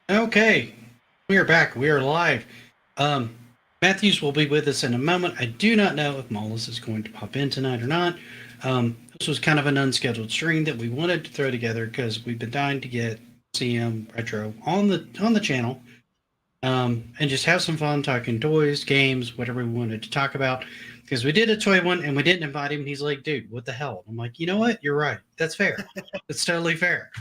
Okay, we are back. We are live. Um, Matthews will be with us in a moment. I do not know if Mollis is going to pop in tonight or not. This was kind of an unscheduled stream that we wanted to throw together because we've been dying to get CMRetro on the channel, and just have some fun talking toys, games, whatever we wanted to talk about. Because we did a toy one and we didn't invite him. He's like, "Dude, what the hell?" I'm like, "You know what? You're right. That's fair. It's totally fair."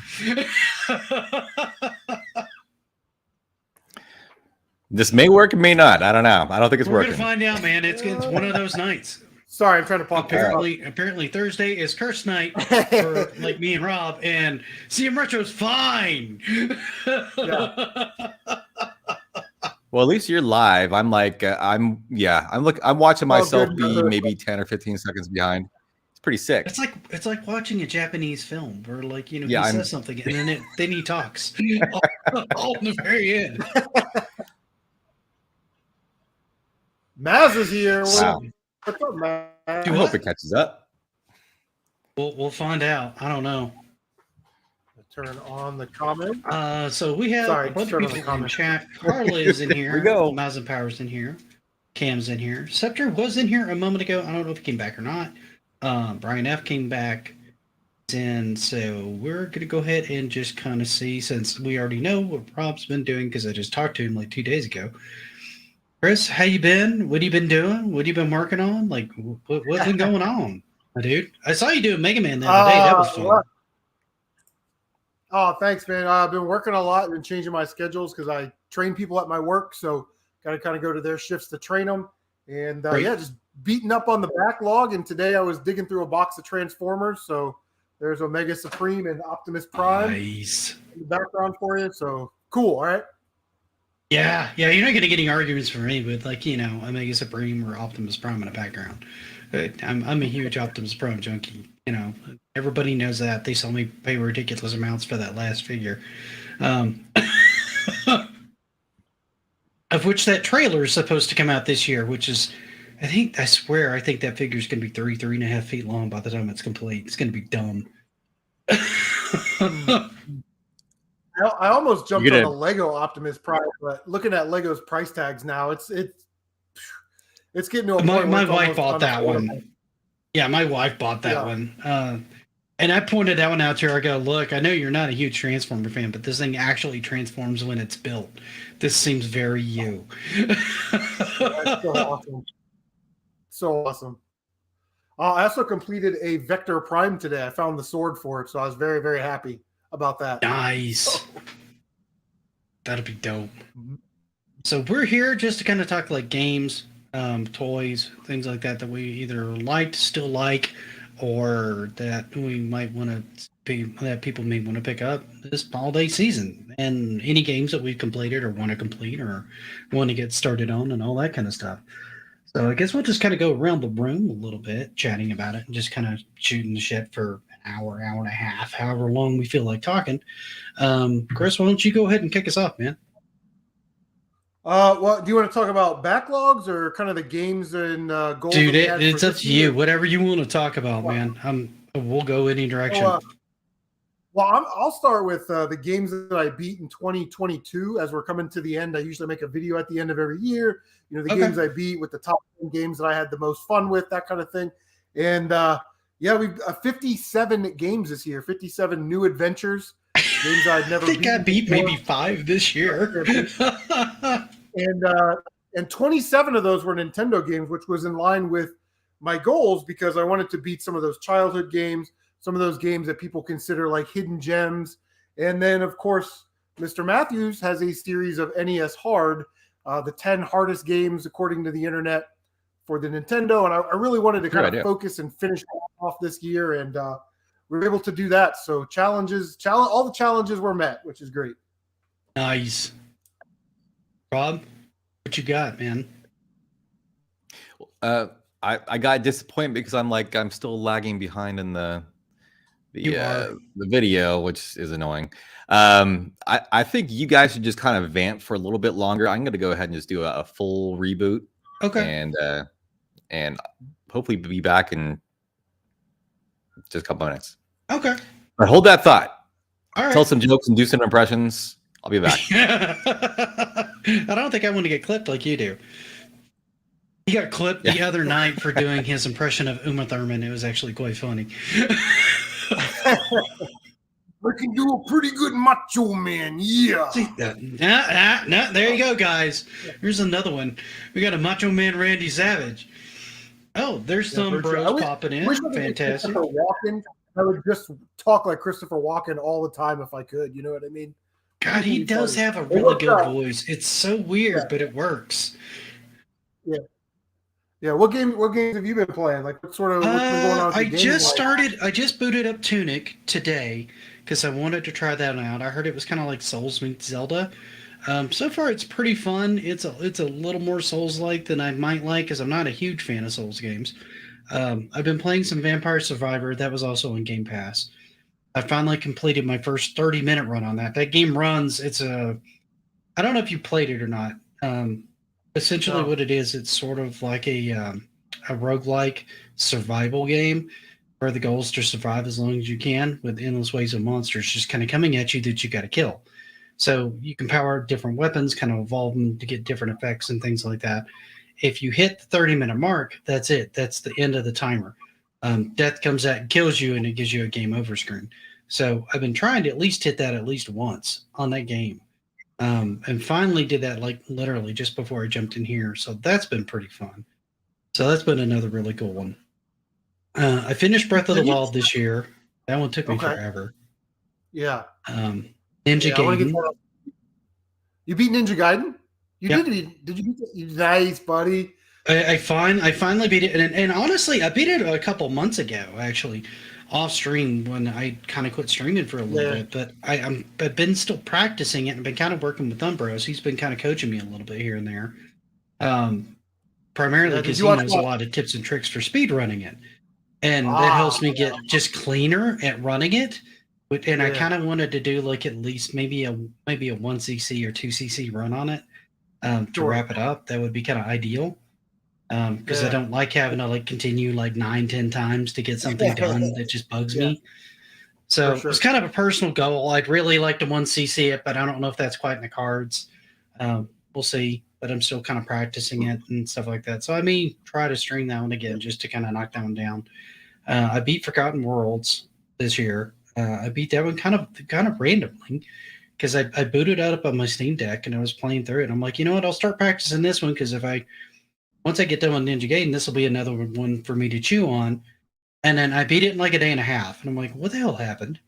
This may work, it may not. I don't know. I don't think it's working. We're gonna find out, man. It's one of those nights. Sorry, I'm trying to pop. Apparently Thursday is curse night for like me and Rob, and CMRetro's fine. Well, at least you're live. I'm like, I'm watching myself be maybe 10 or 15 seconds behind. It's pretty sick. It's like watching a Japanese film where, like, you know, he says something and then he talks all in the very end. Maz is here. Wow. What's up, Maz? I hope it catches up. We'll find out. I don't know. Turn on the comment. So we have a bunch of people in chat. Carla is in here. Here we go. Maz and Power's in here. Cam's in here. Scepter was in here a moment ago. I don't know if he came back or not. Brian F came back. And so we're going to go ahead and just kind of see, since we already know what Rob's been doing, because I just talked to him like 2 days ago. Chris, how you been? What have you been doing? What have you been working on? Like, what's been going on, my dude? I saw you doing Mega Man the other day. That was fun. Oh, thanks, man. I've been working a lot and changing my schedules because I train people at my work. So got to kind of go to their shifts to train them. And just beating up on the backlog. And today I was digging through a box of Transformers. So there's Omega Supreme and Optimus Prime nice in the background for you. So cool. All right. Yeah, you're not going to get any arguments from me with, like, you know, Omega Supreme or Optimus Prime in the background. I'm a huge Optimus Prime junkie. You know, everybody knows that. They saw me pay ridiculous amounts for that last figure. Of which that trailer is supposed to come out this year, which is, I think that figure is going to be 3.5 feet long by the time it's complete. It's going to be dumb. I almost jumped on the Lego Optimus Prime, but looking at Lego's price tags now, it's getting to a point. My wife bought that one. Yeah, my wife bought that one. And I pointed that one out to her. I go, look, I know you're not a huge Transformer fan, but this thing actually transforms when it's built. This seems very you. That's so awesome. So awesome. I also completed a Vector Prime today. I found the sword for it, so I was very, very happy about that. Nice. That'll be dope. Mm-hmm. So we're here just to kind of talk like games, toys, things like that we either still like, or that we might want to that people may want to pick up this holiday season, and any games that we've completed or want to complete or want to get started on and all that kind of stuff. So I guess we'll just kind of go around the room a little bit, chatting about it and just kind of shooting the shit for an hour and a half, however long we feel like talking. Chris, why don't you go ahead and kick us off, man? Well, do you want to talk about backlogs or kind of the games and goals? Dude, it's up to you. Whatever you want to talk about, man. We'll go any direction. I'll start with the games that I beat in 2022. As we're coming to the end, I usually make a video at the end of every year. You know, the games I beat with the top 10 games that I had the most fun with, that kind of thing. And we've 57 games this year, 57 new adventures. Games I'd never. I think I beat maybe 5 this year. And 27 of those were Nintendo games, which was in line with my goals because I wanted to beat some of those childhood games, some of those games that people consider like hidden gems. And then, of course, Mr. Matthews has a series of NES Hard, the 10 hardest games according to the internet for the Nintendo. And I really wanted to kind of focus and finish off this year. And we were able to do that. So all the challenges were met, which is great. Nice. Rob, what you got, man? I got disappointed because I'm still lagging behind in the video, which is annoying. I think you guys should just kind of vamp for a little bit longer. I'm going to go ahead and just do a full reboot. Okay. And hopefully be back in just a couple minutes. Okay. But hold that thought. All right. Tell some jokes and do some impressions. I'll be back. I don't think I want to get clipped like you do. He got clipped the other night for doing his impression of Uma Thurman. It was actually quite funny. I can do a pretty good Macho Man, yeah. No, there you go, guys. Here's another one. We got a Macho Man Randy Savage. Oh, there's some bros popping in. Fantastic. I would just talk like Christopher Walken all the time if I could. You know what I mean? God, he does have a really good voice. It's so weird, but it works. Yeah. Yeah. What games have you been playing? Like, what sort of what's been going on with I just booted up Tunic today because I wanted to try that out. I heard it was kind of like Souls meets Zelda. So far, it's pretty fun. It's a little more Souls-like than I might like because I'm not a huge fan of Souls games. I've been playing some Vampire Survivor. That was also on Game Pass. I finally completed my first 30-minute run on that. That game runs. I don't know if you played it or not. Essentially, what it is, it's sort of like a roguelike survival game where the goal is to survive as long as you can with endless waves of monsters just kind of coming at you that you got to kill. So you can power different weapons, kind of evolve them to get different effects and things like that. If you hit the 30-minute mark, that's it. That's the end of the timer. Death comes out and kills you, and it gives you a game over screen. So I've been trying to at least hit that at least once on that game. And finally did that like literally just before I jumped in here. So that's been pretty fun. So that's been another really cool one. I finished Breath of the Wild this year. That one took me forever. Yeah. Ninja Gaiden. You beat Ninja Gaiden? Did you beat it? Nice, buddy. I finally beat it. And honestly, I beat it a couple months ago, actually, off stream when I kind of quit streaming for a little bit. But I've been still practicing it and been kind of working with Umbros. He's been kind of coaching me a little bit here and there. Primarily because he knows a lot of tips and tricks for speed running it. And that helps me get just cleaner at running it. And I kind of wanted to do like at least maybe a 1cc or 2cc run on it to wrap it up. That would be kind of ideal because I don't like having to like continue like 9-10 times to get something done that just bugs me. So it's kind of a personal goal. I'd really like to 1cc it, but I don't know if that's quite in the cards. We'll see. But I'm still kind of practicing it and stuff like that. So I may try to stream that one again just to kind of knock that one down. I beat Forgotten Worlds this year. I beat that one kind of randomly because I booted it up on my Steam Deck and I was playing through it. And I'm like, you know what? I'll start practicing this one because once I get done with Ninja Gaiden, this will be another one for me to chew on. And then I beat it in like a day and a half. And I'm like, what the hell happened?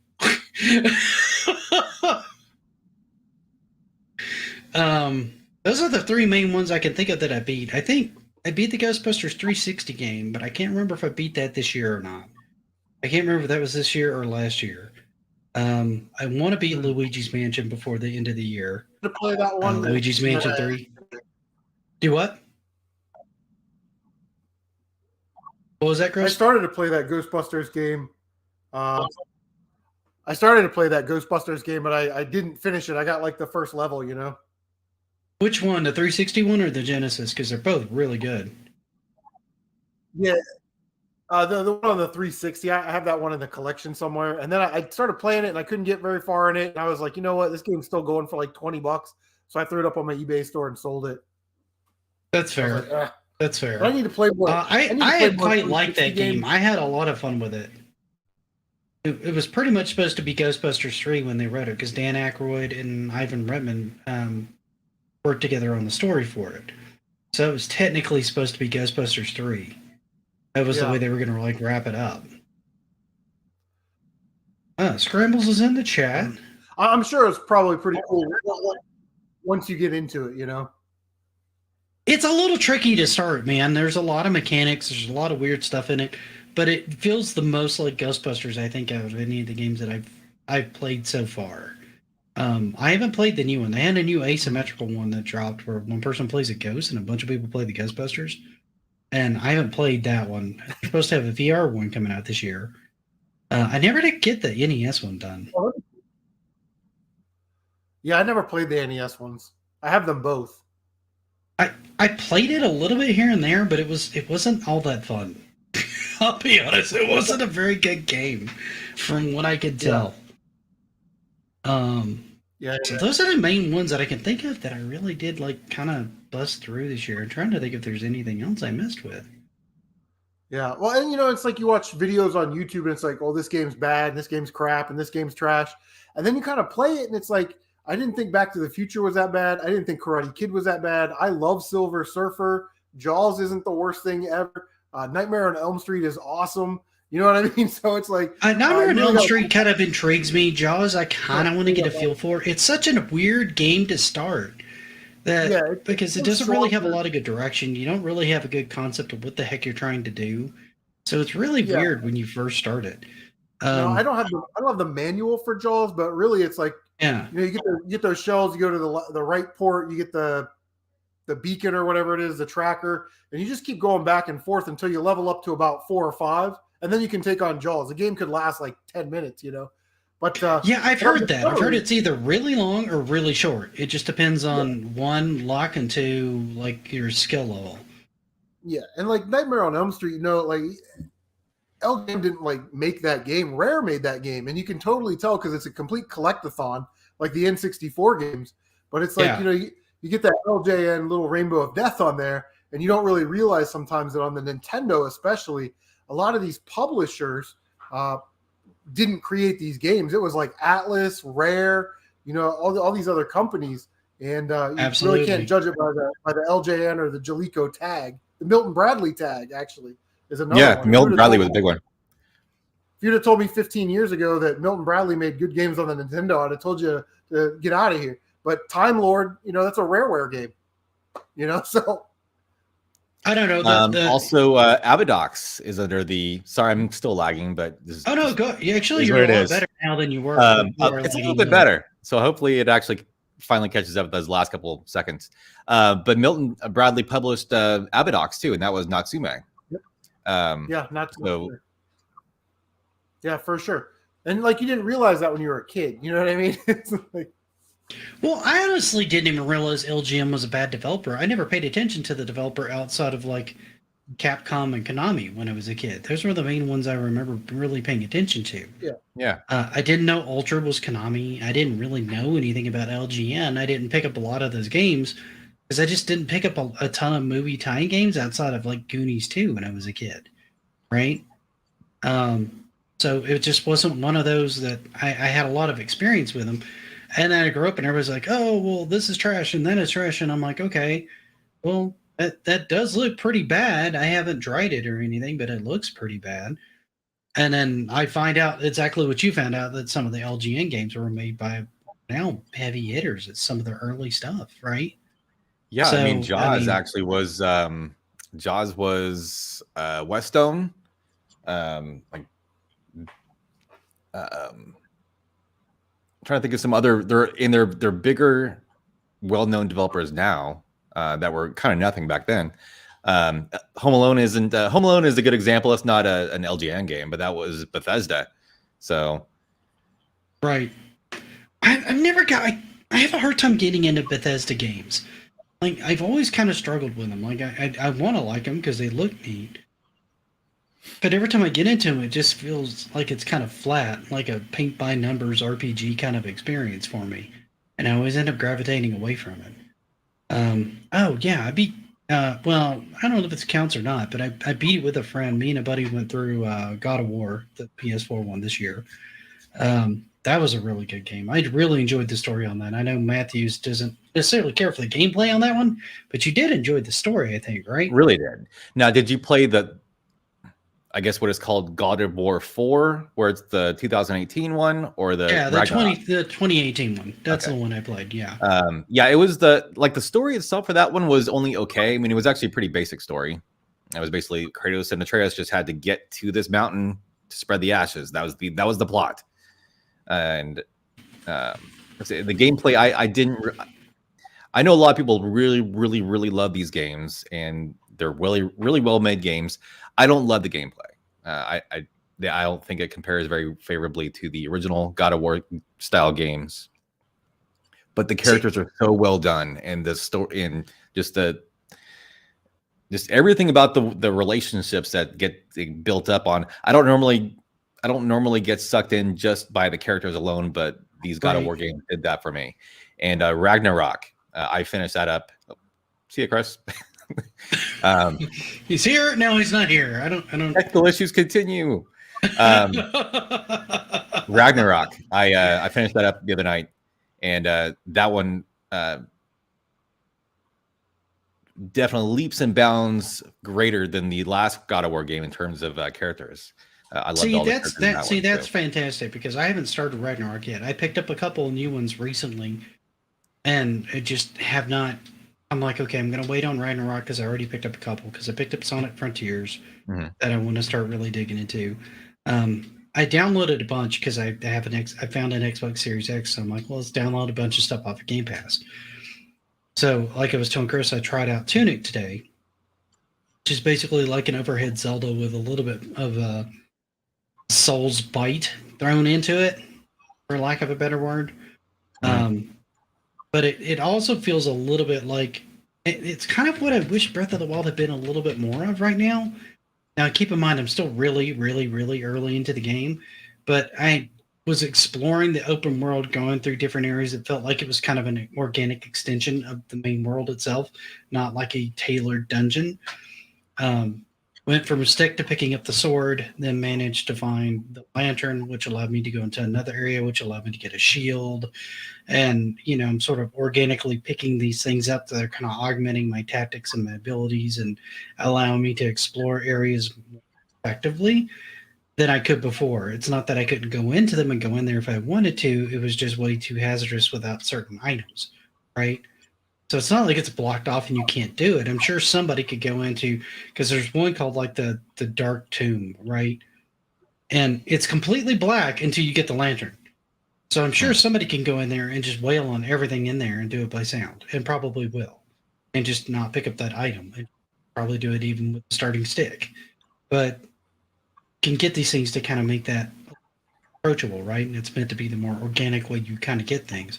Those are the three main ones I can think of that I beat. I think I beat the Ghostbusters 360 game, but I can't remember if I beat that this year or not. I can't remember if that was this year or last year. I want to beat Luigi's Mansion before the end of the year. To play that one, Luigi's Mansion 3. Do what? What was that, Chris? I started to play that Ghostbusters game. But I didn't finish it. I got like the first level, you know. Which one, the 360 one or the Genesis? Because they're both really good. Yeah. The one on the 360, I have that one in the collection somewhere. And then I started playing it and I couldn't get very far in it. And I was like, you know what? This game's still going for like $20. So I threw it up on my eBay store and sold it. That's fair. Like, That's fair. But I need to play more. I quite liked that game. I had a lot of fun with it. It was pretty much supposed to be Ghostbusters 3 when they wrote it because Dan Aykroyd and Ivan Reitman worked together on the story for it. So it was technically supposed to be Ghostbusters 3. That was the way they were going to like wrap it up. Scrambles is in the chat. I'm sure it's probably pretty cool once you get into it, you know? It's a little tricky to start, man. There's a lot of mechanics. There's a lot of weird stuff in it. But it feels the most like Ghostbusters, I think, out of any of the games that I've played so far. I haven't played the new one. They had a new asymmetrical one that dropped where one person plays a ghost and a bunch of people play the Ghostbusters. And I haven't played that one. They're supposed to have a VR one coming out this year. I never did get the NES one done. Yeah, I never played the NES ones. I have them both. I played it a little bit here and there, but it wasn't all that fun. I'll be honest, it wasn't a very good game from what I could tell. Yeah. So those are the main ones that I can think of that I really did like kind of bust through this year. I'm trying to think if there's anything else I missed with. Yeah. Well, and it's like you watch videos on YouTube and it's like, oh, this game's bad, this game's crap, and this game's trash. And then you kind of play it and it's like, I didn't think Back to the Future was that bad. I didn't think Karate Kid was that bad. I love Silver Surfer. Jaws isn't the worst thing ever. Nightmare on Elm Street is awesome. You know what I mean? So it's like Nightmare on Elm Street kind of intrigues me. Jaws, I kind of want to get a feel for. It's such a weird game to start. Because it doesn't really have a lot of good direction. You don't really have a good concept of what the heck you're trying to do. So it's really weird when you first start it. No, I don't have the manual for Jaws, but really it's like you get those shells, you go to the right port, you get the beacon or whatever it is, the tracker, and you just keep going back and forth until you level up to about 4 or 5, and then you can take on Jaws. The game could last like 10 minutes, But I've heard that. I've heard it's either really long or really short. It just depends on one, luck, and two, like your skill level. Yeah, and like Nightmare on Elm Street, like LGN didn't like make that game. Rare made that game, and you can totally tell because it's a complete collectathon, like the N64 games. But it's like you get that LJN little Rainbow of Death on there, and you don't really realize sometimes that on the Nintendo, especially, a lot of these publishers didn't create these games. It was like Atlas, Rare, all these other companies, and you really can't judge it by the LJN or the Jaleco tag. The Milton Bradley tag actually is another one. Yeah, Milton Bradley was a big one. If you'd have told me 15 years ago that Milton Bradley made good games on the Nintendo, I'd have told you to get out of here. But Time Lord, that's a Rareware game, so. I don't know. Also, Abadox is under the. Sorry, I'm still lagging, but this is. Oh no, go. Actually, you're a lot better now than you were. It's a little bit better, so hopefully it actually finally catches up with those last couple seconds. But Milton Bradley published Abadox too, and that was Natsume. Yep. Natsume. So, yeah, for sure. And like you didn't realize that when you were a kid. You know what I mean? It's like. Well, I honestly didn't even realize LGM was a bad developer. I never paid attention to the developer outside of like Capcom and Konami when I was a kid. Those were the main ones I remember really paying attention to. Yeah. I didn't know Ultra was Konami. I didn't really know anything about LGN. I didn't pick up a lot of those games because I just didn't pick up a ton of movie tie games outside of like Goonies 2 when I was a kid. Right? So it just wasn't one of those that I had a lot of experience with them. And then I grew up and everybody's like, oh, well, this is trash and then it's trash. And I'm like, okay, well, that does look pretty bad. I haven't tried it or anything, but it looks pretty bad. And then I find out exactly what you found out, that some of the LGN games were made by now heavy hitters. It's some of their early stuff, right? Yeah, so, Jaws actually was Jaws was Westone. Trying to think of some other they're bigger, well-known developers now that were kind of nothing back then. Home Alone is a good example. It's not an LGN game, but that was Bethesda. So right. I have a hard time getting into Bethesda games. Like I've always kind of struggled with them. Like I want to like them because they look neat. But every time I get into them, it just feels like it's kind of flat, like a paint by numbers RPG kind of experience for me. And I always end up gravitating away from it. I beat, well, I don't know if it counts or not, but I beat it with a friend. Me and a buddy went through God of War, the PS4 one this year. That was a really good game. I really enjoyed the story on that. I know Matthews doesn't necessarily care for the gameplay on that one, but you did enjoy the story, I think, right? Really did. Now, did you play I guess what is called God of War 4, where it's the 2018 one, or the 2018 one. That's the one I played. Yeah. It was the story itself for that one was only okay. I mean, it was actually a pretty basic story. It was basically Kratos and Atreus just had to get to this mountain to spread the ashes. That was the plot. And the gameplay, I know a lot of people really, really, really love these games, and they're really, really well made games. I don't love the gameplay. I don't think it compares very favorably to the original God of War style games. But the characters are so well done, and the story, and just everything about the relationships that get built up on. I don't normally get sucked in just by the characters alone, but these God of War games did that for me. And Ragnarok, I finished that up. Oh, see you, Chris. He's here. No, he's not here. I don't. Technical issues continue. Ragnarok, I finished that up the other night, and that one definitely leaps and bounds greater than the last God of War game in terms of characters. I love all the characters in that one, that's too. fantastic because I haven't started Ragnarok yet. I picked up a couple of new ones recently, and I just have not. I'm like, okay, I'm going to wait on Ragnarok because I already picked up a couple because I picked up Sonic Frontiers that I want to start really digging into. I downloaded a bunch because I found an Xbox Series X, so I'm like, well, let's download a bunch of stuff off of Game Pass. So, like I was telling Chris, I tried out Tunic today, which is basically like an overhead Zelda with a little bit of a Souls bite thrown into it, for lack of a better word. But it also feels a little bit like it's kind of what I wish Breath of the Wild had been a little bit more of right now. Now, keep in mind, I'm still really, really, really early into the game, but I was exploring the open world, going through different areas. It felt like it was kind of an organic extension of the main world itself, not like a tailored dungeon. Went from a stick to picking up the sword, then managed to find the lantern, which allowed me to go into another area, which allowed me to get a shield. And, I'm sort of organically picking these things up that are kind of augmenting my tactics and my abilities and allowing me to explore areas more effectively than I could before. It's not that I couldn't go into them and go in there if I wanted to. It was just way too hazardous without certain items, right? So it's not like it's blocked off and you can't do it. I'm sure somebody could go into, because there's one called like the Dark Tomb, right? And it's completely black until you get the lantern. So I'm sure somebody can go in there and just wail on everything in there and do it by sound, and probably will, and just not pick up that item. And probably do it even with the starting stick. But can get these things to kind of make that approachable, right? And it's meant to be the more organic way you kind of get things.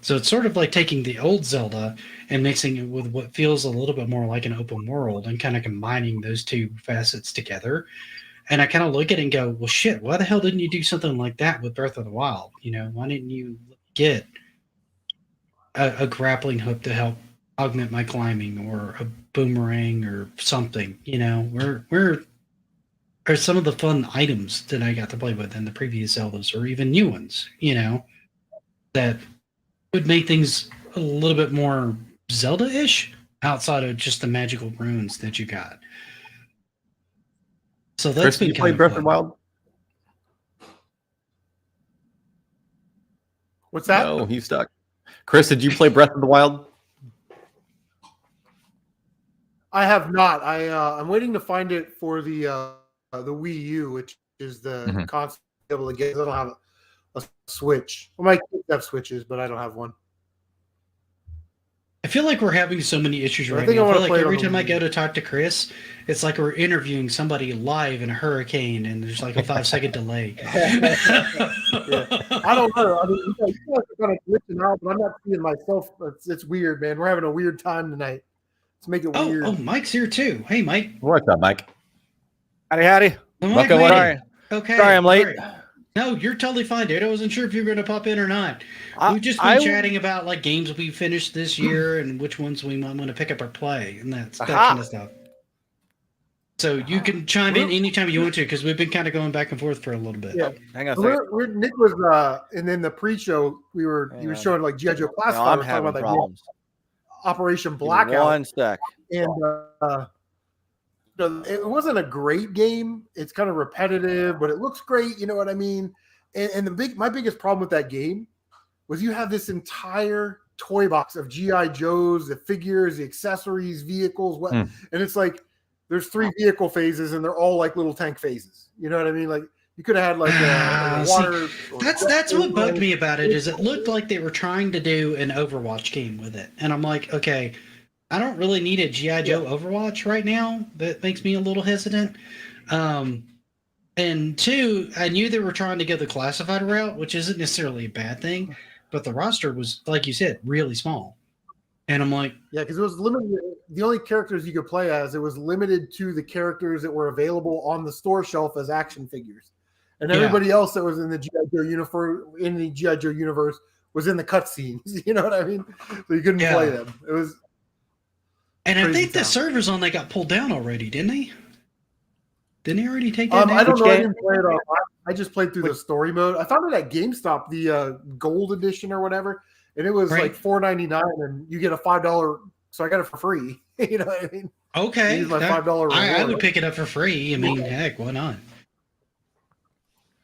So it's sort of like taking the old Zelda and mixing it with what feels a little bit more like an open world and kind of combining those two facets together. And I kind of look at it and go, well, shit, why the hell didn't you do something like that with Breath of the Wild? Why didn't you get a grappling hook to help augment my climbing, or a boomerang or something? Where are some of the fun items that I got to play with in the previous Zeldas, or even new ones, that would make things a little bit more Zelda-ish outside of just the magical runes that you got. So that's Chris, been you played Breath of the Wild? What's that? No, he's stuck. Chris, did you play Breath of the Wild? I have not. I'm waiting to find it for the Wii U, which is the console able to get. I don't have a Switch. Well, my kids have Switches, but I don't have one. I feel like we're having so many issues right now. I feel like every time I go to talk to Chris, it's like we're interviewing somebody live in a hurricane, and there's like a 5-second delay. Yeah. I don't know. I mean, you guys are kind of glitching out, but I'm not seeing myself. It's weird, man. We're having a weird time tonight. Let's make it weird. Oh, Mike's here too. Hey, Mike. What's up, Mike? Howdy. Welcome. Okay. Sorry, I'm late. Right. No, you're totally fine, dude. I wasn't sure if you were going to pop in or not. We've just been chatting about like games we finished this year and which ones we might want to pick up or play, and that kind of stuff. So you can chime in anytime you want to, because we've been kind of going back and forth for a little bit. Yeah, hang on a second. Nick was and then the pre-show he was showing like G.I. Joe Classified. I'm having problems. Operation Blackout. One sec. And it wasn't a great game. It's kind of repetitive, but it looks great. You know what I mean? And my biggest problem with that game was you have this entire toy box of G.I. Joes, the figures, the accessories, vehicles, and it's like there's 3 vehicle phases, and they're all like little tank phases. You know what I mean? Like you could have had like a water. That's what bugged me about it. Is it looked like they were trying to do an Overwatch game with it, and I'm like, okay, I don't really need a G.I. Joe Overwatch right now. That makes me a little hesitant. And 2, I knew they were trying to go the classified route, which isn't necessarily a bad thing, but the roster was, like you said, really small. And I'm like, yeah, because it was limited. The only characters you could play as, it was limited to the characters that were available on the store shelf as action figures. and everybody else that was in the GI Joe universe was in the cutscenes. You know what I mean? So you couldn't play them. It was. And I think the servers on that got pulled down already, didn't they? Didn't he already take that down? I don't know. I didn't play it all. I just played through the story mode. I found it at GameStop, the gold edition or whatever, and it was like $4.99, and you get a $5. So I got it for free. You know what I mean? Okay, use my $5 I would pick it up for free. I mean, heck, why not?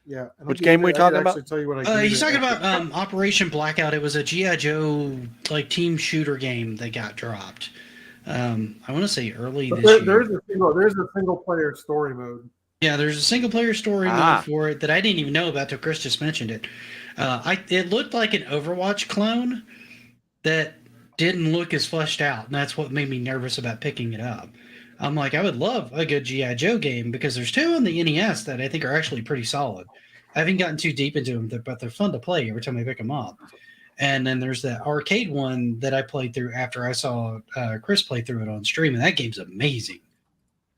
Yeah. Which game are we talking about? Tell you what he's talking about Operation Blackout. It was a G.I. Joe like team shooter game that got dropped. I want to say early this year. There's a single player story mode. Yeah, there's a single player story mode for it that I didn't even know about till Chris just mentioned it. It looked like an Overwatch clone that didn't look as fleshed out, and that's what made me nervous about picking it up. I'm like, I would love a good G.I. Joe game because there's two on the NES that I think are actually pretty solid. I haven't gotten too deep into them, but they're fun to play every time I pick them up. And then there's the arcade one that I played through after I saw Chris play through it on stream, and that game's amazing.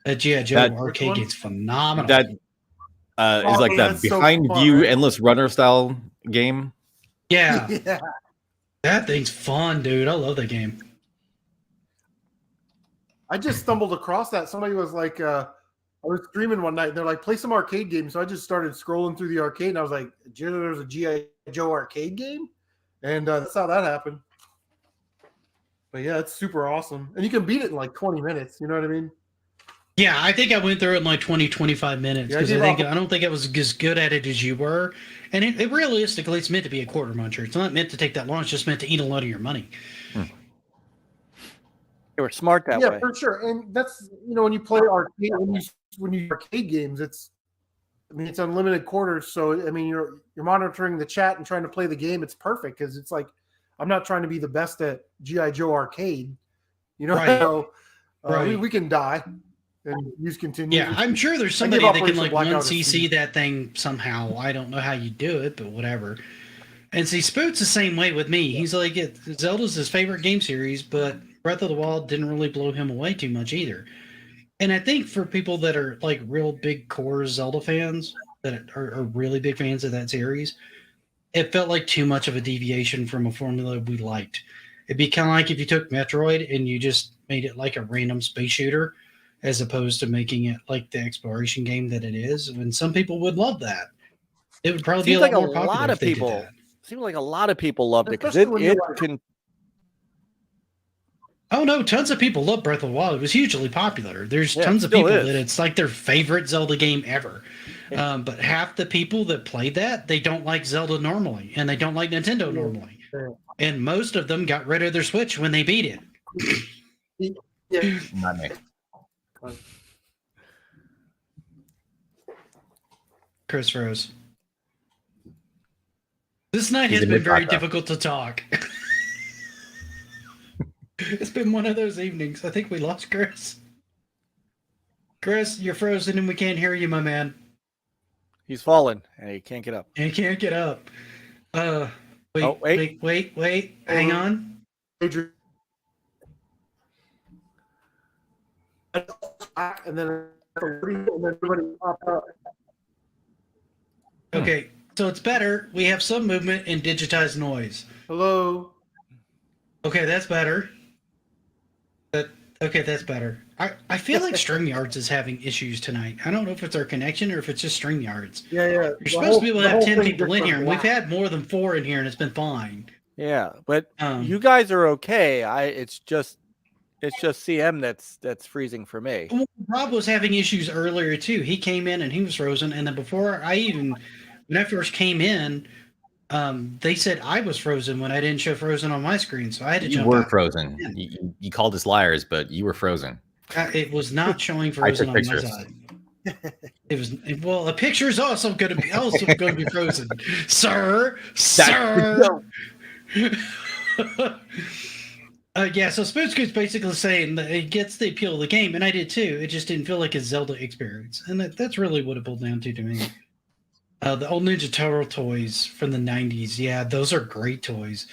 That G.I. Joe arcade game's phenomenal. That is like that behind view endless runner style game. Yeah. Yeah. That thing's fun, dude. I love that game. I just stumbled across that. Somebody was like, I was streaming one night, and they're like, play some arcade games. So I just started scrolling through the arcade, and I was like, there's a G.I. Joe arcade game? And that's how that happened. But yeah, it's super awesome. And you can beat it in like 20 minutes. You know what I mean? Yeah, I think I went through it in like 20, 25 minutes because I don't think I was as good at it as you were. And it realistically, it's meant to be a quarter muncher. It's not meant to take that long. It's just meant to eat a lot of your money. You were smart that way. Yeah, for sure. And that's, when you play arcade, when you arcade games, it's unlimited quarters. So, you're monitoring the chat and trying to play the game. It's perfect because it's like, I'm not trying to be the best at G.I. Joe arcade. Right. So we can die and use continue. Yeah, I'm sure there's somebody that can like 1cc that thing somehow. I don't know how you do it, but whatever. And see, Spoot's the same way with me. He's like, Zelda's his favorite game series, but Breath of the Wild didn't really blow him away too much either. And I think for people that are like real big core Zelda fans that are really big fans of that series, it felt like too much of a deviation from a formula we liked. It'd be kind of like if you took Metroid and you just made it like a random space shooter as opposed to making it like the exploration game that it is. And some people would love that. It would probably be a lot more popular if they did that. Seems like a lot of people loved it because it can. Oh no, tons of people love Breath of the Wild. It was hugely popular. There's tons of people that it's like their favorite Zelda game ever. But half the people that played that, they don't like Zelda normally, and they don't like Nintendo normally. And most of them got rid of their Switch when they beat it. Not me. Chris Rose. This night has been very difficult to talk. It's been one of those evenings. I think we lost Chris. Chris, you're frozen and we can't hear you, my man. He's fallen and he can't get up. And he can't get up. Wait. Hang on. And then everybody popped up. Okay, so it's better. We have some movement and digitized noise. Hello. Okay, that's better. Okay, that's better. I feel like StreamYards is having issues tonight. I don't know if it's our connection or if it's just StreamYards. Yeah. You're supposed to be able to have 10 people in here, and we've had more than 4 in here, and it's been fine. Yeah, but you guys are okay. It's just CM that's freezing for me. Well, Rob was having issues earlier too. He came in and he was frozen, and then before when I first came in, they said I was frozen when I didn't show frozen on my screen, so I had to jump. You were frozen. You called us liars, but you were frozen. It was not showing frozen on my side. It was a picture is also going to be frozen, sir. Yeah, so Spoonscoot's basically saying that it gets the appeal of the game, and I did too. It just didn't feel like a Zelda experience, and that's really what it boiled down to me. The old Ninja Turtle toys from the 90s, yeah, those are great toys.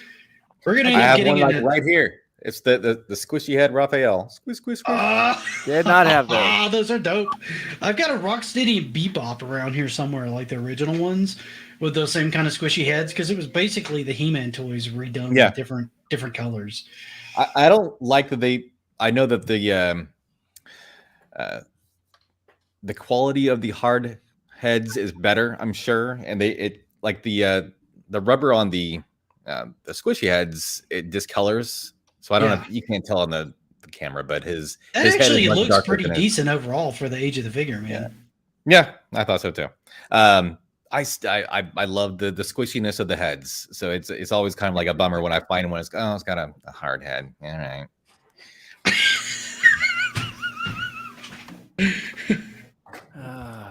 We're gonna I have one right here. It's the squishy head Raphael. Squish, squish, squish. Did not have those. Ah, those are dope. I've got a Rocksteady and Bebop around here somewhere, like the original ones, with those same kind of squishy heads, because it was basically the He-Man toys redone with different colors. I don't like that they. I know that the quality of the hard heads is better, I'm sure, and the rubber on the squishy heads, it discolors. So I don't know. You can't tell on the camera, but his actually head looks pretty decent overall for the age of the figure, man. Yeah, I thought so too. I love the squishiness of the heads. So it's always kind of like a bummer when I find one. It's got a hard head. All right.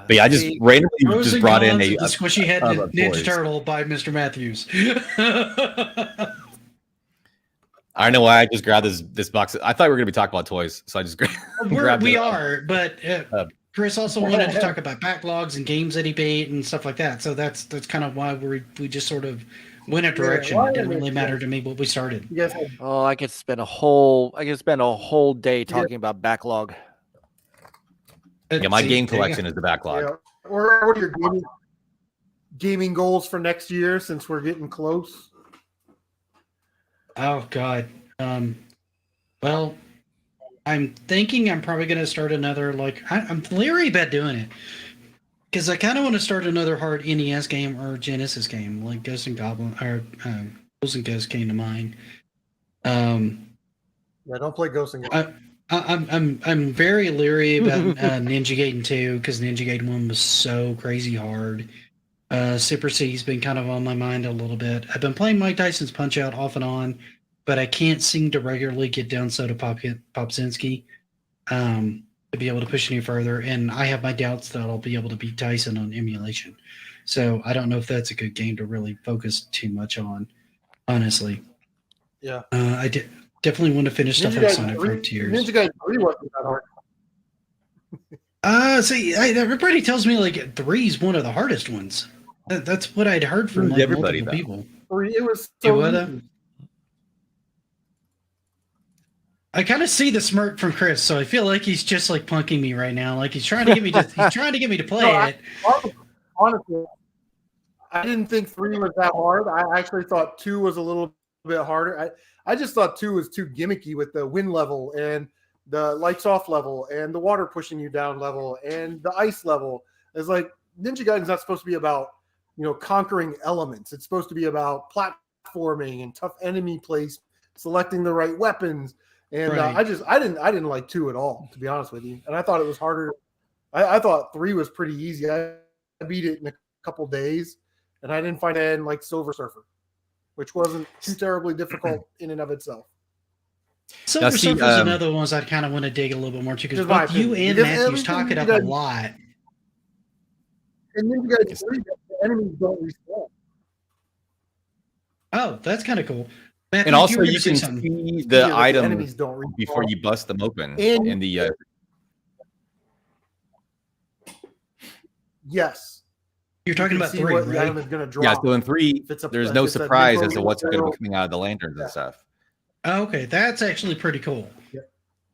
But yeah, I just randomly brought in the squishy head Ninja Turtle by Mr. Matthews. I don't know why I just grabbed this box. I thought we were going to be talking about toys, so I just grabbed we are, but Chris also wanted to talk about backlogs and games that he beat and stuff like that. So that's kind of why we just sort of went a direction. It didn't really matter to me what we started. Yes. Oh, I could spend a whole day talking about backlog. Yeah, my game collection is the backlog. Yeah. Or what are your gaming goals for next year, since we're getting close? Oh God. Well, I'm thinking I'm probably going to start another. I'm leery about doing it because I kind of want to start another hard NES game or Genesis game, like Ghosts and Goblin or Ghouls and Ghosts came to mind. Yeah, don't play Ghosts and Ghosts. I'm very leery about Ninja Gaiden 2 because Ninja Gaiden 1 was so crazy hard. Super C's been kind of on my mind a little bit. I've been playing Mike Tyson's Punch Out off and on, but I can't seem to regularly get down Soda Popzinski to be able to push any further. And I have my doubts that I'll be able to beat Tyson on emulation. So I don't know if that's a good game to really focus too much on, honestly. Yeah. I definitely want to finish stuff like Sonic Frontiers. Ninja Gaiden 3 wasn't that hard. See, everybody tells me like 3 is one of the hardest ones. That's what I'd heard from like, everybody, multiple people. 3, it was so easy. I kind of see the smirk from Chris, so I feel like he's just like punking me right now. Like he's trying to get me to play it. Honestly, I didn't think 3 was that hard. I actually thought 2 was a little bit harder. I just thought 2 was too gimmicky with the wind level and the lights off level and the water pushing you down level and the ice level. It's like Ninja Gaiden's not supposed to be about, conquering elements. It's supposed to be about platforming and tough enemy place, selecting the right weapons. And right. I didn't like 2 at all, to be honest with you. And I thought it was harder. I thought 3 was pretty easy. I beat it in a couple days, and I didn't find it like Silver Surfer, which wasn't too terribly difficult in and of itself. Silver Surfer's another one I kind of want to dig a little bit more to, because both you and Matthews talk it up a lot. And then you guys agree that the enemies don't respawn. Oh, that's kind of cool. Matthews, and also you can see the item before you bust them open in the yes. You're talking about 3, right? The item is going to drop. Yeah, so in 3, there's no surprise as to what's going to be coming out of the lanterns and stuff. Oh, okay, that's actually pretty cool. Yeah.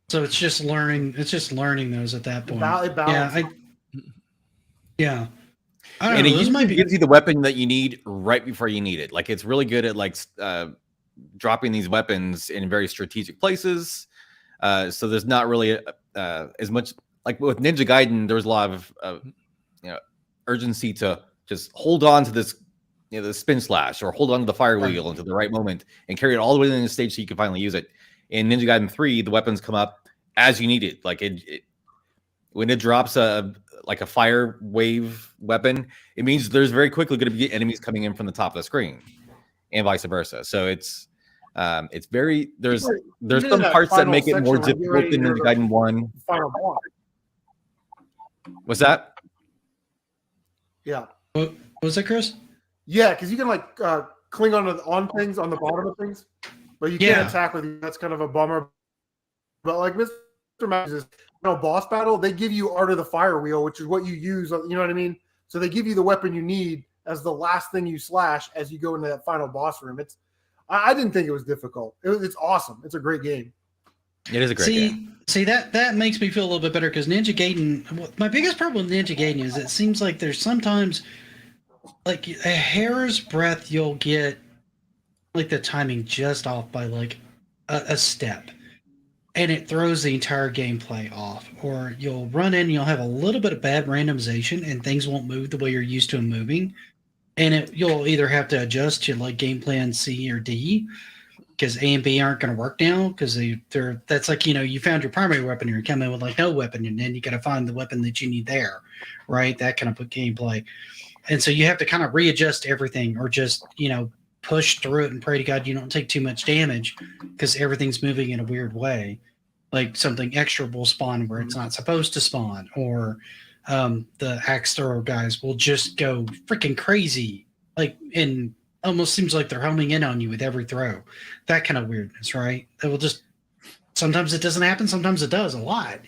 So it's just learning. It's just learning those at that point. Yeah. And it usually gives you the weapon that you need right before you need it. Like it's really good at like dropping these weapons in very strategic places. So there's not really as much like with Ninja Gaiden. There was a lot of urgency to just hold on to this, the spin slash, or hold on to the fire wheel into the right moment and carry it all the way to the stage so you can finally use it. In Ninja Gaiden 3, the weapons come up as you need it. Like when it drops a fire wave weapon, it means there's very quickly going to be enemies coming in from the top of the screen, and vice versa. So it's very there's some parts that make it more difficult than Ninja Gaiden 1. Final boss. What's that? Yeah. What was that, Chris? Yeah, because you can like cling on things on the bottom of things, but you can't attack with you. That's kind of a bummer. But like Mr. Matthews' boss battle, they give you Art of the Fire Wheel, which is what you use. You know what I mean? So they give you the weapon you need as the last thing you slash as you go into that final boss room. I didn't think it was difficult. It's awesome. It's a great game. It is a great game. See that makes me feel a little bit better because Ninja Gaiden. My biggest problem with Ninja Gaiden is it seems like there's sometimes like a hair's breadth you'll get like the timing just off by like a step, and it throws the entire gameplay off. Or you'll run in, and you'll have a little bit of bad randomization, and things won't move the way you're used to them moving, and you'll either have to adjust to like game plan C or D. Because A and B aren't going to work now because that's like, you found your primary weapon and you're coming with like no weapon, and then you got to find the weapon that you need there, right? That kind of gameplay. And so you have to kind of readjust everything or just, push through it and pray to God you don't take too much damage because everything's moving in a weird way. Like something extra will spawn where it's not supposed to spawn, or the axe thrower guys will just go freaking crazy. Like almost seems like they're homing in on you with every throw. That kind of weirdness, right? It will just, sometimes it doesn't happen, sometimes it does a lot.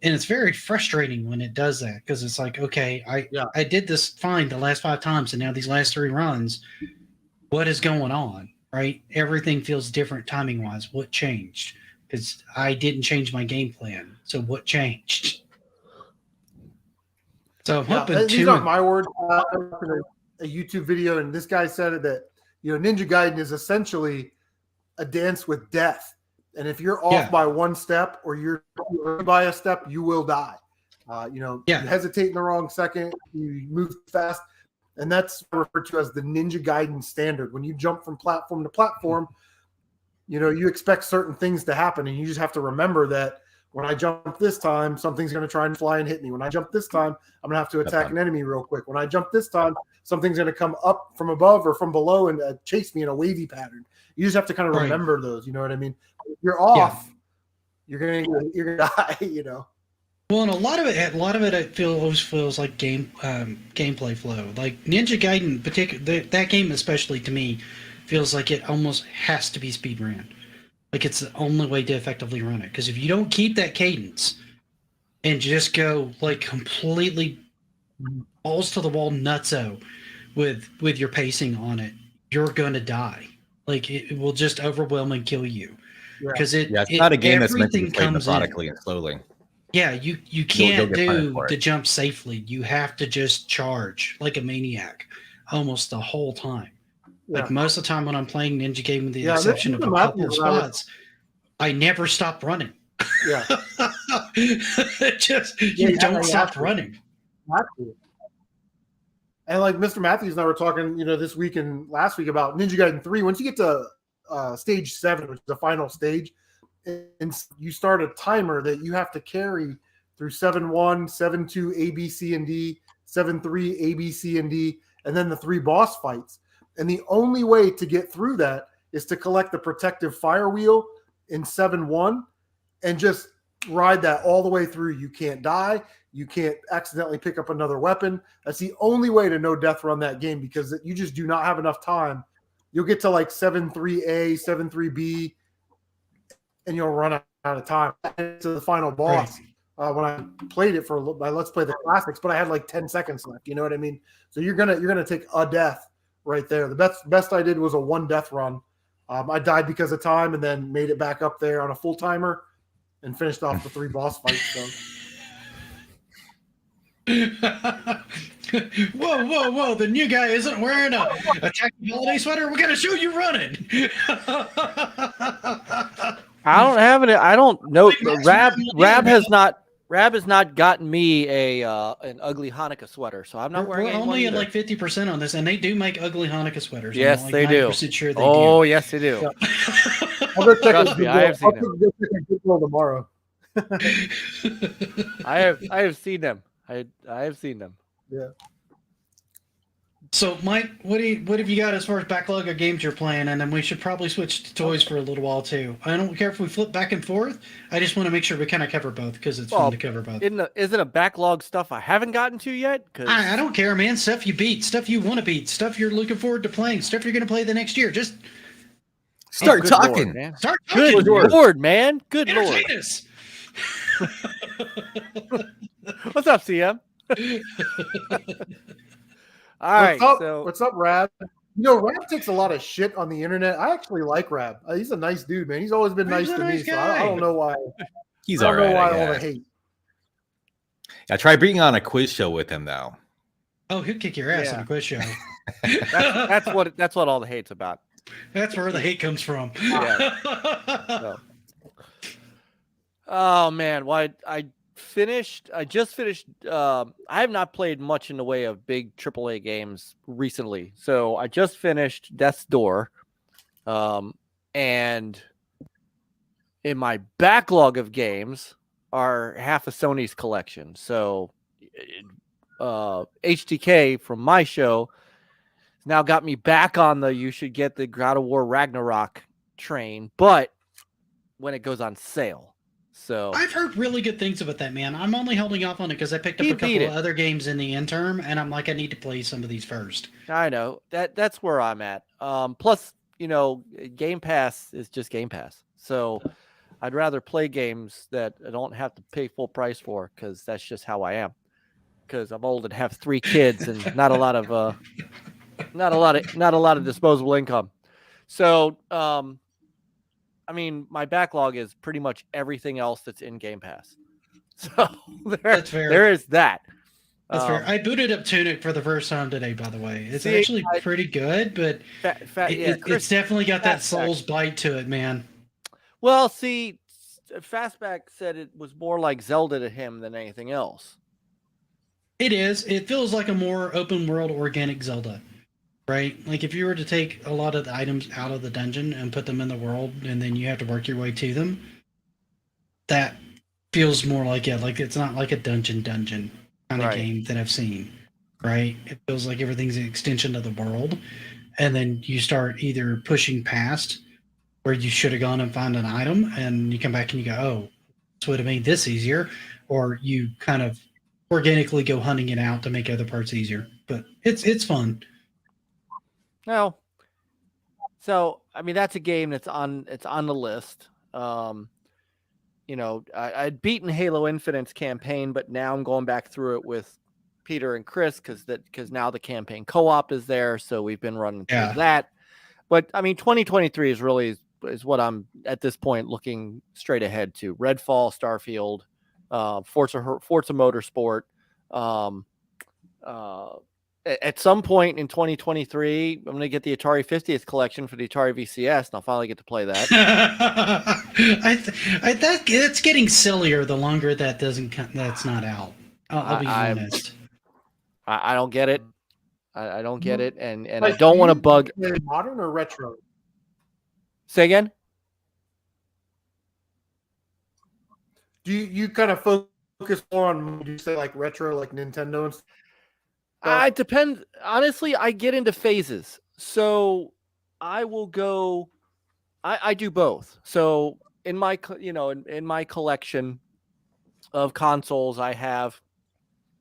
And it's very frustrating when it does that because it's like, okay, I did this fine the last 5 times, and now these last 3 runs, what is going on, right? Everything feels different timing-wise. What changed? Because I didn't change my game plan. So what changed? So I'm hoping these aren't my words. A YouTube video, and this guy said that Ninja Gaiden is essentially a dance with death, and if you're off by 1 step or you're by a step, you will die. You hesitate in the wrong second, you move fast, and that's referred to as the Ninja Gaiden standard. When you jump from platform to platform, you expect certain things to happen, and you just have to remember that when I jump this time, something's going to try and fly and hit me. When I jump this time, I'm going to have to attack an enemy real quick. When I jump this time, something's going to come up from above or from below and chase me in a wavy pattern. You just have to kind of remember those. You know what I mean? If you're off, you're gonna die. Well, and a lot of it always feels like gameplay flow. Like Ninja Gaiden, particularly that game especially to me, feels like it almost has to be speed ran. Like it's the only way to effectively run it. Because if you don't keep that cadence and just go like completely balls to the wall nutso with your pacing on it, you're going to die. Like it will just overwhelm and kill you. Because it's not a game that's meant to be played methodically and slowly. Yeah, you can't do the jump safely. You have to just charge like a maniac almost the whole time. Like most of the time when I'm playing Ninja Gaiden, with the exception of a couple of spots, I never stop running. Yeah. You don't stop running. And like Mr. Matthews and I were talking, this week and last week about Ninja Gaiden 3. Once you get to stage 7, which is the final stage, and you start a timer that you have to carry through 7-1, 7-2, A, B, C, and D, 7-3, A, B, C, and D, and then the 3 boss fights. And the only way to get through that is to collect the protective fire wheel in 7-1 and just ride that all the way through. You can't die. You can't accidentally pick up another weapon. That's the only way to no death run that game, because you just do not have enough time. You'll get to like 7-3A, 7-3B, and you'll run out of time to the final boss. When I played it for Let's Play the Classics, but I had like 10 seconds left. You know what I mean? So you're gonna take a death right there. The best I did was a 1 death run. I died because of time, and then made it back up there on a full timer and finished off the 3 boss fights. So. Whoa! The new guy isn't wearing a tacky holiday sweater. We're gonna show you running. I don't have it. I don't know. Rab has not gotten me an ugly Hanukkah swetter, so I'm not wearing. We're only at like 50% on this, and they do make ugly Hanukkah sweaters. Yes, like they do. Sure they do. Yes, they do. Trust me, I have seen them tomorrow. I have seen them. I have seen them. Yeah. So, Mike, what have you got as far as backlog of games you're playing? And then we should probably switch to toys for a little while too. I don't care if we flip back and forth. I just want to make sure we kind of cover both because it's fun to cover both. Isn't a backlog stuff I haven't gotten to yet? I don't care, man. Stuff you beat, stuff you want to beat, stuff you're looking forward to playing, stuff you're going to play the next year. Just start talking. Lord, man. Start talking. Good Lord, man. Good Lord. What's up, CM? All right. What's up, Rad? Rab takes a lot of shit on the internet. I actually like Rab. He's a nice dude, man. He's always been nice He's a to nice me. So I don't guy. know why. He's I all don't know right. why I all the guess. hate. I tried bringing on a quiz show with him though. Oh, he'll kick your ass Yeah. in a quiz show. That's what all the hate's about. That's where the hate comes from. Yeah. So. Oh man, why I just finished. I have not played much in the way of big AAA games recently, so I just finished Death's Door, and in my backlog of games are half of Sony's collection. So, HTK from my show now got me back on the you should get the God of War Ragnarok train, but when it goes on sale. So I've heard really good things about that, man. I'm only holding off on it because I picked up a couple of other games in the interim, and I'm like, I need to play some of these first. I know that's where I'm at. Plus, Game Pass is just Game Pass, so I'd rather play games that I don't have to pay full price for because that's just how I am. Because I'm old and have 3 kids and not a lot of disposable income. So, I mean, my backlog is pretty much everything else that's in Game Pass. So That's fair. there is that. That's fair. I booted up Tunic for the first time today, by the way. It's See, actually pretty good, but it's definitely got that Souls bite to it, man. Well, see, Fastback said it was more like Zelda to him than anything else. It is. It feels like a more open world organic Zelda. Right? Like if you were to take a lot of the items out of the dungeon and put them in the world and then you have to work your way to them, that feels more like it. Like it's not like a dungeon kind of game that I've seen. Right? It feels like everything's an extension of the world. And then you start either pushing past where you should have gone and found an item and you come back and you go, oh, this would have made this easier. Or you kind of organically go hunting it out to make other parts easier. But it's fun. No. So, I mean, that's a game that's on the list. I'd beaten Halo Infinite's campaign, but now I'm going back through it with Peter and Chris because now the campaign co-op is there, so we've been running through that. But I mean, 2023 is what I'm at this point looking straight ahead to. Redfall, Starfield, Forza Motorsport, at some point in 2023, I'm going to get the Atari 50th collection for the Atari VCS, and I'll finally get to play that. It's getting sillier the longer that's not out. I'll be honest. I don't get it. I don't get it, and I don't want to bug. Modern or retro? Say again? Do you kind of focus more on, do you say like retro, like Nintendo and stuff? It depends. Honestly, I get into phases. So I will go. I do both. So in my in my collection of consoles, I have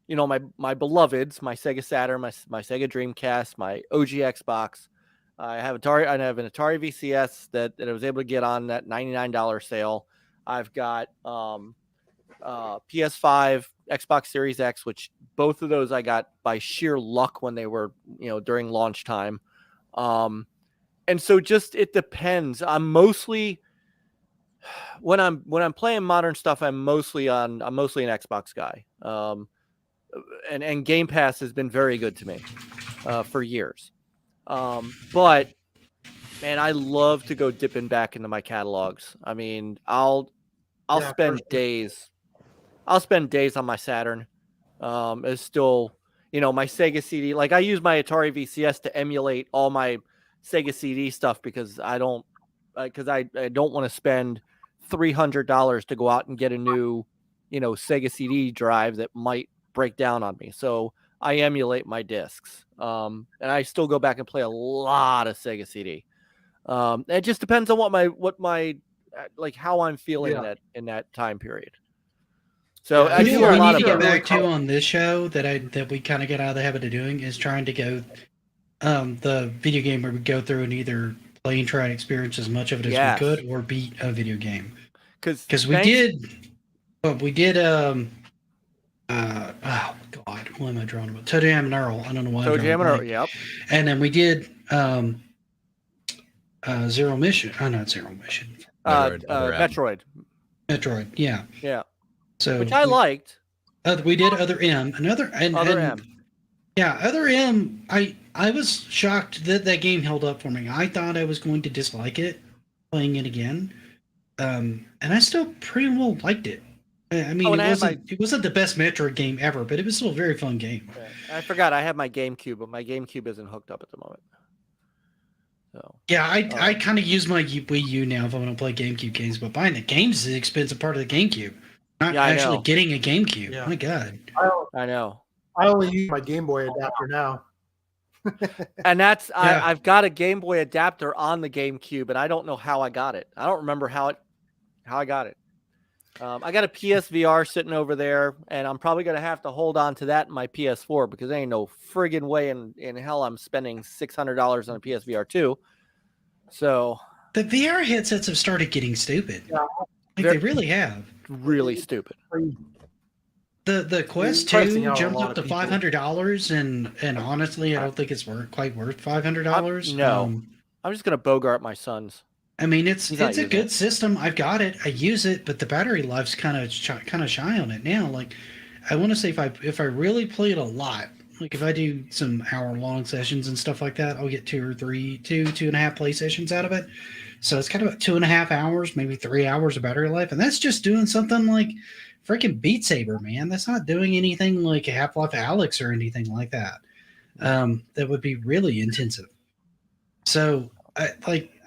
my beloveds, my Sega Saturn, my Sega Dreamcast, my OG Xbox. I have an Atari VCS that I was able to get on that $99 sale. I've got PS5, Xbox Series X, which both of those I got by sheer luck when they were, during launch time. And so just, it depends. I'm mostly, when I'm playing modern stuff, I'm mostly an Xbox guy. And Game Pass has been very good to me, for years. But man, I love to go dipping back into my catalogs. I mean, I'll spend days. I'll spend days on my Saturn. It's still, my Sega CD. Like I use my Atari VCS to emulate all my Sega CD stuff because I don't want to spend $300 to go out and get a new, Sega CD drive that might break down on me. So I emulate my discs, and I still go back and play a lot of Sega CD. It just depends on what my like how I'm feeling in that time period. So I do a lot of get back to on this show that we kind of get out of the habit of doing is trying to go the video game where we go through and either play and try and experience as much of it as we could or beat a video game. Because we did oh God, what am I drawing about? Toe Jam and Earl. I don't know why. Toe Jam and Earl, yep. And then we did um, Zero Mission. Oh, not Zero Mission. Metroid. Metroid. Yeah. Yeah. So Which I liked. we did Other M. Other M. Yeah, Other M. I was shocked that that game held up for me. I thought I was going to dislike it playing it again, and I still pretty well liked it. I mean, it wasn't the best Metroid game ever, but it was still a very fun game. I forgot I have my GameCube, but my GameCube isn't hooked up at the moment. So yeah, I kind of use my Wii U now if I want to play GameCube games, but buying the games is the expensive part of the GameCube. Not actually getting a GameCube. Yeah. My God. I know. I only use my Game Boy adapter now. And that's I've got a Game Boy adapter on the GameCube, and I don't know how I got it. I don't remember how I got it. I got a PSVR sitting over there, and I'm probably going to have to hold on to that in my PS4 because there ain't no friggin' way in hell I'm spending $600 on a PSVR 2. So the VR headsets have started getting stupid. Yeah. They really have. Really stupid. The Quest 2 jumped up to $500, and honestly, I don't think it's quite worth $500. No, I'm just going to bogart my son's. I mean, it's a good system. I've got it. I use it, but the battery life's kind of shy on it now. Like, I want to say if I really play it a lot, like if I do some hour-long sessions and stuff like that, I'll get 2 and a half play sessions out of it. So it's kind of about 2.5 hours, maybe 3 hours of battery life, and that's just doing something like freaking Beat Saber, man. That's not doing anything like Half-Life Alyx or anything like that. That would be really intensive. So,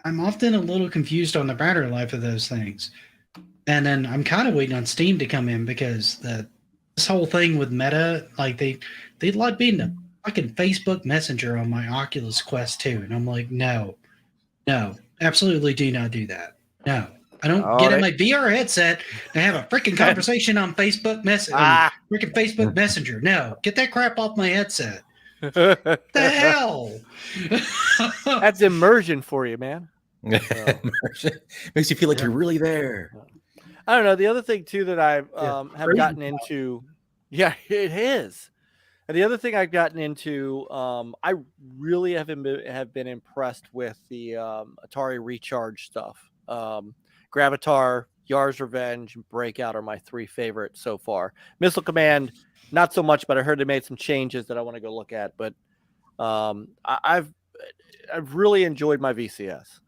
I'm often a little confused on the battery life of those things. And then I'm kind of waiting on Steam to come in because this whole thing with Meta, like they like being the fucking Facebook Messenger on my Oculus Quest 2. And I'm like, no, absolutely do not do that. No. I don't get in my VR headset and have a freaking conversation on Facebook freaking Facebook Messenger. No, get that crap off my headset. The hell? That's immersion for you, man. Immersion makes you feel like you're really there. I don't know. The other thing too that I have gotten into, it is. And the other thing I've gotten into, I really have been impressed with the Atari Recharge stuff. Gravatar, Yar's Revenge, and Breakout are my 3 favorites so far. Missile Command, not so much, but I heard they made some changes that I want to go look at. But I've really enjoyed my VCS.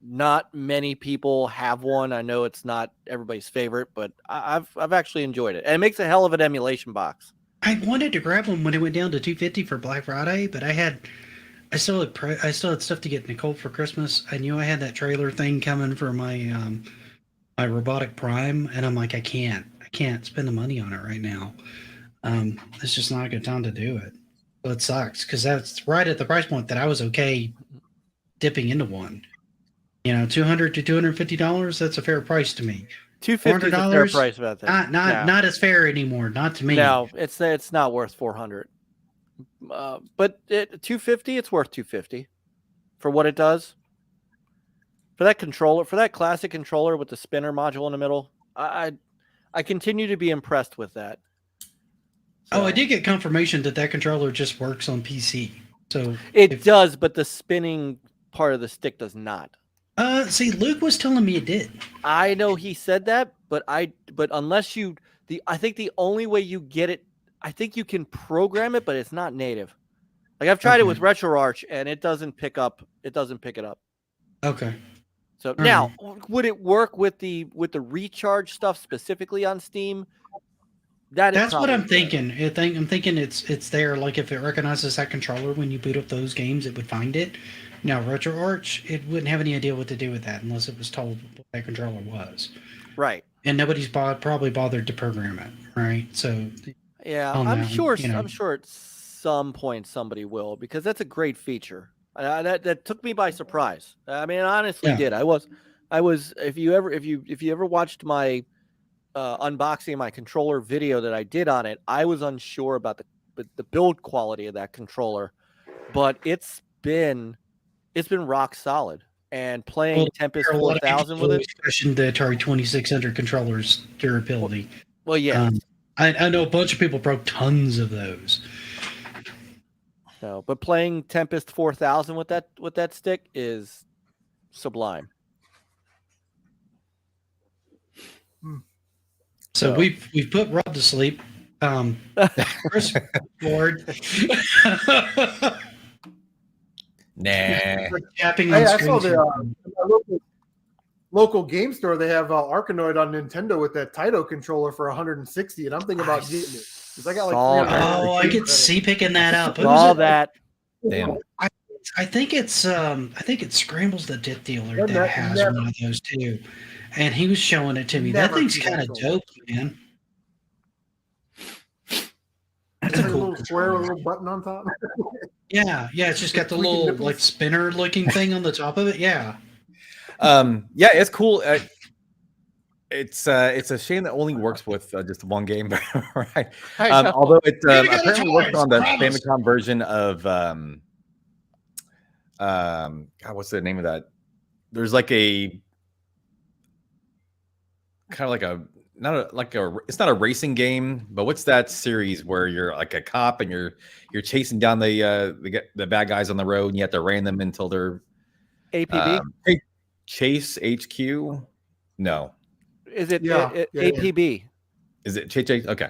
Not many people have one. I know it's not everybody's favorite, but I've actually enjoyed it, and it makes a hell of an emulation box. I wanted to grab one when it went down to $250 for Black Friday, but I still had stuff to get Nicole for Christmas. I knew I had that trailer thing coming for my my Robotic Prime, and I'm like, I can't spend the money on it right now. It's just not a good time to do it. So it sucks because that's right at the price point that I was okay dipping into one. $200 to $250. That's a fair price to me. $250 is a fair price about that. Not as fair anymore. Not to me. No, it's not worth $400. But $250, it's worth $250 for what it does. For that controller, for that classic controller with the spinner module in the middle, I continue to be impressed with that. So, I did get confirmation that controller just works on PC. So it does, but the spinning part of the stick does not. See, Luke was telling me it did. I know he said that, but unless I think the only way you get it, I think you can program it, but it's not native. Like I've tried it with RetroRoots, and it doesn't pick it up. Okay. So now, would it work with the recharge stuff specifically on Steam? That's what I'm thinking. I'm thinking it's there. Like if it recognizes that controller when you boot up those games, it would find it. Now RetroRoots, it wouldn't have any idea what to do with that unless it was told what that controller was. Right. And nobody's probably bothered to program it. Right. So. Yeah, I'm sure at some point somebody will, because that's a great feature. That took me by surprise. I mean, it honestly did. I was if you ever watched my unboxing of my controller video that I did on it, I was unsure about the build quality of that controller, but it's been rock solid. And playing Tempest 4000 with it, questioned the Atari 2600 controller's durability. Well, yeah. I know a bunch of people broke tons of those. No, but playing Tempest 4000 with that stick is sublime. So we've put Rob to sleep. Chris Lord. Nah. Tapping on I saw screens. the local game store. They have Arkanoid on Nintendo with that Taito controller for 160, and I'm thinking about getting it because I got like saw 300. that. Oh, I could see picking that up. Who All was it? that. Damn. I think it's Scrambles the Dip Dealer Never- that has never- one of those too, and he was showing it to me. Never That thing's see that kind of controller. dope, man. That's It's a like a cool little square with a controller. little button on top. Yeah, it's just got the Tweaking little nipples. like spinner looking thing on the top of it. Yeah. Yeah, it's cool. It's a shame that only works with just one game, right? I know. Although it You got apparently a works choice, on the promise. Famicom version of God, what's the name of that? There's like a kind of like a it's not a racing game, but what's that series where you're like a cop and you're chasing down the bad guys on the road and you have to rein them until they're APB? Chase HQ? No. Is it Yeah, APB? Is it Chase? Okay.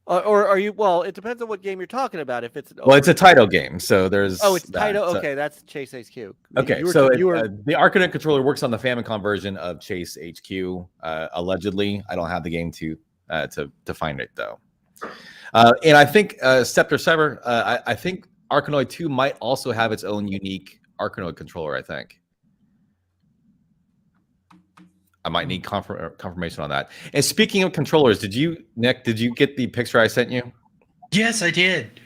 Or are you? Well, it depends on what game you're talking about. If it's Well, it's a title game, so there's. Oh, it's that. title. So- Okay, that's Chase HQ. Okay, You were- so you were the Arkanoid controller works on the Famicom version of Chase HQ. Allegedly, I don't have the game to find it though. And I think Scepter Cyber. I think Arkanoid 2 might also have its own unique Arkanoid controller. I think. I might need confirmation on that. And speaking of controllers, Nick, did you get the picture I sent you? Yes, I did.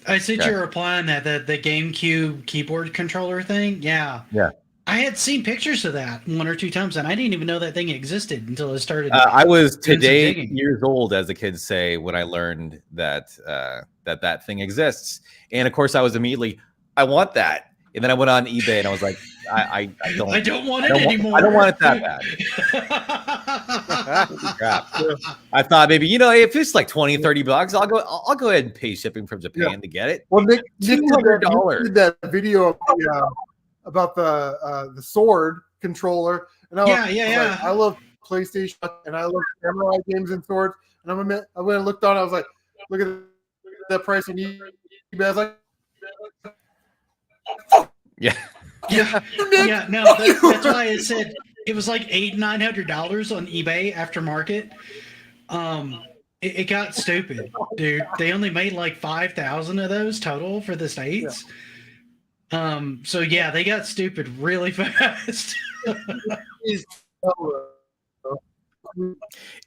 I sent Okay. you a reply on that the GameCube keyboard controller thing. Yeah. Yeah. I had seen pictures of that one or two times, and I didn't even know that thing existed until I started. I was doing some today digging. years old, as the kids say, when I learned that that thing exists. And of course, I was immediately, I want that. And then I went on eBay and I was like, I don't. I don't want it I don't anymore. I don't want it that bad. Crap. I thought maybe, if it's like 20, 30 bucks, I'll go ahead and pay shipping from Japan to get it. Well, Nick $200. did that video about the sword controller, and I was like, I love PlayStation and I love samurai games and swords. And I went and looked on. I was like, look at that price on eBay. I was like, Yeah. Yeah. No, that's why I said it was like $800-900 on eBay aftermarket. It got stupid, dude. They only made like 5,000 of those total for the States. So yeah, they got stupid really fast.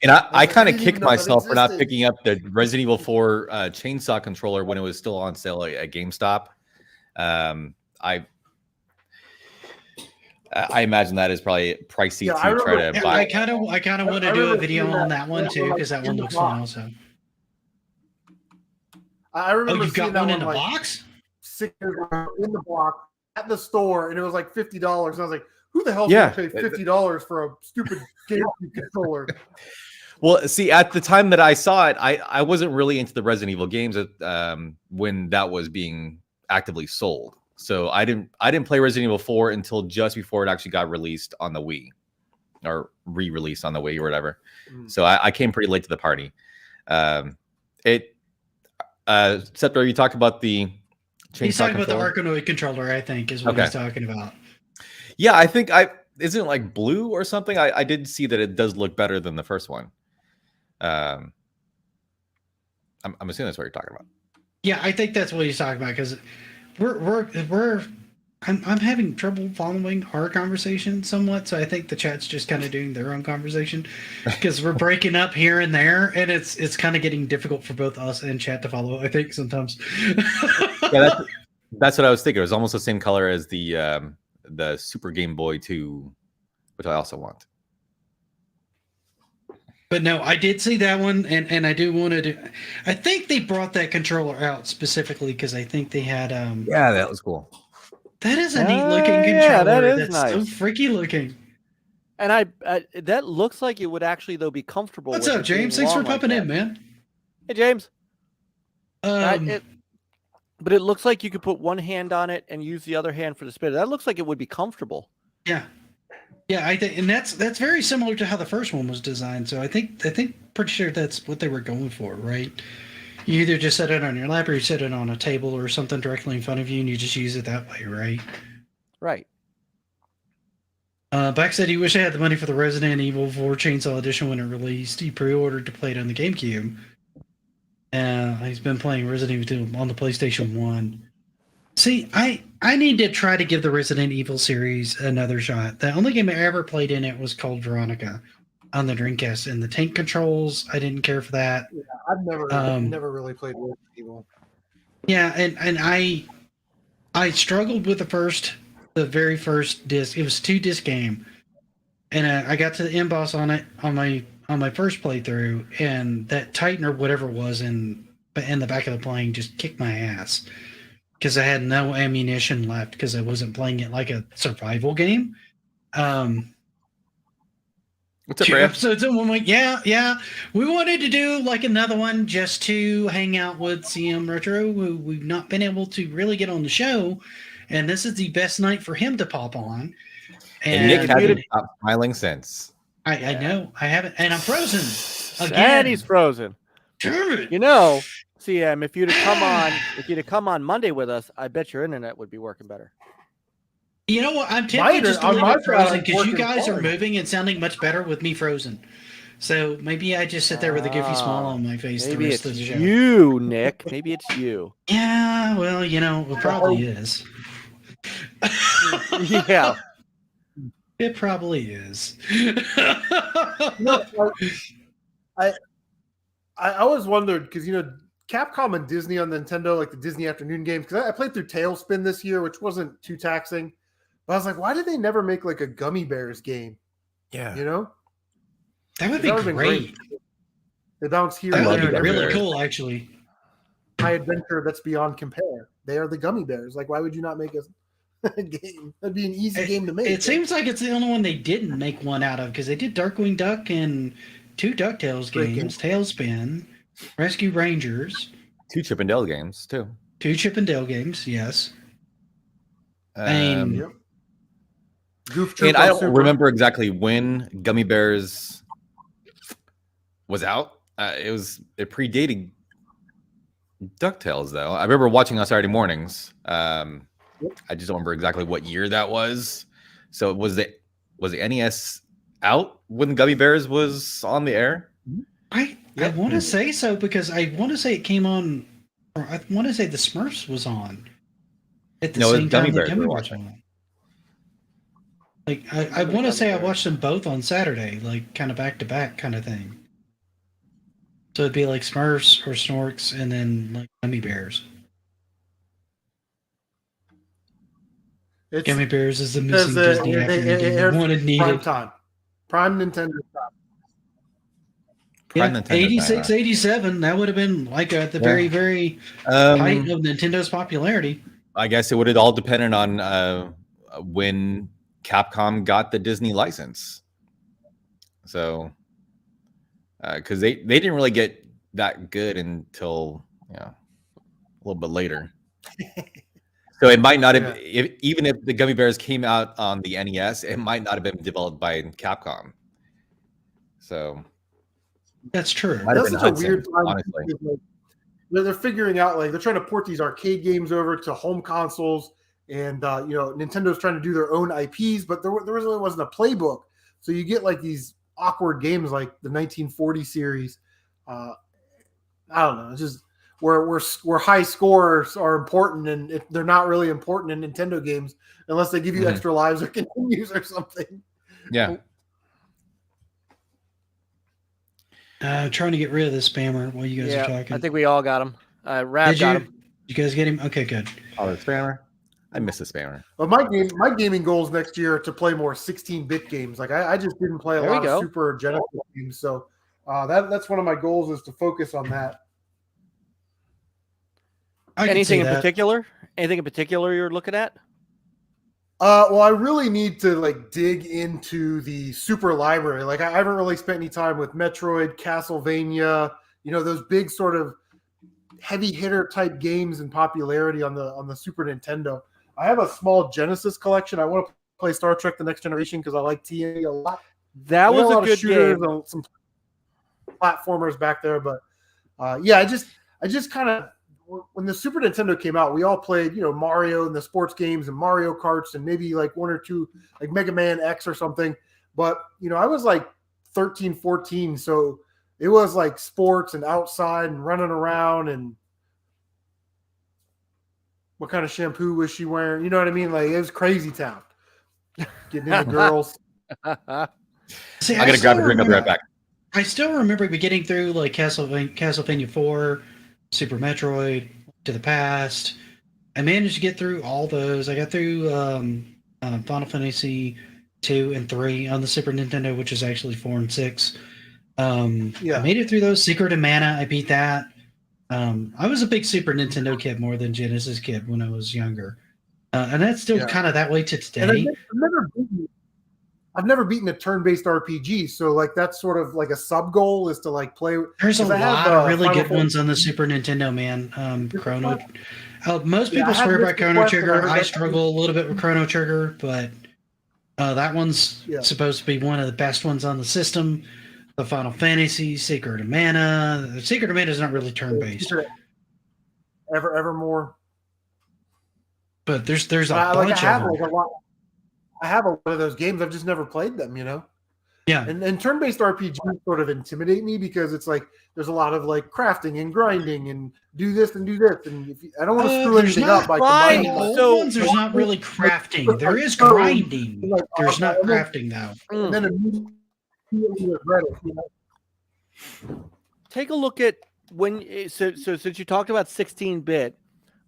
And I kind of didn't even kicked know that myself for not existed. picking up the Resident Evil 4 chainsaw controller when it was still on sale at GameStop. I imagine that is probably pricey Yeah, to I try remember- to I buy. kind of want to do a video on that one too, because that one looks fun also. I Oh, remember you seeing got that one in a like box? 6 years ago in the block at the store, and it was like $50. And I was like, who the hell Yeah. going to pay $50 for a stupid GameCube controller? Well, see, at the time that I saw it, I wasn't really into the Resident Evil games when that was being actively sold. So I didn't play Resident Evil 4 until just before it actually got released on the Wii, or re-released on the Wii or whatever. So I came pretty late to the party. Scepter, you talked about the chainsaw He's talking controller? about the Arkanoid controller, I think, is what Okay. he's talking about. Yeah, I think isn't it like blue or something? I did see that it does look better than the first one. I'm assuming that's what you're talking about. Yeah, I think that's what he's talking about, because I'm having trouble following our conversation somewhat, so I think the chat's just kind of doing their own conversation, because we're breaking up here and there, and it's kind of getting difficult for both us and chat to follow, I think, sometimes. Yeah, that's what I was thinking. It was almost the same color as the Super Game Boy 2, which I also want. But no, I did see that one, and I do want to do. I think they brought that controller out specifically because I think they had. Yeah, that was cool. That is a neat looking controller. Yeah, that is That's nice. so freaky looking. And I that looks like it would actually though be comfortable. What's with up, it being James? Thanks for long like popping that. in, man. Hey, James. But it looks like you could put one hand on it and use the other hand for the spin. That looks like it would be comfortable. Yeah. Yeah, I think, and that's very similar to how the first one was designed. So I think pretty sure that's what they were going for, right? You either just set it on your lap or you set it on a table or something directly in front of you, and you just use it that way, right? Right. Back said he wished I had the money for the Resident Evil 4 Chainsaw Edition when it released. He pre-ordered to play it on the GameCube. He's been playing Resident Evil 2 on the PlayStation 1. See, I need to try to give the Resident Evil series another shot. The only game I ever played in it was called Veronica on the Dreamcast, and the tank controls, I didn't care for that. Yeah, I've never really played Resident Evil. Yeah, and I struggled with the very first disc. It was a 2-disc game, and I got to the end boss on it on my first playthrough, and that Titan or whatever it was in the back of the plane just kicked my ass because I had no ammunition left because I wasn't playing it like a survival game. What's up, 2 Brad? episodes in 1 week. Yeah. We wanted to do like another one just to hang out with CMRetro, who we've not been able to really get on the show, and this is the best night for him to pop on. And Nick hasn't stopped smiling since. I know I haven't, and I'm frozen again. And he's frozen. Damn it. You know, CM, if you'd have come on Monday with us, I bet your internet would be working better. You know what? I'm tempted just to leave it frozen because you working guys are fine. moving and sounding much better with me frozen. So maybe I just sit there with a goofy smile on my face the Maybe rest it's of the show. you, Nick. Maybe it's you. Yeah, well, it probably is. Yeah. It probably is. No, I always wondered because Capcom and Disney on Nintendo, like the Disney afternoon games. Because I played through Tailspin this year, which wasn't too taxing. But I was like, why did they never make like a Gummy Bears game? Yeah. That would be That would've been great. They bounce here. That and would there be and really everywhere. cool, actually. High adventure that's beyond compare. They are the Gummy Bears. Like, why would you not make a game? That'd be an easy game to make. It seems like it's the only one they didn't make one out of because they did Darkwing Duck and 2 DuckTales Great games, Tailspin, Rescue Rangers, 2 Chip and Dale games too. 2 Chip and Dale games, yes. Yep. Goof Troop And I on don't Super. remember exactly when Gummy Bears was out. It predated DuckTales though. I remember watching on Saturday mornings. I just don't remember exactly what year that was. So was the NES out when Gummy Bears was on the air? I want to say so because I want to say it came on, or I want to say the Smurfs was on at the No, same it's Gummy time Bears the Gummy we're Bears were watching. on. Like I want to say I watched them both on Saturday, like kind of back to back kind of thing. So it'd be like Smurfs or Snorks and then like Gummy Bears. It's Gummy Bears is the because missing Disney afternoon game aired we wanted prime needed. time, prime Nintendo time. Yeah, Prime Nintendo 86, time. 87. That would have been like at the very, very height of Nintendo's popularity. I guess it would have all depended on when Capcom got the Disney license. So, because they didn't really get that good until a little bit later. So it might not have, even if the Gummy Bears came out on the NES, it might not have been developed by Capcom. So That's true. might have That's been such a Hudson, weird time. honestly. because, like, they're figuring out, like, they're trying to port these arcade games over to home consoles, and Nintendo's trying to do their own IPs, but there really wasn't a playbook. So you get like these awkward games like the 1940 series. I don't know. It's just where high scores are important, and if they're not really important in Nintendo games unless they give you extra lives or continues or something. Yeah. Trying to get rid of this spammer while you guys are talking. I think we all got him. Rab got him. You guys get him? Okay, good. Oh, the spammer. I miss the spammer. But my gaming goals next year are to play more 16-bit games. Like I just didn't play a lot of Super Genesis games, so that's one of my goals is to focus on that. Anything in particular? Anything in particular you're looking at? Well, I really need to like dig into the Super Library. Like I haven't really spent any time with Metroid, Castlevania, those big sort of heavy hitter type games in popularity on the Super Nintendo. I have a small Genesis collection. I want to play Star Trek: The Next Generation because I like TNA a lot. That We got was a lot of good shooters game. and some platformers back there, but yeah, I just kind of, when the Super Nintendo came out, we all played, Mario and the sports games and Mario Karts and maybe like one or two, like Mega Man X or something. But, I was like 13, 14. So it was like sports and outside and running around and what kind of shampoo was she wearing? You know what I mean? Like, it was crazy town. Getting into girls. See, I'm gonna grab a drink. I'll be right back. I still remember getting through like Castlevania 4, Super Metroid, To the Past. I managed to get through all those. I got through Final Fantasy 2 and 3 on the Super Nintendo, which is actually 4 and 6. I made it through those. Secret of Mana, I beat that. I was a big Super Nintendo kid more than Genesis kid when I was younger. And that's still kind of that way to today. I've never beaten a turn-based RPG, so like that's sort of like a sub goal is to like play. There's a lot of really good ones on the Super Nintendo, man. Chrono. Most people swear by Chrono Trigger. I struggle a little bit with Chrono Trigger, but that one's supposed to be one of the best ones on the system. The Final Fantasy, Secret of Mana. The Secret of Mana is not really turn-based. Evermore. But there's a bunch of them. I have a lot of those games. I've just never played them, Yeah. And turn-based RPGs sort of intimidate me because it's like there's a lot of like crafting and grinding and do this and do this. And I don't want to screw anything up by combining. Old ones, there's not really crafting. There is grinding. There's not crafting though. And then immediately regret it. Take a look at so since you talked about 16-bit.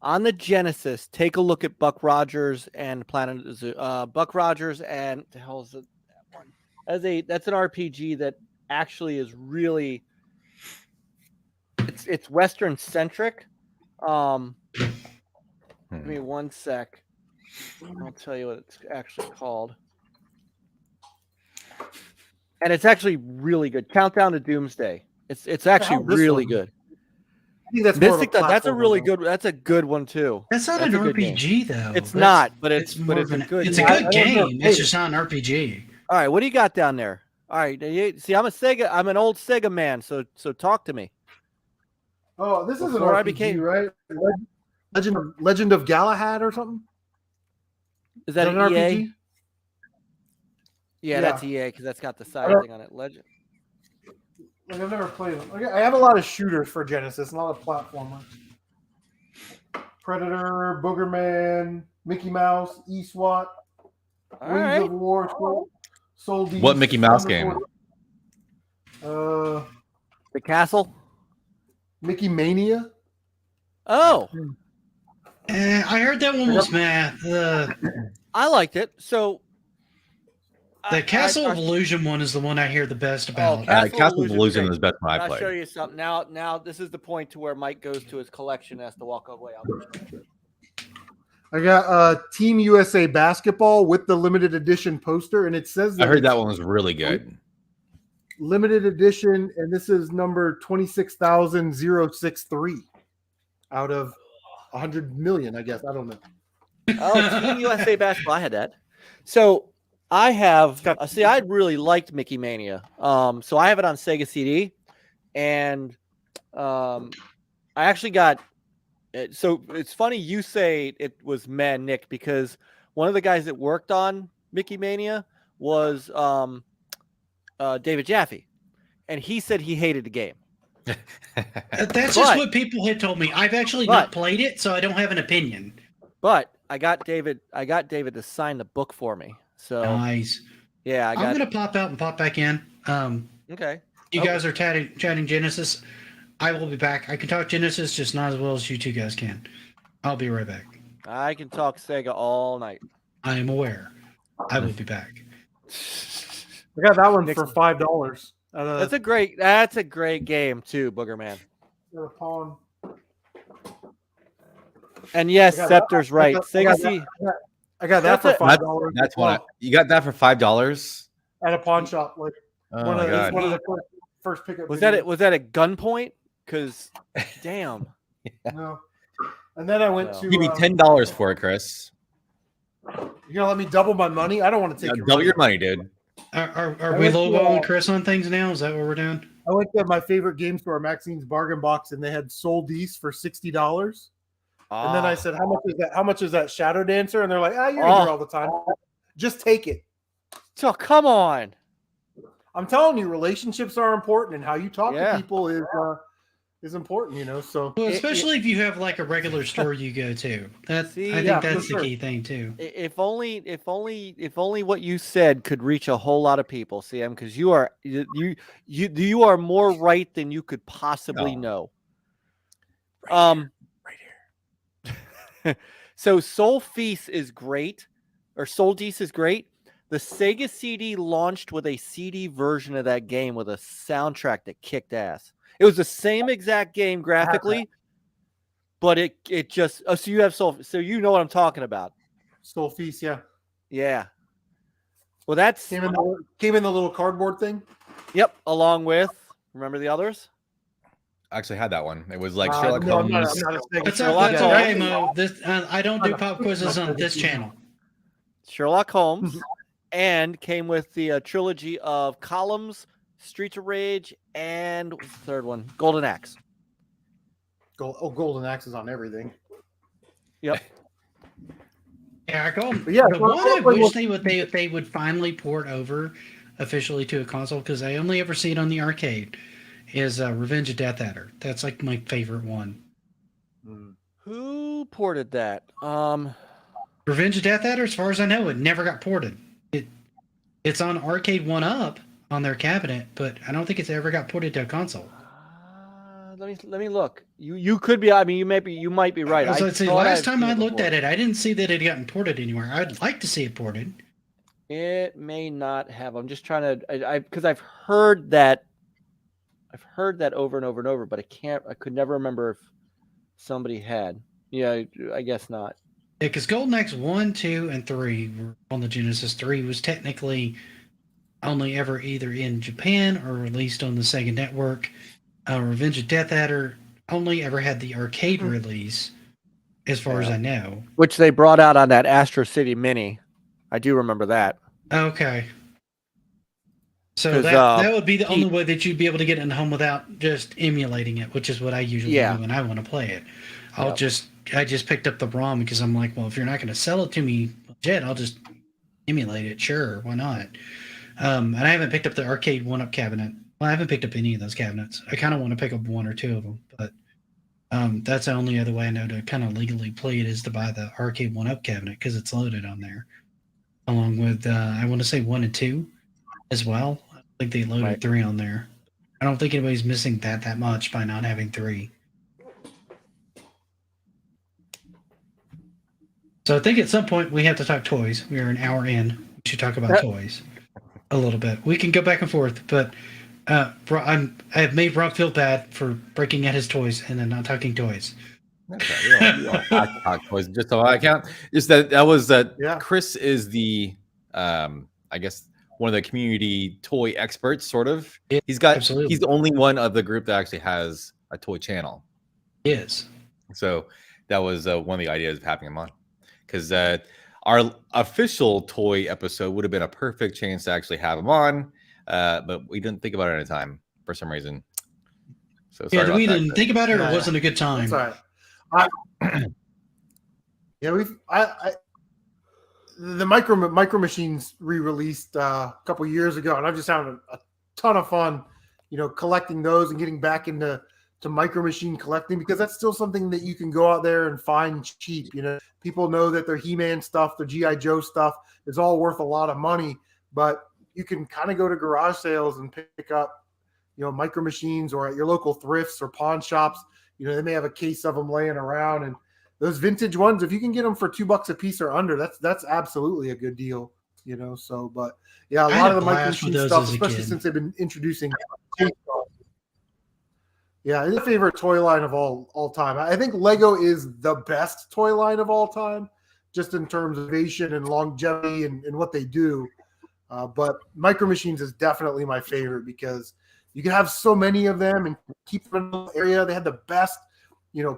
On the Genesis, take a look at Buck Rogers and Planet Zoo. Buck Rogers and the hell is it, that one? That's an RPG that actually is really it's Western centric. Give me one sec. I'll tell you what it's actually called. And it's actually really good. Countdown to Doomsday. It's actually really good. That's that's a really good. That's a good one too. That's not an RPG though. It's not, but it's a good. It's a game. good game. It's just not an RPG. All right, what do you got down there? All right, see, I'm an old Sega man, so talk to me. Oh, this is an Before RPG, right? Legend of Galahad or something? Is that an EA? RPG? Yeah, that's EA because that's got the side thing on it. Legend. Like I've never played them. I have a lot of shooters for Genesis, not a platformer. Predator, Boogerman, Mickey Mouse, E-SWAT, Wings of War, Soul Beast. What Mickey Mouse game? The Castle? Mickey Mania. Oh. I heard that one was meh. I liked it. So the Castle of Illusion one is the one I hear the best about. Castle of Illusion is the best one I played. I'll show you something. Now this is the point to where Mike goes to his collection and has to walk away. I got Team USA basketball with the limited edition poster, and it says I heard that one was really good. Limited edition, and this is number 26,063 out of 100 million, I guess. I don't know. Oh, Team USA basketball. I had that. So I have see. I really liked Mickey Mania. So I have it on Sega CD, and I actually got. So it's funny you say it was Nick, because one of the guys that worked on Mickey Mania was David Jaffe, and he said he hated the game. That's just what people had told me. I've actually not played it, so I don't have an opinion. But I got David to sign the book for me. So nice. Yeah, I'm gonna pop out and pop back in. Okay. You guys are chatting Genesis. I will be back. I can talk Genesis, just not as well as you two guys can. I'll be right back. I can talk Sega all night. I am aware. I will be back. I got that one for $5. That's a great game too, Booger Man. Pawn. And yes, Scepter's right. Sega C. I got that for $5. That's one. You got that for $5 at a pawn shop. Like one of the first pickup. Was that a gunpoint? Because damn. No. And then I went No. to. Give me $10 for it, Chris. You're gonna let me double my money? I don't want to take your Double money. your money, dude. Are I we went to, lowballing Chris on things now? Is that what we're doing? I went to my favorite game store, Maxine's Bargain Box, and they had Soul Dees for $60. And then I said, "How much is that? How much is that Shadow Dancer?" And they're like, "Ah, you're here all the time. Just take it." So come on. I'm telling you, relationships are important, and how you talk Yeah. to people is important. You know, so Well, especially if you have like a regular store you go to. I See, think yeah, that's for the sure. key thing too. If only what you said could reach a whole lot of people, CM, because you are more right than you could possibly Oh. know. Right here. So Soul Feast is great, or Soul Dees is great. The Sega CD launched with a CD version of that game with a soundtrack that kicked ass. It was the same exact game graphically, but it just so you have Soul, so you know what I'm talking about. Soul Feast, yeah. Yeah. Well, that's Came in the little cardboard thing. Yep, along with remember the others? I actually had that one. It was like Sherlock No, Holmes. I'm not a Sega That's, Sherlock that's Holmes. okay, Mo. This I don't do pop quizzes on this channel. Sherlock Holmes, and came with the trilogy of Columns, Streets of Rage, and what's the third one? Golden Axe. Golden Axe is on everything. Yep. Yeah, But yeah, the one I wish they would finally port over officially to a console, because I only ever see it on the arcade, is Revenge of Death Adder. That's like my favorite one. Who ported that? Revenge of Death Adder, as far as I know, it never got ported. It's on Arcade 1-Up on their cabinet, but I don't think it's ever got ported to a console. Let me look. You could be. I mean, you might be right. Last time I looked at it, I didn't see that it had gotten ported anywhere. I'd like to see it ported. It may not have. I'm just trying to. Because I've heard that. I've heard that over and over and over, but I could never remember if somebody had. Yeah, I guess not. Yeah, because Golden Axe 1, 2, and 3 were on the Genesis. 3 was technically only ever either in Japan or released on the Sega Network. Revenge of Death Adder only ever had the arcade release, as far as I know. Which they brought out on that Astro City Mini. I do remember that. Okay. So that would be the only way that you'd be able to get it in home without just emulating it, which is what I usually do when I want to play it. I just picked up the ROM because I'm like, well, if you're not going to sell it to me legit, I'll just emulate it. Sure, why not? And I haven't picked up the arcade 1-Up cabinet. Well, I haven't picked up any of those cabinets. I kind of want to pick up one or two of them, but that's the only other way I know to kind of legally play it is to buy the arcade 1-Up cabinet because it's loaded on there, along with I want to say 1 and 2 as well. I think they loaded 3 on there. I don't think anybody's missing that much by not having 3. So I think at some point we have to talk toys. We are an hour in. We should talk about toys a little bit. We can go back and forth, but I have made Rob feel bad for breaking out his toys and then not talking toys. We all talk toys just so I count. Just that was that. Yeah. Chris is the, I guess, one of the community toy experts, sort of. He's the only one of the group that actually has a toy channel. Yes. So that was one of the ideas of having him on, because our official toy episode would have been a perfect chance to actually have him on, but we didn't think about it at a time for some reason. So sorry about we that, didn't think about it, or it wasn't a good time. That's all right. The Micro Machines re-released a couple years ago, and I've just having a ton of fun, collecting those and getting back into Micro Machine collecting, because that's still something that you can go out there and find cheap. People know that their He-Man stuff, their G.I. Joe stuff is all worth a lot of money, but you can kind of go to garage sales and pick up, Micro Machines, or at your local thrifts or pawn shops. They may have a case of them laying around, and those vintage ones, if you can get them for $2 a piece or under, that's absolutely a good deal. So, but yeah, a lot of the Micro Machine stuff, especially since they've been introducing. Yeah, it's a favorite toy line of all time. I think Lego is the best toy line of all time, just in terms of innovation and longevity and what they do. But Micro Machines is definitely my favorite because you can have so many of them and keep them in the area. They had the best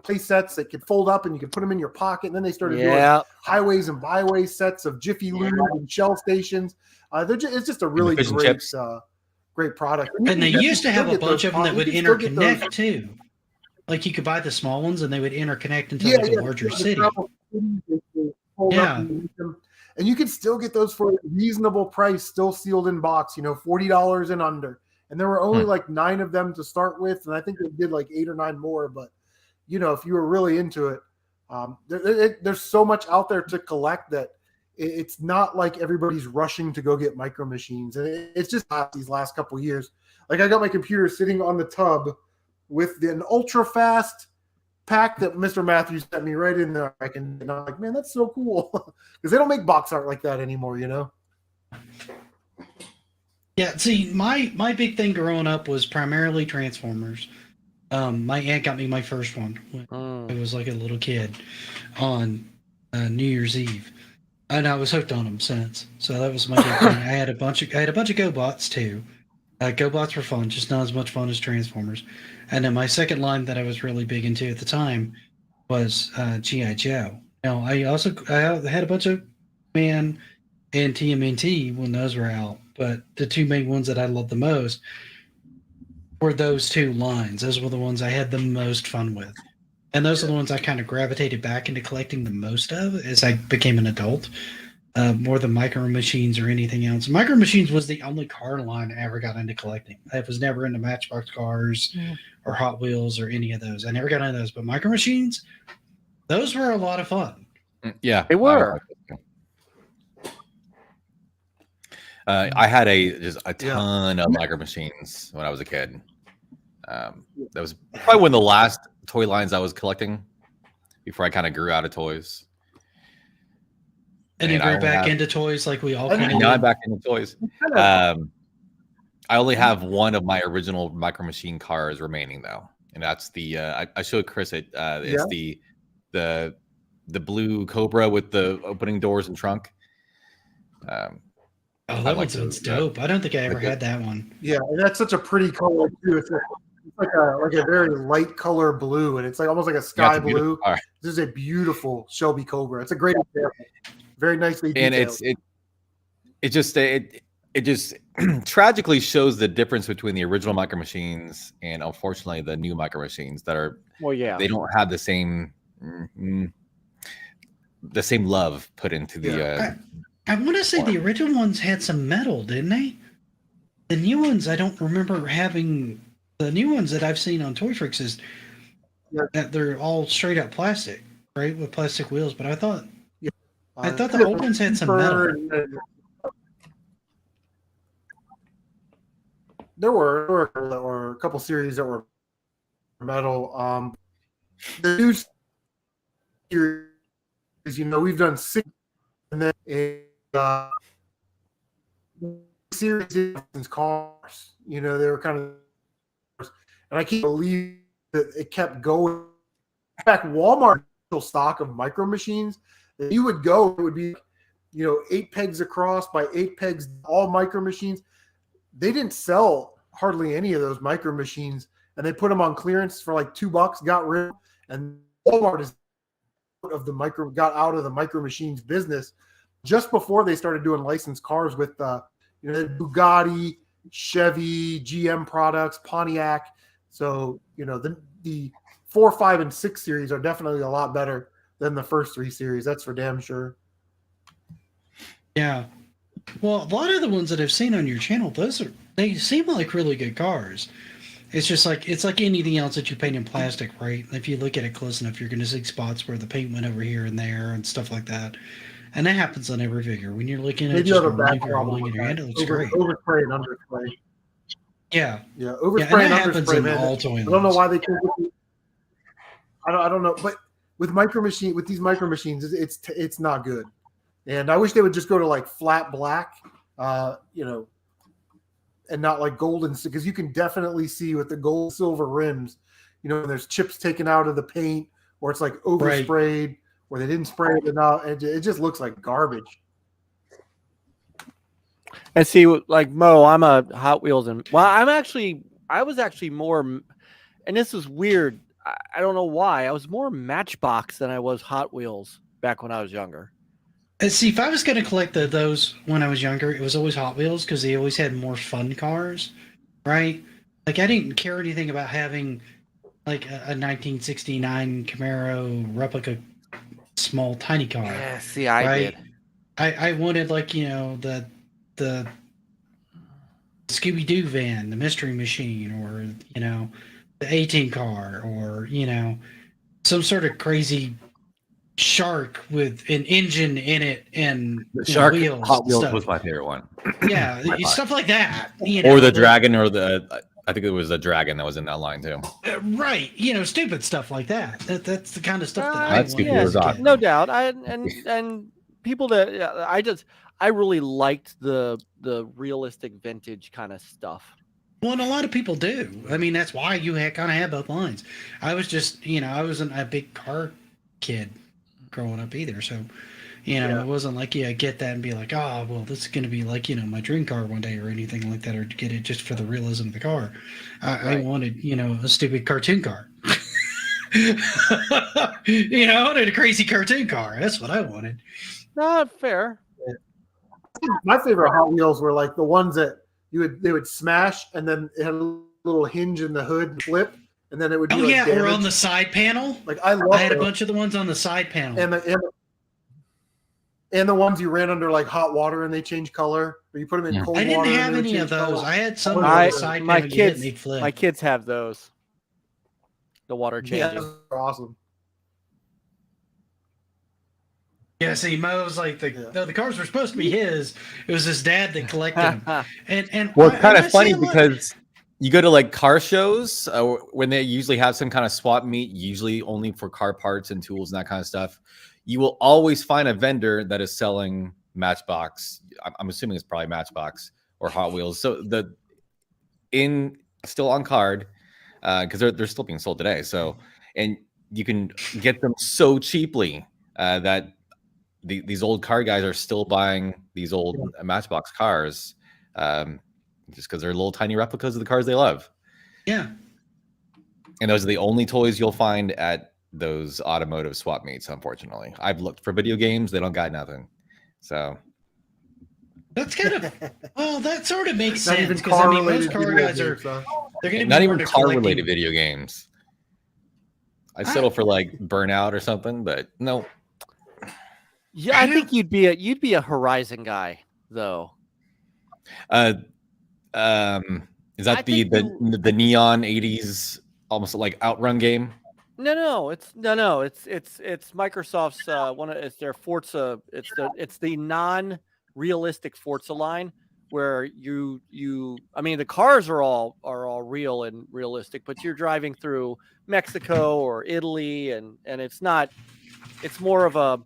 play sets that could fold up and you could put them in your pocket. And then they started doing highways and byways sets of Jiffy Lube and Shell stations. It's just a really great product. And they used to have a bunch of them that would interconnect too. Like you could buy the small ones and they would interconnect into like a larger city. Yeah. And you could still get those for a reasonable price, still sealed in box, $40 and under. And there were only like 9 of them to start with. And I think they did like 8 or 9 more. But, if you were really into it, there's so much out there to collect that it's not like everybody's rushing to go get Micro Machines. And it's just these last couple of years. Like I got my computer sitting on the tub with an ultra fast pack that Mr. Matthews sent me right in there. And I'm like, man, that's so cool. Because they don't make box art like that anymore, Yeah, see, my big thing growing up was primarily Transformers. My aunt got me my first one when I was like a little kid on New Year's Eve, and I was hooked on them since. So that was my big thing. I had a bunch of GoBots too. GoBots were fun, just not as much fun as Transformers. And then my second line that I was really big into at the time was G.I. Joe. Now I had a bunch of Man and TMNT when those were out, but the 2 main ones that I loved the most were those 2 lines. Those were the ones I had the most fun with. And those are the ones I kind of gravitated back into collecting the most of as I became an adult, more than Micro Machines or anything else. Micro Machines was the only car line I ever got into collecting. I was never into Matchbox cars or Hot Wheels or any of those. I never got into those. But Micro Machines, those were a lot of fun. Yeah, they were. I had just a ton of Micro Machines when I was a kid. That was probably one of the last toy lines I was collecting before I kind of grew out of toys. And then grew back into toys like we all kind of now I'm back into toys. I only have one of my original Micro Machine cars remaining though, and that's the I showed Chris it. It's the blue Cobra with the opening doors and trunk. That one sounds dope. I don't think I ever had that one. Yeah, and that's such a pretty color too. It's like a very light color blue, and it's like almost like a sky blue. This is a beautiful Shelby Cobra. It's a great example. Very nicely detailed. And it just tragically shows the difference between the original Micro Machines and unfortunately the new Micro Machines that are they don't have the same love put into the I want to say the original ones had some metal, didn't they? The new ones, I don't remember having. The new ones that I've seen on Toy Freaks is that they're all straight up plastic, right, with plastic wheels. But I thought the old ones had some metal. There were a couple series that were metal. The new series, we've done 6, and then series cars. They were kind of. And I can't believe that it kept going. In fact, Walmart stock of Micro Machines. That you would go, it would be, 8 pegs across by 8 pegs, all Micro Machines. They didn't sell hardly any of those Micro Machines, and they put them on clearance for like $2, got rid of them, and Walmart got out of the Micro Machines business just before they started doing licensed cars with Bugatti, Chevy, GM products, Pontiac. So, the 4, 5, and 6 series are definitely a lot better than the first 3 series. That's for damn sure. Yeah. Well, a lot of the ones that I've seen on your channel, they seem like really good cars. It's just like, it's like anything else that you paint in plastic, right? If you look at it close enough, you're going to see spots where the paint went over here and there and stuff like that. And that happens on every figure. When you're looking at it, just holding in your hand, it looks great. Overspray and underspray. Yeah. Yeah, overspray and underspray, man. All toy lines. I don't know why they can't get I don't know, but with these Micro Machines, it's not good. And I wish they would just go to like flat black, and not like golden, because you can definitely see with the gold silver rims, when there's chips taken out of the paint, or it's like oversprayed, or they didn't spray it enough. It just looks like garbage. And see, like Mo, I'm a Hot Wheels, and I was actually more, and this is weird. I don't know why. I was more Matchbox than I was Hot Wheels back when I was younger. And see, if I was going to collect those when I was younger, it was always Hot Wheels because they always had more fun cars, right? Like I didn't care anything about having like a 1969 Camaro replica small tiny car. Yeah, see, I right? did. I wanted like the Scooby Doo van, the Mystery Machine, or the A-Team car, or some sort of crazy shark with an engine in it and The shark wheels. Hot Wheels stuff. was my favorite one. Yeah, stuff like that. Or the dragon, or I think it was the dragon that was in that line too. Right, stupid stuff like that. That's the kind of stuff that That's I wanted. stupid as awesome. No doubt. And people that I really liked the realistic vintage kind of stuff. Well, and a lot of people do. I mean, that's why you kind of have both lines. I was just, I wasn't a big car kid growing up either. So, it wasn't like, get that and be like, oh, well, this is going to be like, my dream car one day or anything like that, or get it just for the realism of the car. I wanted, a stupid cartoon car. I wanted a crazy cartoon car. That's what I wanted. Not fair. My favorite Hot Wheels were like the ones that they would smash, and then it had a little hinge in the hood and flip, and then it would. Or on the side panel. Like I had a bunch of the ones on the side panel, and the ones you ran under like hot water and they change color, or you put them in cold water. I didn't have any of those. Color. I had some on the side my panel. kids, my kids have those. The water changing. Yeah, those are awesome. Yeah, see, Mo was like the cars were supposed to be his. It was his dad that collected them. And well, it's kind of funny because you go to like car shows when they usually have some kind of swap meet, usually only for car parts and tools and that kind of stuff. You will always find a vendor that is selling Matchbox. I'm assuming it's probably Matchbox or Hot Wheels. So still on card because they're still being sold today. So and you can get them so cheaply that these old car guys are still buying these old Matchbox cars just because they're little tiny replicas of the cars they love. Yeah. And those are the only toys you'll find at those automotive swap meets, unfortunately. I've looked for video games. They don't got nothing. So that's kind of, well, that sort of makes not sense. Even because car most car guys are, they're going to be not even car-related video games. I'd settle for like Burnout or something, but no. Yeah, I think you'd be a Horizon guy though. Is that the neon 80s almost like Outrun game? No, it's Microsoft's it's their Forza, it's the non-realistic Forza line where you I mean the cars are all real and realistic, but you're driving through Mexico or Italy and it's more of a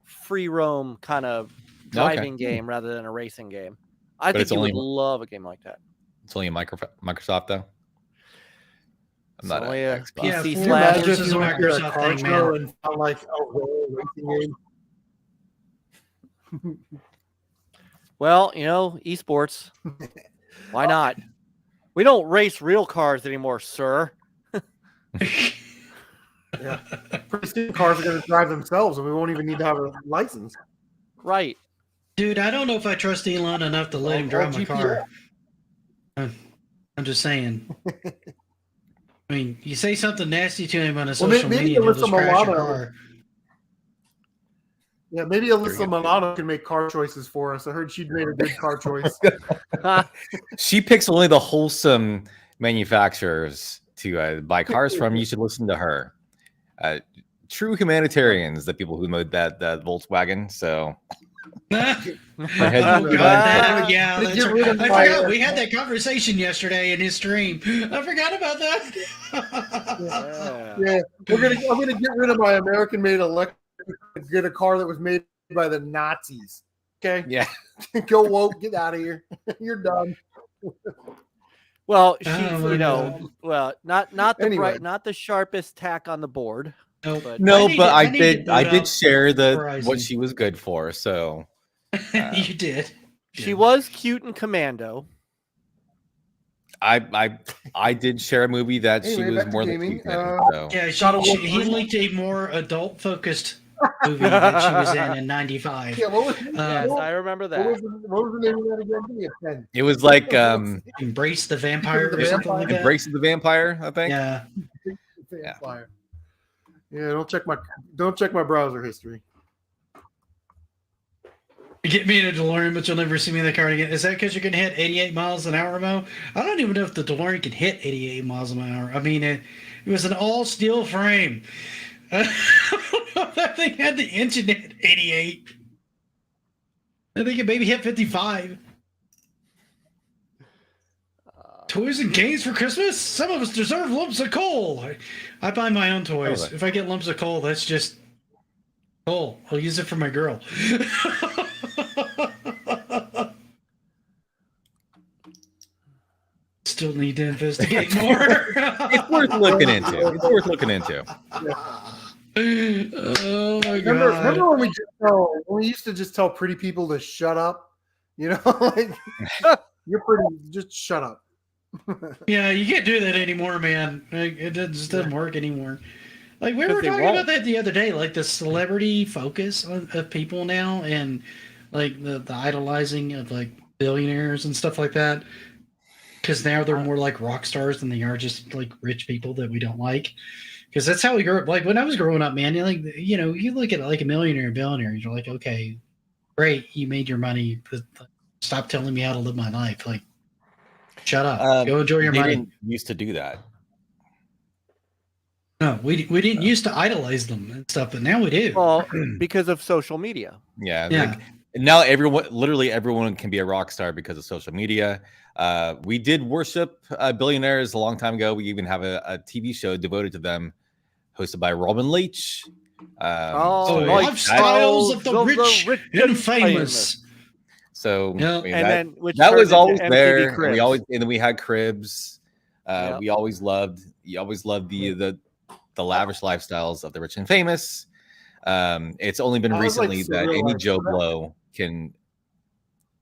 free roam kind of driving game rather than a racing game. I think you would love a game like that. It's only a Microsoft though. I'm not only a yeah, PC Imagine this if is you a went to a Microsoft car thing, show man. and found like a real racing game. Well, esports. Why not? We don't race real cars anymore, sir. Yeah, pretty soon cars are going to drive themselves, and we won't even need to have a license. Right. Dude, I don't know if I trust Elon enough to let him drive my car. I'm just saying. I mean, you say something nasty to him on a social media, he'll just crash your car. Yeah, maybe Alyssa Milano can make car choices for us. I heard she'd made a good car choice. She picks only the wholesome manufacturers to buy cars from. You should listen to her. True humanitarians, the people who made that Volkswagen. So. Yeah, that's right. I forgot we had that conversation yesterday in his stream. I forgot about that. Yeah, I'm gonna get rid of my American-made electric and get a car that was made by the Nazis. Okay. Yeah. Go woke. Get out of here. You're done. Well, she's not the sharpest tack on the board. But I did share what she was good for. So you did. She was cute in Commando. I did share a movie that she Anyway, was back to more than gaming. she did. So. Yeah, he Wolverine. leaked a more adult-focused movie that she was in '95. Yeah, what was, Yes, what, I remember that. what was the name of that again? Give me a pen. It was like Embrace the Vampire The or something like that. Embrace the Vampire, I think. Yeah. Vampire. Yeah, don't check my browser history. You get me in a DeLorean, but you'll never see me in the car again. Is that because you're going to hit 88 miles an hour, Mo? I don't even know if the DeLorean can hit 88 miles an hour. I mean, it was an all-steel frame. I don't know if that thing had the engine hit 88. I think it maybe hit 55. Toys and games for Christmas? Some of us deserve lumps of coal. I buy my own toys. If I get lumps of coal, that's just coal. I'll use it for my girl. Still need to investigate more. It's worth looking into. It's worth looking into. Oh my god! Remember when we used to just tell pretty people to shut up? You know, like you're pretty. Just shut up. Yeah, you can't do that anymore, man. Like, it just doesn't work anymore. Like we were they talking won't. about that the other day, like the celebrity focus of people now, and like the idolizing of like billionaires and stuff like that. Because now they're more like rock stars than they are just like rich people that we don't like. Because that's how we grew up. Like when I was growing up, man, you look at like a millionaire, billionaire, you're like, okay, great, you made your money, but stop telling me how to live my life. Like, shut up, go enjoy your money. Didn't used to do that. No, we didn't used to idolize them and stuff, but now we do. Well, because of social media. Yeah. Yeah. Like, now literally everyone can be a rock star because of social media. We did worship billionaires a long time ago. We even have a TV show devoted to them, hosted by Robin Leach. Lifestyles of the rich and famous. So Yeah. I mean, And then which that was turned always into there. MTV And then we had Cribs. Yep. You always loved the lavish lifestyles of the rich and famous. It's only been recently that any Joe Blow can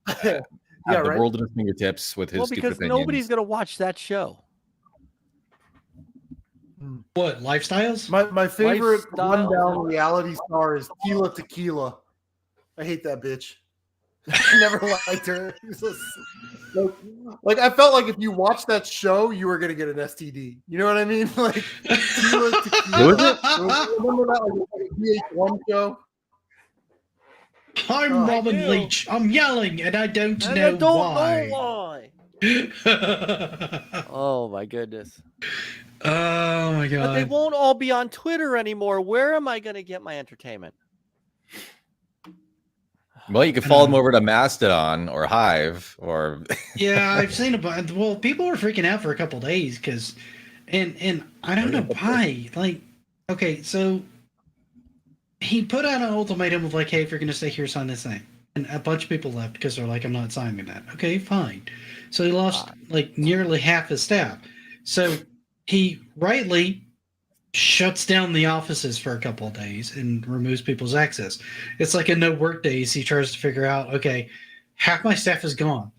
have the world at his fingertips with his stupid because opinions. nobody's gonna watch that show. What lifestyles? My favorite Lifestyle. rundown reality star is Tila Tequila. I hate that bitch. I never liked her. Like I felt like if you watched that show, you were gonna get an STD. You know what I mean? Like Tila Tequila. Who is it? Remember that like VH1 show? I'm Robin do. Leach. I'm yelling, and I don't And know I don't why. know why. Oh my goodness. Oh my god! But they won't all be on Twitter anymore. Where am I going to get my entertainment? Well, you can follow them over to Mastodon or Hive or Yeah, I've seen a bunch. Well, people were freaking out for a couple days because, and I don't know why. Like, okay, so he put out an ultimatum of like, hey, if you're going to stay here, sign this thing. And a bunch of people left because they're like, I'm not signing that. Okay, fine. So he lost like nearly half his staff. So he rightly shuts down the offices for a couple of days and removes people's access. It's like in no work days, he tries to figure out, okay, half my staff is gone.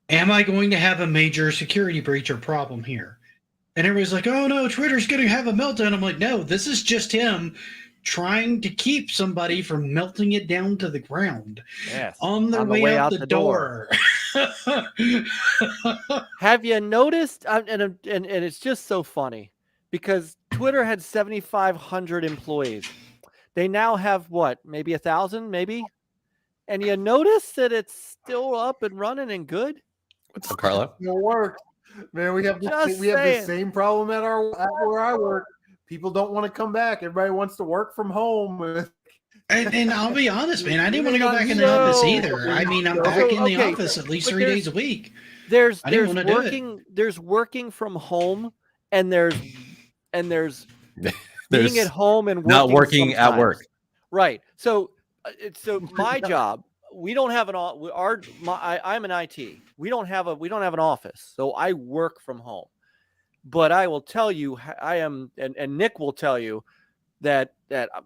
Am I going to have a major security breach or problem here? And everybody's like, oh no, Twitter's going to have a meltdown. I'm like, no, this is just him trying to keep somebody from melting it down to the ground. Yes. On their way out the door. Have you noticed? And it's just so funny because Twitter had 7,500 employees. They now have what? Maybe 1,000, maybe. And you notice that it's still up and running and good. what's up, Carlo? It'll work, man. We have the same problem at where I work. People don't want to come back. Everybody wants to work from home. And I'll be honest, man, I didn't want to go back in the office either. I mean, I'm back in the office at least 3 days a week. There's working from home, and there's There's being at home and not working at sometimes. work. Right. So my job, we don't have I'm in IT. We don't have an office. So I work from home. But I will tell you, I am, and Nick will tell you that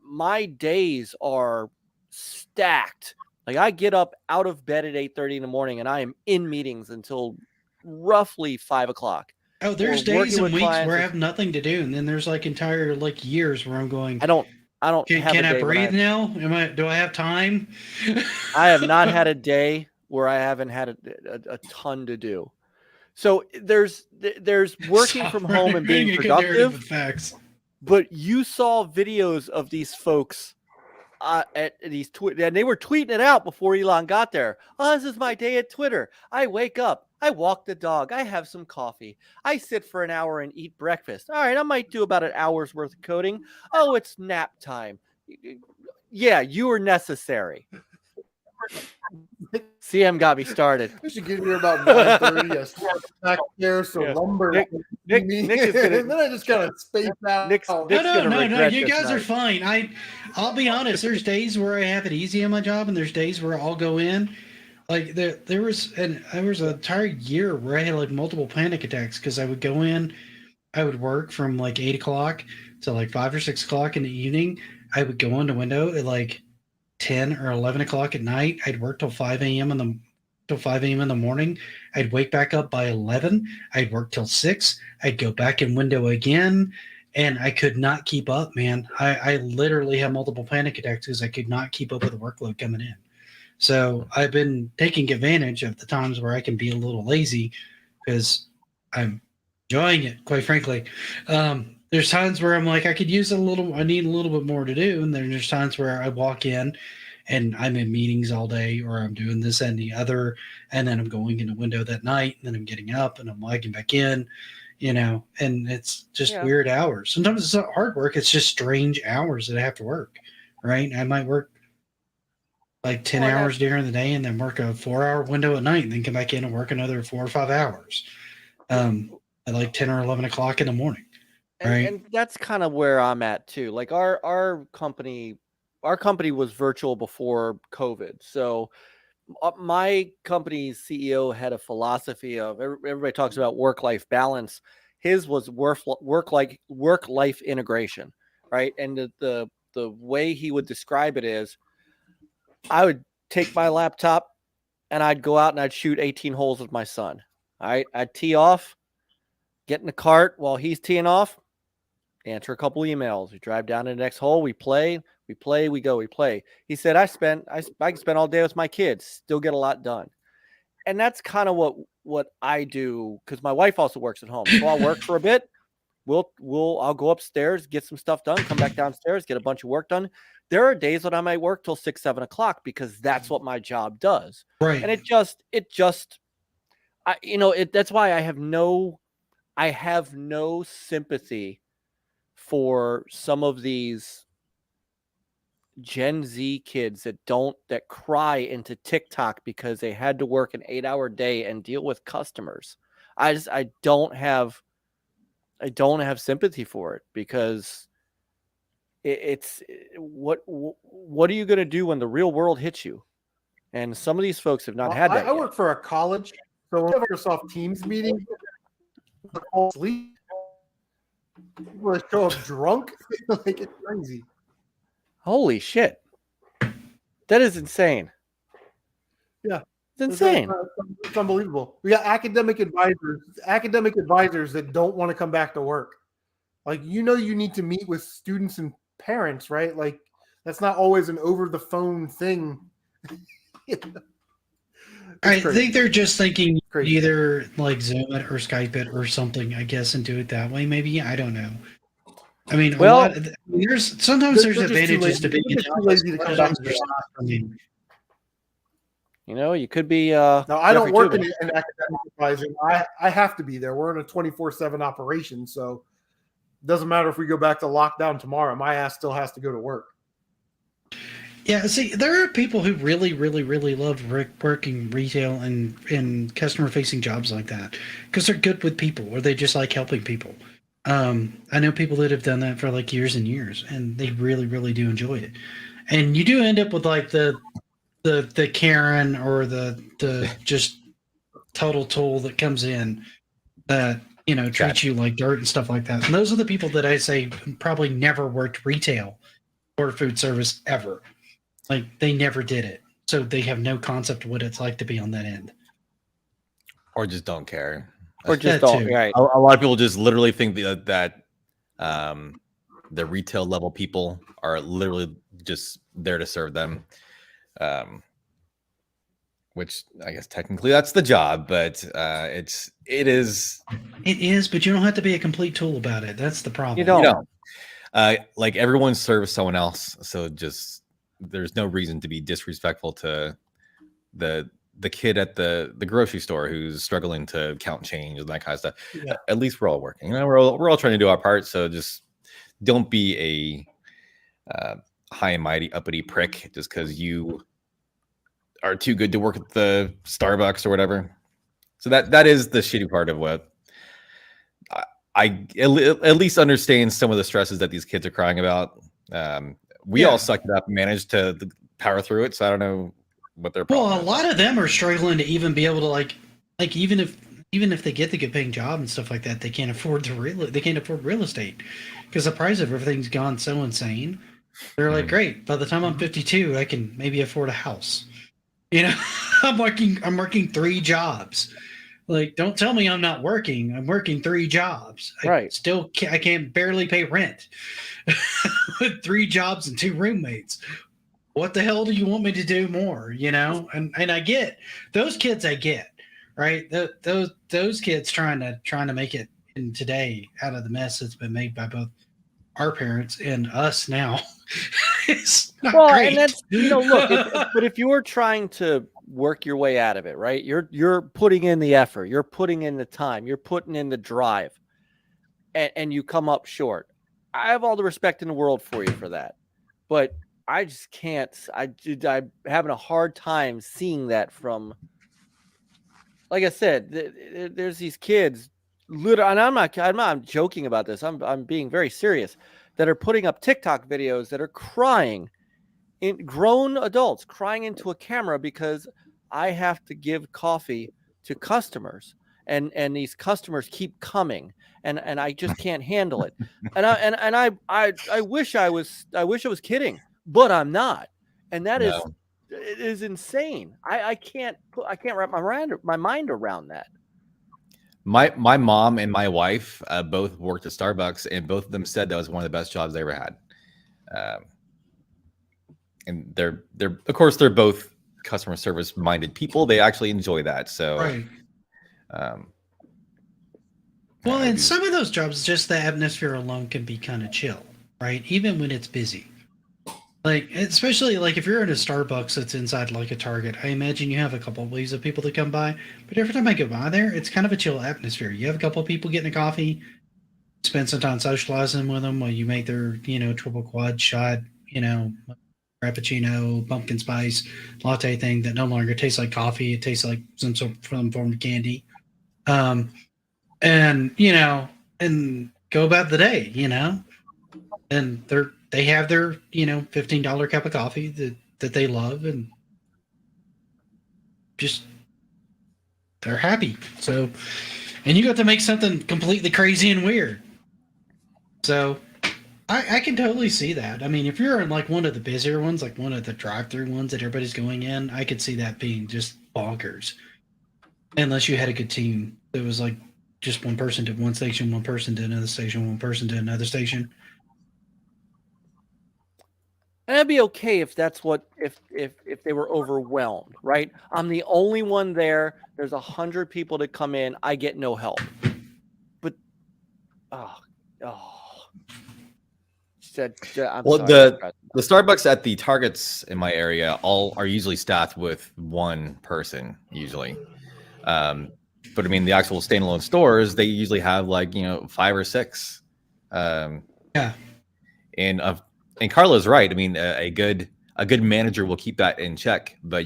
my days are stacked. Like I get up out of bed at 8:30 in the morning, and I am in meetings until roughly 5 o'clock. Oh, there's Or days working and with weeks where I clients have nothing to do, and then there's like entire like years where I'm going. I don't have Can a I day when breathe now? Do I have time? I have not had a day where I haven't had a ton to do. So there's working from home and being A good narrative with productive, facts. but you saw videos of these folks at these and they were tweeting it out before Elon got there. Oh, this is my day at Twitter. I wake up, I walk the dog, I have some coffee, I sit for an hour and eat breakfast. All right, I might do about an hour's worth of coding. Oh, it's nap time. Yeah, you were necessary. CM got me started. We should get here about 9:30. I start back there, so Yeah. lumber. Nick is gonna. And then I just kind of space out. Nick's No. gonna regret You this guys are night. fine. I'll be honest. There's days where I have it easy on my job, and there's days where I'll go in. Like there was an entire year where I had like multiple panic attacks because I would go in, I would work from like 8 o'clock to like 5 or 6 o'clock in the evening. I would go into window at like 10 or 11 o'clock at night. I'd work till 5 a.m. in the morning. I'd wake back up by 11. I'd work till 6. I'd go back in window again, and I could not keep up, man. I literally had multiple panic attacks because I could not keep up with the workload coming in. So I've been taking advantage of the times where I can be a little lazy because I'm enjoying it, quite frankly. There's times where I'm like, I need a little bit more to do. And then there's times where I walk in and I'm in meetings all day, or I'm doing this and the other. And then I'm going in a window that night, and then I'm getting up and I'm logging back in, and it's just weird hours. Sometimes it's not hard work. It's just strange hours that I have to work, right? I might work like 10 hours during the day and then work a 4-hour window at night and then come back in and work another 4 or 5 hours at like 10 or 11 o'clock in the morning. Right. And that's kind of where I'm at too. Like our company was virtual before COVID. So my company's CEO had a philosophy of everybody talks about work-life balance. His was work-life integration, right? And the way he would describe it is, I would take my laptop and I'd go out and I'd shoot 18 holes with my son. All right, I'd tee off, get in the cart while he's teeing off, answer a couple emails. We drive down to the next hole. We play, we go, we play. He said, I can spend all day with my kids, still get a lot done. And that's kind of what I do, because my wife also works at home. So I'll work for a bit. I'll go upstairs, get some stuff done, come back downstairs, get a bunch of work done. There are days when I might work till 6, 7 o'clock because that's what my job does. Right. And that's why I have no sympathy for some of these Gen Z kids that cry into TikTok because they had to work an 8-hour day and deal with customers. I don't have sympathy for it, because it's what are you going to do when the real world hits you? And some of these folks have not had that. I work for a college, so when Microsoft Teams meeting, sleep. People that show up drunk, like, it's crazy. Holy shit. That is insane. Yeah. It's insane. It's unbelievable. We got academic advisors that don't want to come back to work. Like, you need to meet with students and parents, right? Like, that's not always an over the phone thing. I think they're just thinking either like Zoom it or Skype it or something, I guess, and do it that way. Maybe, I don't know. I mean, there's advantages to being in the office. Sometimes there's not. I mean, you could be. No, I don't work in academic advising. I have to be there. We're in a 24/7 operation, so it doesn't matter if we go back to lockdown tomorrow. My ass still has to go to work. Yeah, see, there are people who really, really, really love working retail and customer-facing jobs like that because they're good with people, or they just like helping people. I know people that have done that for like years and years, and they really, really do enjoy it. And you do end up with like the Karen or the just total tool that comes in that treats you like dirt and stuff like that. And those are the people that I say probably never worked retail or food service ever. Like, they never did it, so they have no concept of what it's like to be on that end. or just don't care. Or just That don't. too. Right. A lot of people just literally think that the retail level people are literally just there to serve them, which I guess technically that's the job, but it is. It is, but you don't have to be a complete tool about it. That's the problem. You don't. You know, like everyone serves someone else, so just there's no reason to be disrespectful to the kid at the grocery store who's struggling to count change and that kind of stuff. Yeah. At least we're all working. You know, we're all trying to do our part. So just don't be a high and mighty uppity prick just because you are too good to work at the Starbucks or whatever. So that is the shitty part of what I at least understand some of the stresses that these kids are crying about. We all sucked it up and managed to power through it. So I don't know what their problem Well, a is. lot of them are struggling to even be able to like even if they get the good paying job and stuff like that, they can't afford real estate because the price of everything's gone so insane. They're like, great, by the time I'm 52, I can maybe afford a house. You know, I'm working 3 jobs. Like, don't tell me I'm not working. I'm working 3 jobs. Right. I can't barely pay rent. With 3 jobs and 2 roommates. What the hell do you want me to do more? You know, and I get those kids. I get right. Those kids trying to make it in today out of the mess that's been made by both our parents and us now. It's not great. And that's look. But if you're trying to work your way out of it, right? You're putting in the effort. You're putting in the time. You're putting in the drive, and you come up short. I have all the respect in the world for you for that, but I just can't. I'm having a hard time seeing that from. Like I said, there's these kids, and I'm not joking about this. I'm being very serious. That are putting up TikTok videos that are crying, grown adults crying into a camera because I have to give coffee to customers, and these customers keep coming, and I just can't handle it. And I wish I was kidding, but I'm not, and that is it is insane. I can't wrap my mind around that. My mom and my wife both worked at Starbucks, and both of them said that was one of the best jobs they ever had. And they're of course they're both customer service minded people. They actually enjoy that. So, right. Well, and some of those jobs, just the atmosphere alone can be kind of chill, right? Even when it's busy. Like, especially like if you're in a Starbucks that's inside like a Target, I imagine you have a couple of ways of people that come by. But every time I go by there, it's kind of a chill atmosphere. You have a couple of people getting a coffee, spend some time socializing with them while you make their, triple quad shot, Frappuccino, pumpkin spice, latte thing that no longer tastes like coffee. It tastes like some form of candy. And go about the day, and they have their, $15 cup of coffee that they love, and just they're happy. So, and you got to make something completely crazy and weird. So I can totally see that. I mean, if you're in like one of the busier ones, like one of the drive-through ones that everybody's going in, I could see that being just bonkers. Unless you had a good team that was like just one person to one station, one person to another station, one person to another station. And that'd be okay if that's what if they were overwhelmed, right? I'm the only one there. There's 100 people to come in. I get no help. But the Starbucks at the Targets in my area all are usually staffed with one person usually. But I mean, the actual standalone stores, they usually have like, 5 or 6. And Carla's right. I mean, a good manager will keep that in check, but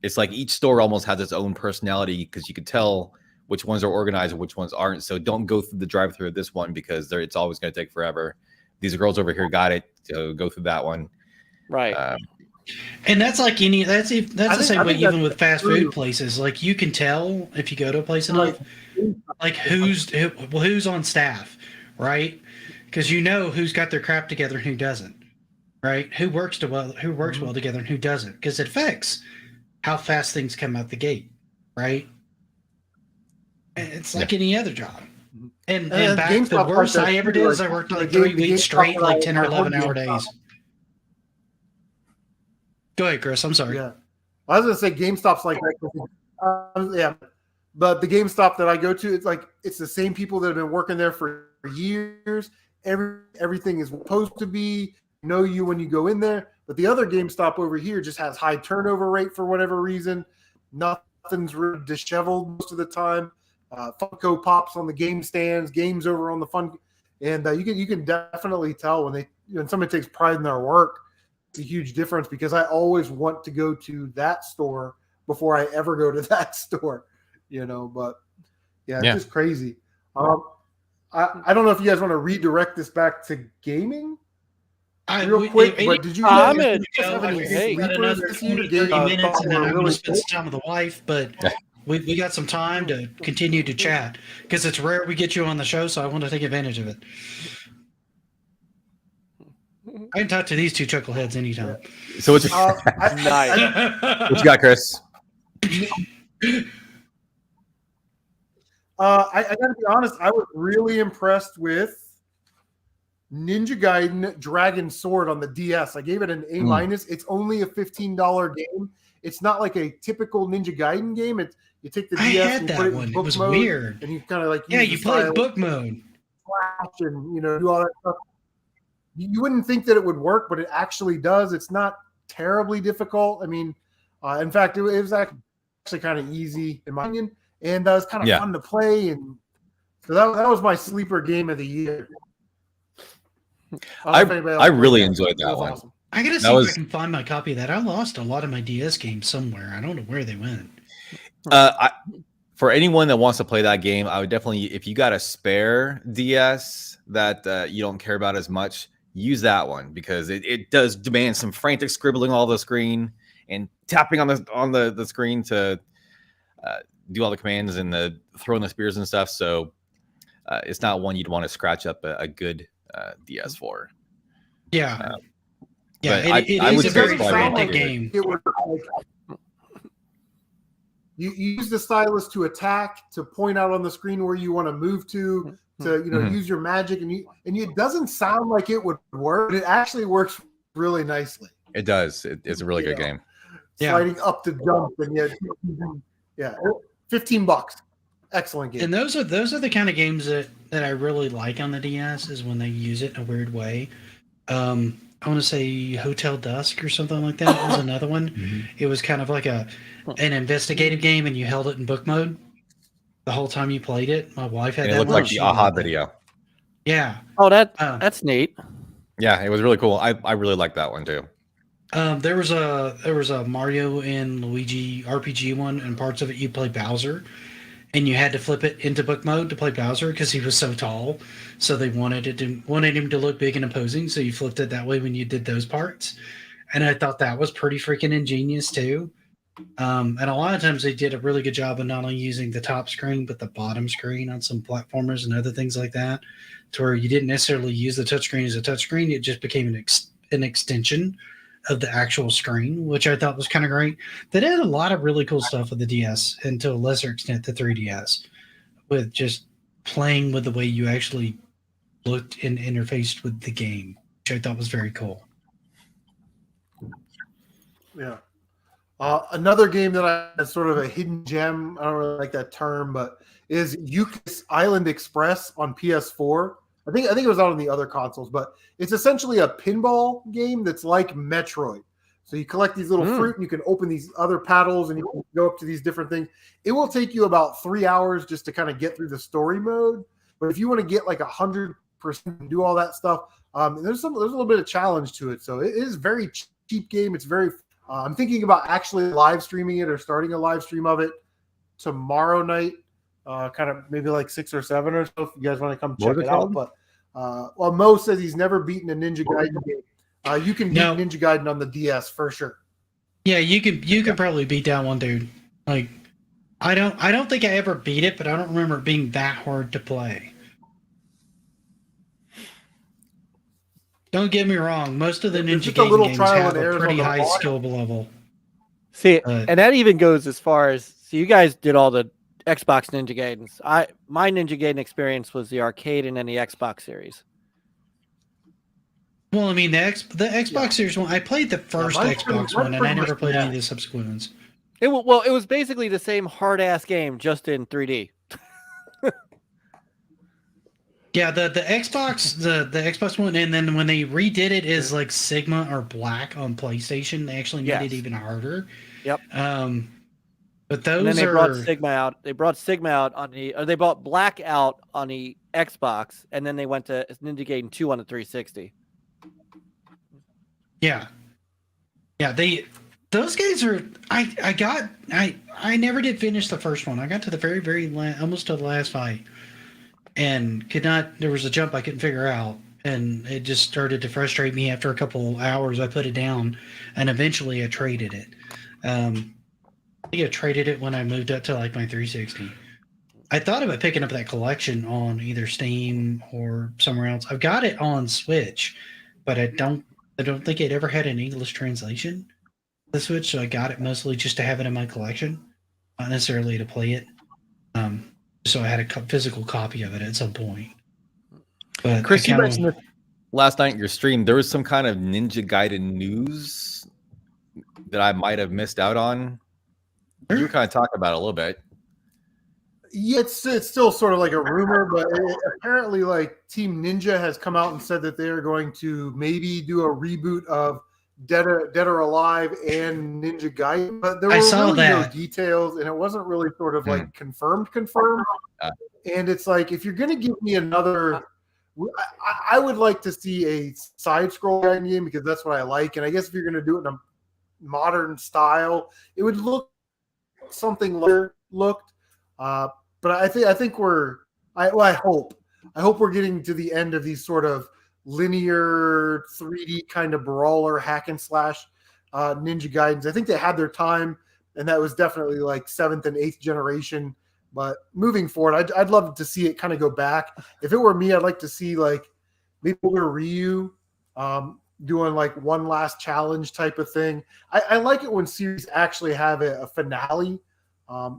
it's like each store almost has its own personality because you could tell which ones are organized and which ones aren't. So don't go through the drive-through of this one because it's always going to take forever. These girls over here got it, so go through that one. Right. And that's like that's the same way even with fast food places. Like you can tell if you go to a place enough, like who's on staff, right? Because who's got their crap together and who doesn't, right? Who works well together and who doesn't, because it affects how fast things come out the gate, right? It's like any other job. And And back the GameStop worst part I that ever too, did is like, I worked the like game- 3 the weeks GameStop straight, that like I 10 or own 11-hour GameStop. days. Go ahead, Chris. I'm sorry. Yeah, I was gonna say GameStop's like that. Yeah, but the GameStop that I go to, it's the same people that have been working there for years. Everything is supposed to be know you when you go in there. But the other GameStop over here just has high turnover rate for whatever reason. Nothing's really disheveled most of the time. Funko Pops on the game stands, games over on the fun, and you can definitely tell when somebody takes pride in their work. It's a huge difference because I always want to go to that store before I ever go to that store, but yeah, it's just crazy. I don't know if you guys want to redirect this back to gaming real quick, but did you guys have any sleepers this year? 30 minutes, and then I'm going to spend some time with the wife, but we got some time to continue to chat because it's rare we get you on the show, so I want to take advantage of it. I can talk to these two chuckleheads anytime. So what's Nice. what you got, Chris? I got to be honest. I was really impressed with Ninja Gaiden Dragon Sword on the DS. I gave it an A-. It's only a $15 game. It's not like a typical Ninja Gaiden game. You take the DS and put it in book mode, weird. and you kind of like you play book mode, and do all that stuff. You wouldn't think that it would work, but it actually does. It's not terribly difficult. I mean, in fact, it was actually kind of easy in my opinion, and it was kind of fun to play. And so that was my sleeper game of the year. I really enjoyed that one. Awesome. I gotta see if I can find my copy of that. I lost a lot of my DS games somewhere. I don't know where they went. For anyone that wants to play that game, I would definitely, if you got a spare DS that you don't care about as much, use that one because it does demand some frantic scribbling all the screen and tapping on the screen to do all the commands and the throwing the spears and stuff. So it's not one you'd want to scratch up a good DS for. Yeah. I would a very frantic game. You use the stylus to attack, to point out on the screen where you want to move to use your magic, and it doesn't sound like it would work, but it actually works really nicely. It does. It's a really good game. Sliding up to jump, and $15. Excellent game. And those are the kind of games that I really like on the DS is when they use it in a weird way. I want to say Hotel Dusk or something like that was another one. Mm-hmm. It was kind of like an investigative game, and you held it in book mode the whole time you played it. My wife had that. It looked like the AHA video. Yeah. Oh, that's neat. Yeah, it was really cool. I really like that one too. There was a Mario and Luigi RPG one, and parts of it you play Bowser, and you had to flip it into book mode to play Bowser because he was so tall. So they wanted him to look big and imposing. So you flipped it that way when you did those parts, and I thought that was pretty freaking ingenious too. And a lot of times they did a really good job of not only using the top screen but the bottom screen on some platformers and other things like that, to where you didn't necessarily use the touchscreen as a touchscreen. It just became an extension of the actual screen, which I thought was kind of great. They did a lot of really cool stuff with the DS, and to a lesser extent the 3DS, with just playing with the way you actually looked and interfaced with the game, which I thought was very cool. Yeah. Another game that is sort of a hidden gem, I don't really like that term, but is Yuka's Island Express on PS4. I think it was out on the other consoles, but it's essentially a pinball game that's like Metroid. So you collect these little fruit, and you can open these other paddles, and you can go up to these different things. It will take you about 3 hours just to kind of get through the story mode. But if you want to get like 100% and do all that stuff, there's a little bit of challenge to it. So it is a very cheap game. It's very. I'm thinking about actually live streaming it or starting a live stream of it tomorrow night, kind of maybe like 6 or 7 or so. If you guys want to come check it out, but Mo says he's never beaten a Ninja Gaiden game. You can beat Ninja Gaiden on the DS for sure. Yeah, you could probably beat that one, dude. Like, I don't think I ever beat it, but I don't remember it being that hard to play. Don't get me wrong. Most of the Ninja Gaiden games have a pretty high skill level. See, and that even goes as far as, so you guys did all the Xbox Ninja Gaidens. My Ninja Gaiden experience was the arcade and then the Xbox series. Well, I mean, the Xbox Series one, I played the first Xbox one, and I never played any of the subsequent ones. It was basically the same hard ass game, just in 3D. Yeah, the Xbox the Xbox one, and then when they redid it as like Sigma or Black on PlayStation, they actually made it even harder. Yep. But those and then they brought Sigma out. They brought Sigma out on they brought Black out on the Xbox, and then they went to Ninja Gaiden 2 on the 360. Yeah. Those games are I never did finish the first one. I got to the very almost to the last fight, and could not. There was a jump I couldn't figure out, and it just started to frustrate me. After a couple hours, I put it down, and eventually I traded it. I think I traded it when I moved up to like my 360. I thought about picking up that collection on either Steam or somewhere else. I've got it on Switch, but I don't think it ever had an English translation. The Switch, so I got it mostly just to have it in my collection, not necessarily to play it. So I had a physical copy of it at some point. But Chris, you mentioned this last night in your stream. There was some kind of Ninja Gaiden news that I might have missed out on. You were kind of talking about it a little bit. Yeah, it's still sort of like a rumor, but apparently, like Team Ninja has come out and said that they are going to maybe do a reboot of Dead or Alive and Ninja Gaiden, but there were really no details, and it wasn't really sort of like confirmed. And it's like, if you're going to give me another, I would like to see a side-scroll game because that's what I like. And I guess if you're going to do it in a modern style, it would look something looked. But I think I hope we're getting to the end of these sort of linear 3D kind of brawler hack and slash Ninja Gaidens. I think they had their time, and that was definitely like 7th and 8th generation. But moving forward, I'd love to see it kind of go back. If it were me, I'd like to see like maybe Ryu doing like one last challenge type of thing. I like it when series actually have a finale.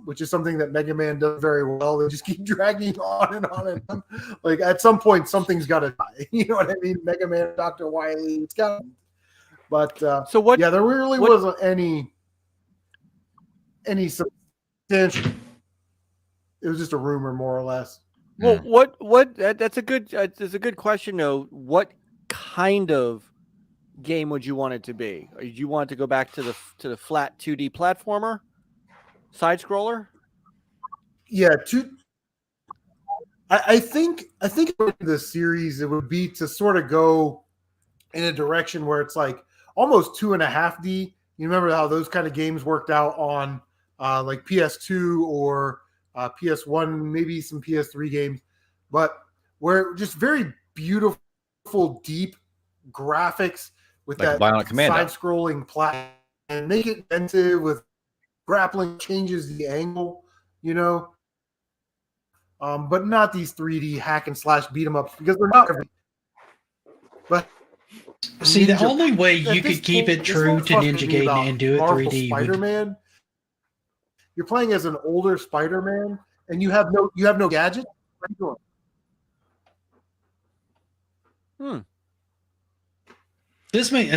Which is something that Mega Man does very well. They just keep dragging on and on and on. Like at some point, something's got to die. You know what I mean? Mega Man, Dr. Wily, it's got. But so what? Yeah, there really wasn't any substantial. It was just a rumor, more or less. Well, what? That's a good question, though. What kind of game would you want it to be? Do you want it to go back to the flat 2D platformer? Side scroller? Yeah, I think the series it would be to sort of go in a direction where it's like almost 2.5D. You remember how those kind of games worked out on like PS2 or PS1, maybe some PS3 games, but where just very beautiful, deep graphics with like that Commando side-scrolling platform, and make it inventive with grappling changes the angle, you know, but not these 3D hack and slash beat 'em ups because they're not. But see, the only way you could keep it true to Ninja Gaiden and do it 3D. Spider-Man, you're playing as an older Spider-Man, and you have no gadget. What are you doing?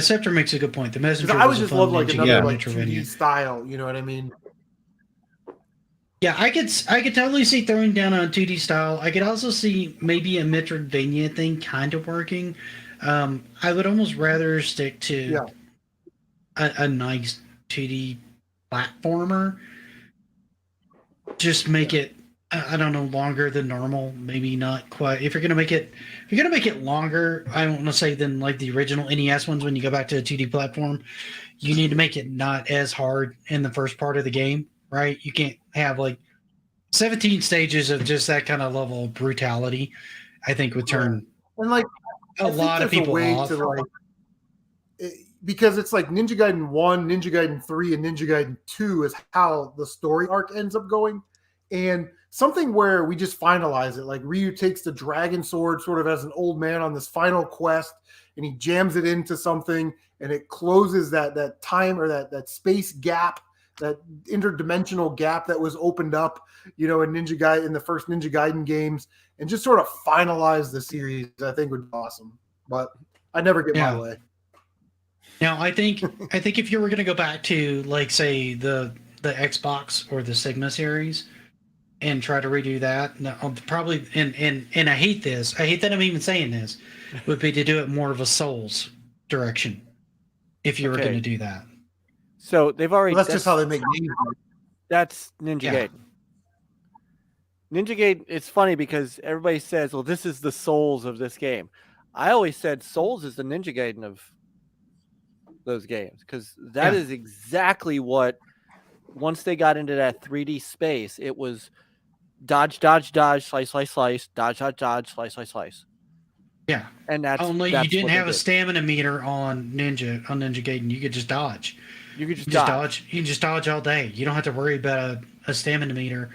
Scepter makes a good point. The Messenger I would just love like Ninja another Gaiden like 2D style. You know what I mean? Yeah, I could totally see throwing down on 2D style. I could also see maybe a Metroidvania thing kind of working. I would almost rather stick to a nice 2D platformer. Just make it, I don't know, longer than normal. Maybe not quite. If you're gonna make it longer, I don't want to say than like the original NES ones. When you go back to a 2D platform, you need to make it not as hard in the first part of the game, right? You can't have like 17 stages of just that kind of level of brutality. I think would turn and like a lot of people off. Because it's like Ninja Gaiden 1, Ninja Gaiden 3, and Ninja Gaiden 2 is how the story arc ends up going. And something where we just finalize it. Like Ryu takes the dragon sword sort of as an old man on this final quest, and he jams it into something, and it closes that time or that space gap interdimensional gap that was opened up, in the first Ninja Gaiden games, and just sort of finalize the series, I think would be awesome. But I never get my way. Now, I think if you were going to go back to, like, say the Xbox or the Sigma series and try to redo that, no, probably, and I hate this. I hate that I'm even saying this. Would be to do it more of a Souls direction if you were going to do that. So they've already. Well, that's just how they make games. That's Ninja Gaiden. Ninja Gaiden. It's funny because everybody says, "Well, this is the Souls of this game." I always said Souls is the Ninja Gaiden of those games, because that is exactly what. Once they got into that 3D space, it was dodge, dodge, dodge, slice, slice, slice, dodge, dodge, dodge, slice, slice, slice. Yeah, and that's only you didn't have a stamina meter on Ninja Gaiden. You could just dodge. You could just dodge. You can just dodge all day. You don't have to worry about a stamina meter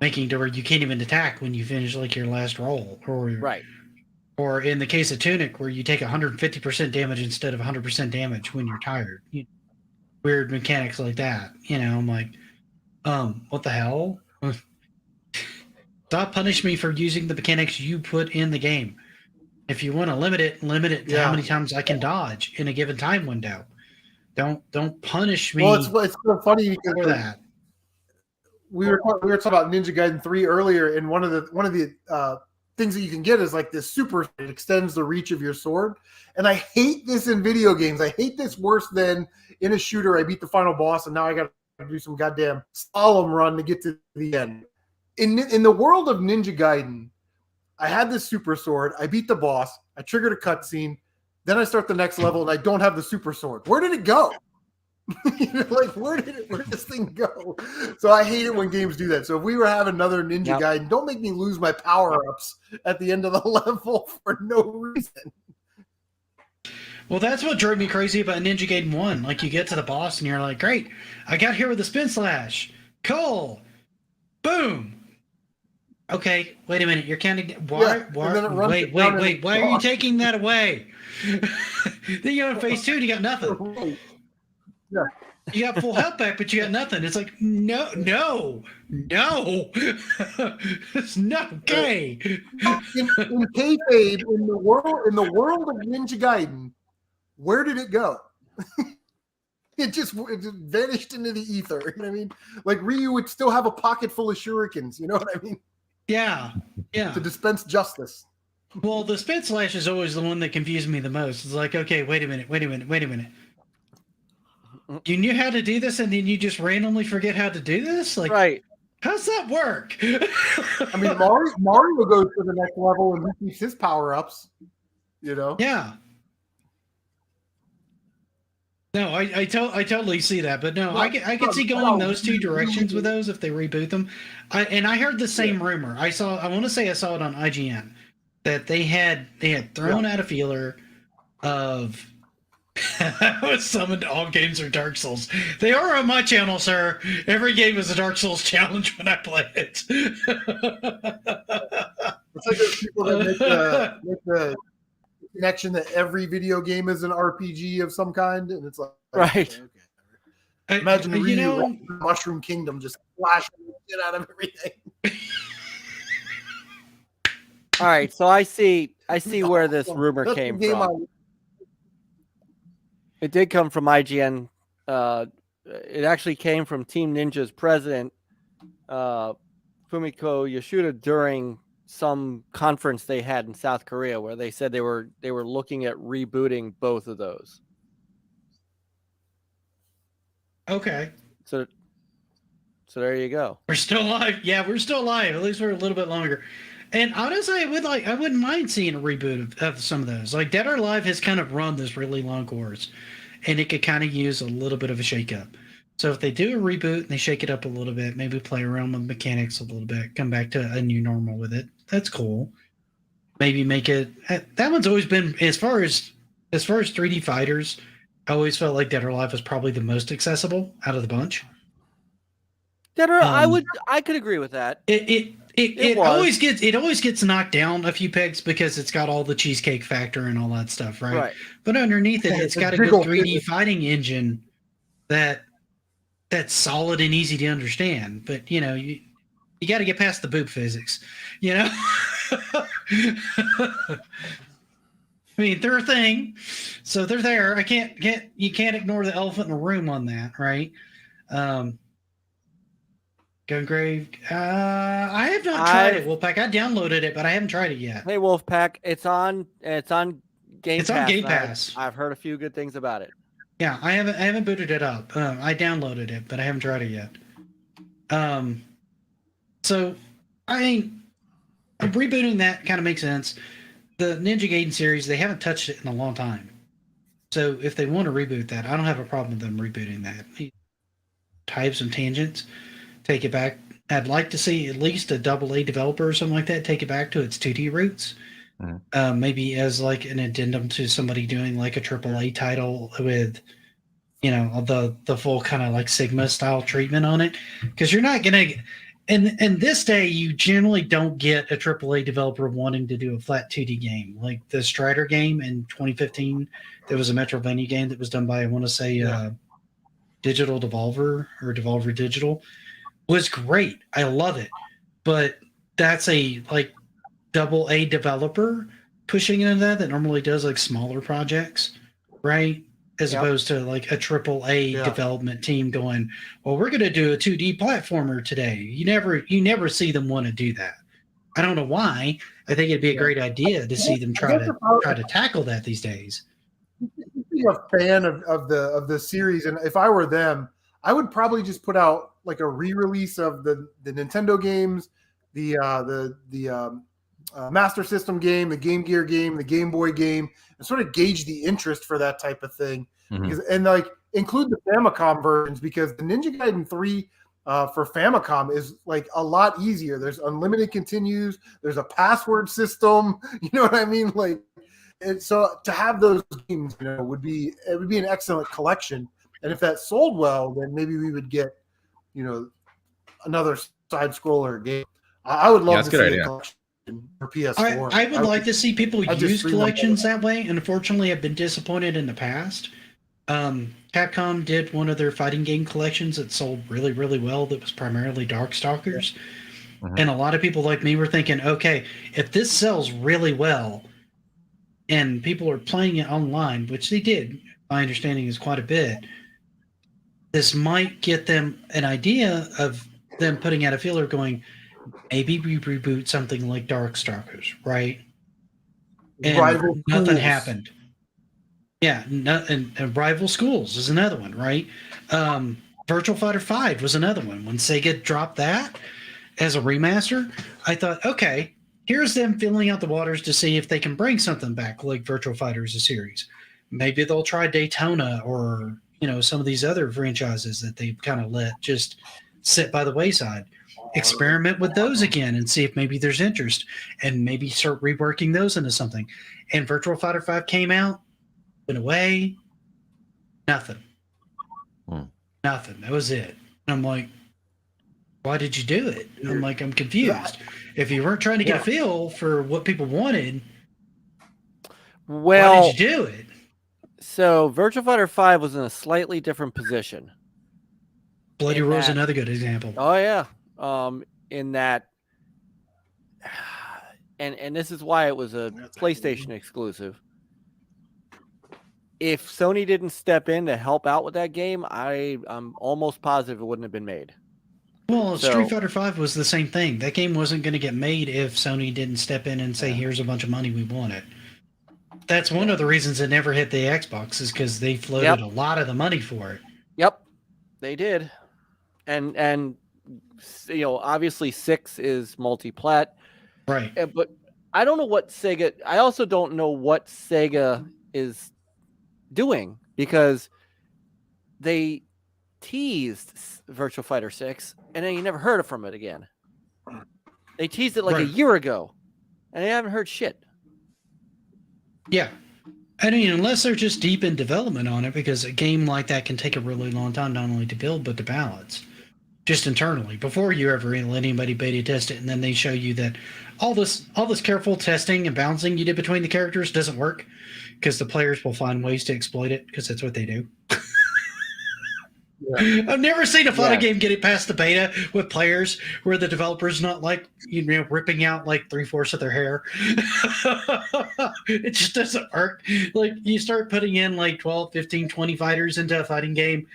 making to where you can't even attack when you finish like your last roll, or in the case of Tunic, where you take 150% damage instead of 100% damage when you're tired. Weird mechanics like that. I'm like, what the hell? Stop punishing me for using the mechanics you put in the game. If you want to limit it to how many times I can dodge in a given time window. Don't punish me. Well, it's so funny because for that. We were talking about Ninja Gaiden 3 earlier, and one of the things that you can get is like this super. It extends the reach of your sword, and I hate this in video games. I hate this worse than in a shooter. I beat the final boss, and now I got to do some goddamn slalom run to get to the end. In the world of Ninja Gaiden, I had this super sword. I beat the boss. I triggered a cutscene. Then I start the next level, and I don't have the super sword. Where did it go? Where did this thing go? So I hate it when games do that. So if we were having another Ninja Gaiden, don't make me lose my power-ups at the end of the level for no reason. Well, that's what drove me crazy about Ninja Gaiden 1. Like, you get to the boss, and you're like, great, I got here with the spin slash. Cool. Boom. Okay, wait a minute. You're counting. Why? Wait. Why are you taking that away? Then you go to phase 2 and you got nothing. Yeah. You got full health back, but you got nothing. It's like, no. It's not okay. In kayfabe, in the world of Ninja Gaiden, where did it go? It just vanished into the ether. You know what I mean? Like Ryu would still have a pocket full of shurikens. You know what I mean? Yeah. To dispense justice. Well, the spin slash is always the one that confused me the most. It's like, okay, wait a minute. You knew how to do this, and then you just randomly forget how to do this? Like, right. How's that work? I mean, Mario goes to the next level and he keeps his power-ups, Yeah. No, I totally see that, but no, I can see going those two directions with those if they reboot them. I heard the same rumor. I want to say I saw it on IGN that they had thrown out a feeler of I was summoned all games are Dark Souls. They are on my channel, sir. Every game is a Dark Souls challenge when I play it. It's like those people that make the connection that every video game is an RPG of some kind, and it's like, right. Okay. Imagine Ryu, Mushroom Kingdom, just flashing the shit out of everything. All right, so I see where this rumor came from. It did come from IGN. It actually came from Team Ninja's president, Fumiko Yoshida, during some conference they had in South Korea, where they said they were looking at rebooting both of those. Okay. So there you go. We're still alive. Yeah, we're still alive. At least we're a little bit longer. And honestly, I wouldn't mind seeing a reboot of some of those. Like Dead or Alive has kind of run this really long course, and it could kind of use a little bit of a shakeup. So if they do a reboot and they shake it up a little bit, maybe play around with mechanics a little bit, come back to a new normal with it. That's cool. Maybe make it. That one's always been as far as 3D fighters. I always felt like Dead or Alive was probably the most accessible out of the bunch. Dead or I could agree with that. It always gets knocked down a few pegs because it's got all the cheesecake factor and all that stuff, right? But underneath it, it's got a good 3D fighting engine that that's solid and easy to understand. But you know, you got to get past the boob physics. You know, I mean they're a thing, so they're there. You can't ignore the elephant in the room on that, right? Gungrave. I have not tried it, Wolfpack. I downloaded it, but I haven't tried it yet. Hey, Wolfpack, it's on Game It's Pass. on Game Pass. I've heard a few good things about it. Yeah, I haven't booted it up. I downloaded it, but I haven't tried it yet. So I mean, rebooting that kind of makes sense. The Ninja Gaiden series, they haven't touched it in a long time. So if they want to reboot that, I don't have a problem with them rebooting that. Type some tangents, take it back. I'd like to see at least a AA developer or something like that take it back to its 2D roots. Maybe as like an addendum to somebody doing like a AAA title with, you know, the full kind of like Sigma style treatment on it. Because you're not gonna, in this day, you generally don't get a AAA developer wanting to do a flat 2D game. Like the Strider game in 2015, there was a Metroidvania game that was done by, I want to say, Digital Devolver or Devolver Digital. Was great. I love it. But that's a like AA developer pushing into that normally does like smaller projects, right? As opposed to like a AAA development team going, well, we're going to do a 2D platformer today. You never see them want to do that. I don't know why. I think it'd be a great idea to see them try to tackle that these days. I'm a fan of the series, and if I were them, I would probably just put out like a re-release of the Nintendo games, the Master System game, the Game Gear game, the Game Boy game, and sort of gauge the interest for that type of thing. Because, and like include the Famicom versions, because the Ninja Gaiden 3 for Famicom is like a lot easier. There's unlimited continues. There's a password system. You know what I mean? Like, and so to have those games, you know, would be an excellent collection. And if that sold well, then maybe we would get, you know, another side scroller game. I would love to see a collection for PS4. I would like to see people use collections that way. And unfortunately, I've been disappointed in the past. Capcom did one of their fighting game collections that sold really, really well. That was primarily Darkstalkers. And a lot of people like me were thinking, okay, if this sells really well and people are playing it online, which they did, my understanding is quite a bit, this might get them an idea of them putting out a feeler going, maybe we reboot something like Darkstalkers, right? And nothing happened. Yeah, and Rival Schools is another one, right? Virtual Fighter 5 was another one. When Sega dropped that as a remaster, I thought, okay, here's them filling out the waters to see if they can bring something back like Virtual Fighter as a series. Maybe they'll try Daytona or, you know, some of these other franchises that they kind of let just sit by the wayside. Experiment with those again and see if maybe there's interest, and maybe start reworking those into something. And Virtual Fighter 5 came out, went away, nothing. Nothing. That was it. And I'm like, why did you do it? And I'm like, I'm confused. If you weren't trying to get a feel for what people wanted, why did you do it? So Virtual Fighter 5 was in a slightly different position. Bloody Roar is another good example. Oh yeah. In that, and this is why it was a PlayStation exclusive. If Sony didn't step in to help out with that game, I'm almost positive it wouldn't have been made. Well, Street Fighter 5 was the same thing. That game wasn't going to get made if Sony didn't step in and say, here's a bunch of money, we want it. That's one of the reasons it never hit the Xbox, is because they floated a lot of the money for it. Yep, they did. And you know, obviously 6 is multi-plat. Right. But I don't know what Sega... I also don't know what Sega is doing, because they teased Virtual Fighter 6 and then you never heard from it again. They teased it like a year ago and I haven't heard shit. Yeah. I mean, unless they're just deep in development on it, because a game like that can take a really long time, not only to build, but to balance. Just internally, before you ever let anybody beta test it, and then they show you that all this careful testing and balancing you did between the characters doesn't work, because the players will find ways to exploit it, because that's what they do. I've never seen a fighting Yeah. game getting past the beta with players where the developer's not like ripping out like 3/4 of their hair. It just doesn't work. Like you start putting in like 12, 15, 20 fighters into a fighting game,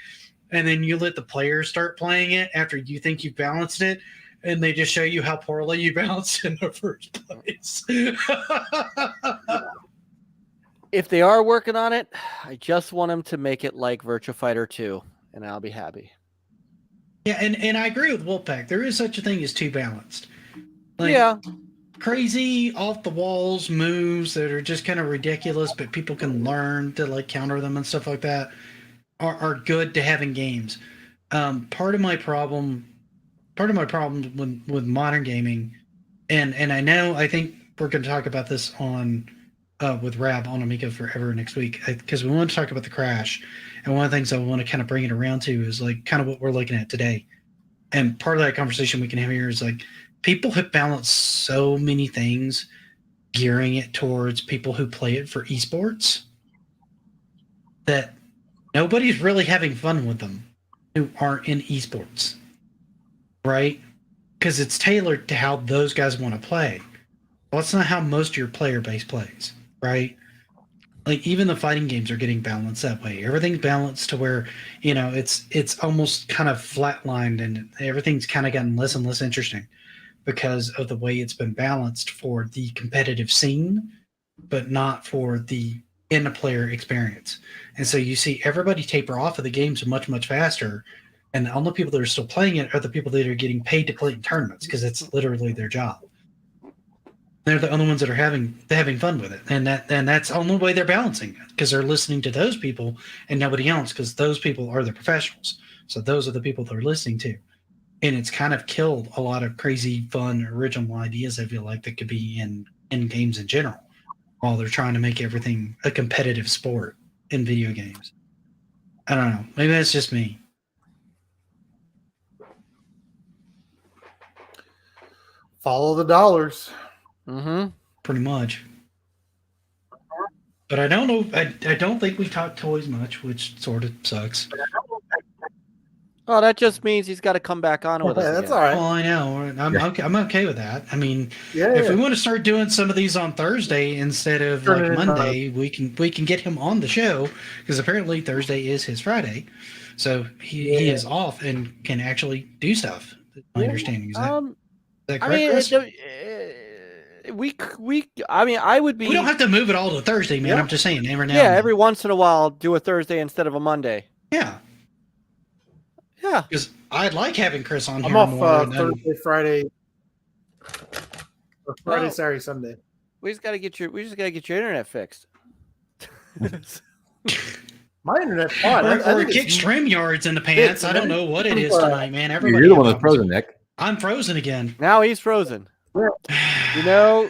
and then you let the players start playing it after you think you've balanced it, and they just show you how poorly you balanced in the first place. If they are working on it, I just want them to make it like Virtua Fighter 2, and I'll be happy. Yeah, and I agree with Wolfpack. There is such a thing as too balanced. Like, Yeah. crazy off the walls moves that are just kind of ridiculous, but people can learn to like counter them and stuff like that are good to have in games. Part of my problem with modern gaming, and I think we're going to talk about this on with Rab on Amico Forever next week, because we want to talk about the crash, and one of the things I want to kind of bring it around to is like kind of what we're looking at today. And part of that conversation we can have here is like people have balanced so many things, gearing it towards people who play it for esports, that nobody's really having fun with them who aren't in esports, right? Because it's tailored to how those guys want to play. Well, that's not how most of your player base plays, right? Like even the fighting games are getting balanced that way. Everything's balanced to where, it's almost kind of flatlined, and everything's kind of gotten less and less interesting because of the way it's been balanced for the competitive scene, but not for the in-player experience. And so you see everybody taper off of the games much, much faster. And the only people that are still playing it are the people that are getting paid to play in tournaments because it's literally their job. They're the only ones that are having fun with it, and that's the only way they're balancing it, because they're listening to those people and nobody else, because those people are the professionals. So those are the people they're listening to, and it's kind of killed a lot of crazy, fun, original ideas. I feel like that could be in games in general, while they're trying to make everything a competitive sport in video games. I don't know. Maybe that's just me. Follow the dollars. Mm-hmm. Pretty much. But I don't know. I don't think we talk toys much, which sort of sucks. Oh, that just means he's got to come back on with us. That's again. all right. Well, I know. I'm okay with that. I mean, Yeah. if we want to start doing some of these on Thursday instead of Sure, like Monday, we can get him on the show, because apparently Thursday is his Friday, so he is off and can actually do stuff. My understanding is that correct, Chris? I would be. We don't have to move it all to Thursday, man. Yeah. I'm just saying every now. Yeah, and then. every once in a while, do a Thursday instead of a Monday. Yeah, Yeah. because I'd like having Chris on here I'm off more. Thursday, Friday, or Friday, Well, Saturday, Sunday. We just got to get your internet fixed. My internet's fine. Or kick StreamYards in the pants. I don't know what it is tonight, man. Everybody, You're the one that's frozen, Nick. I'm frozen again. Now he's frozen. You know,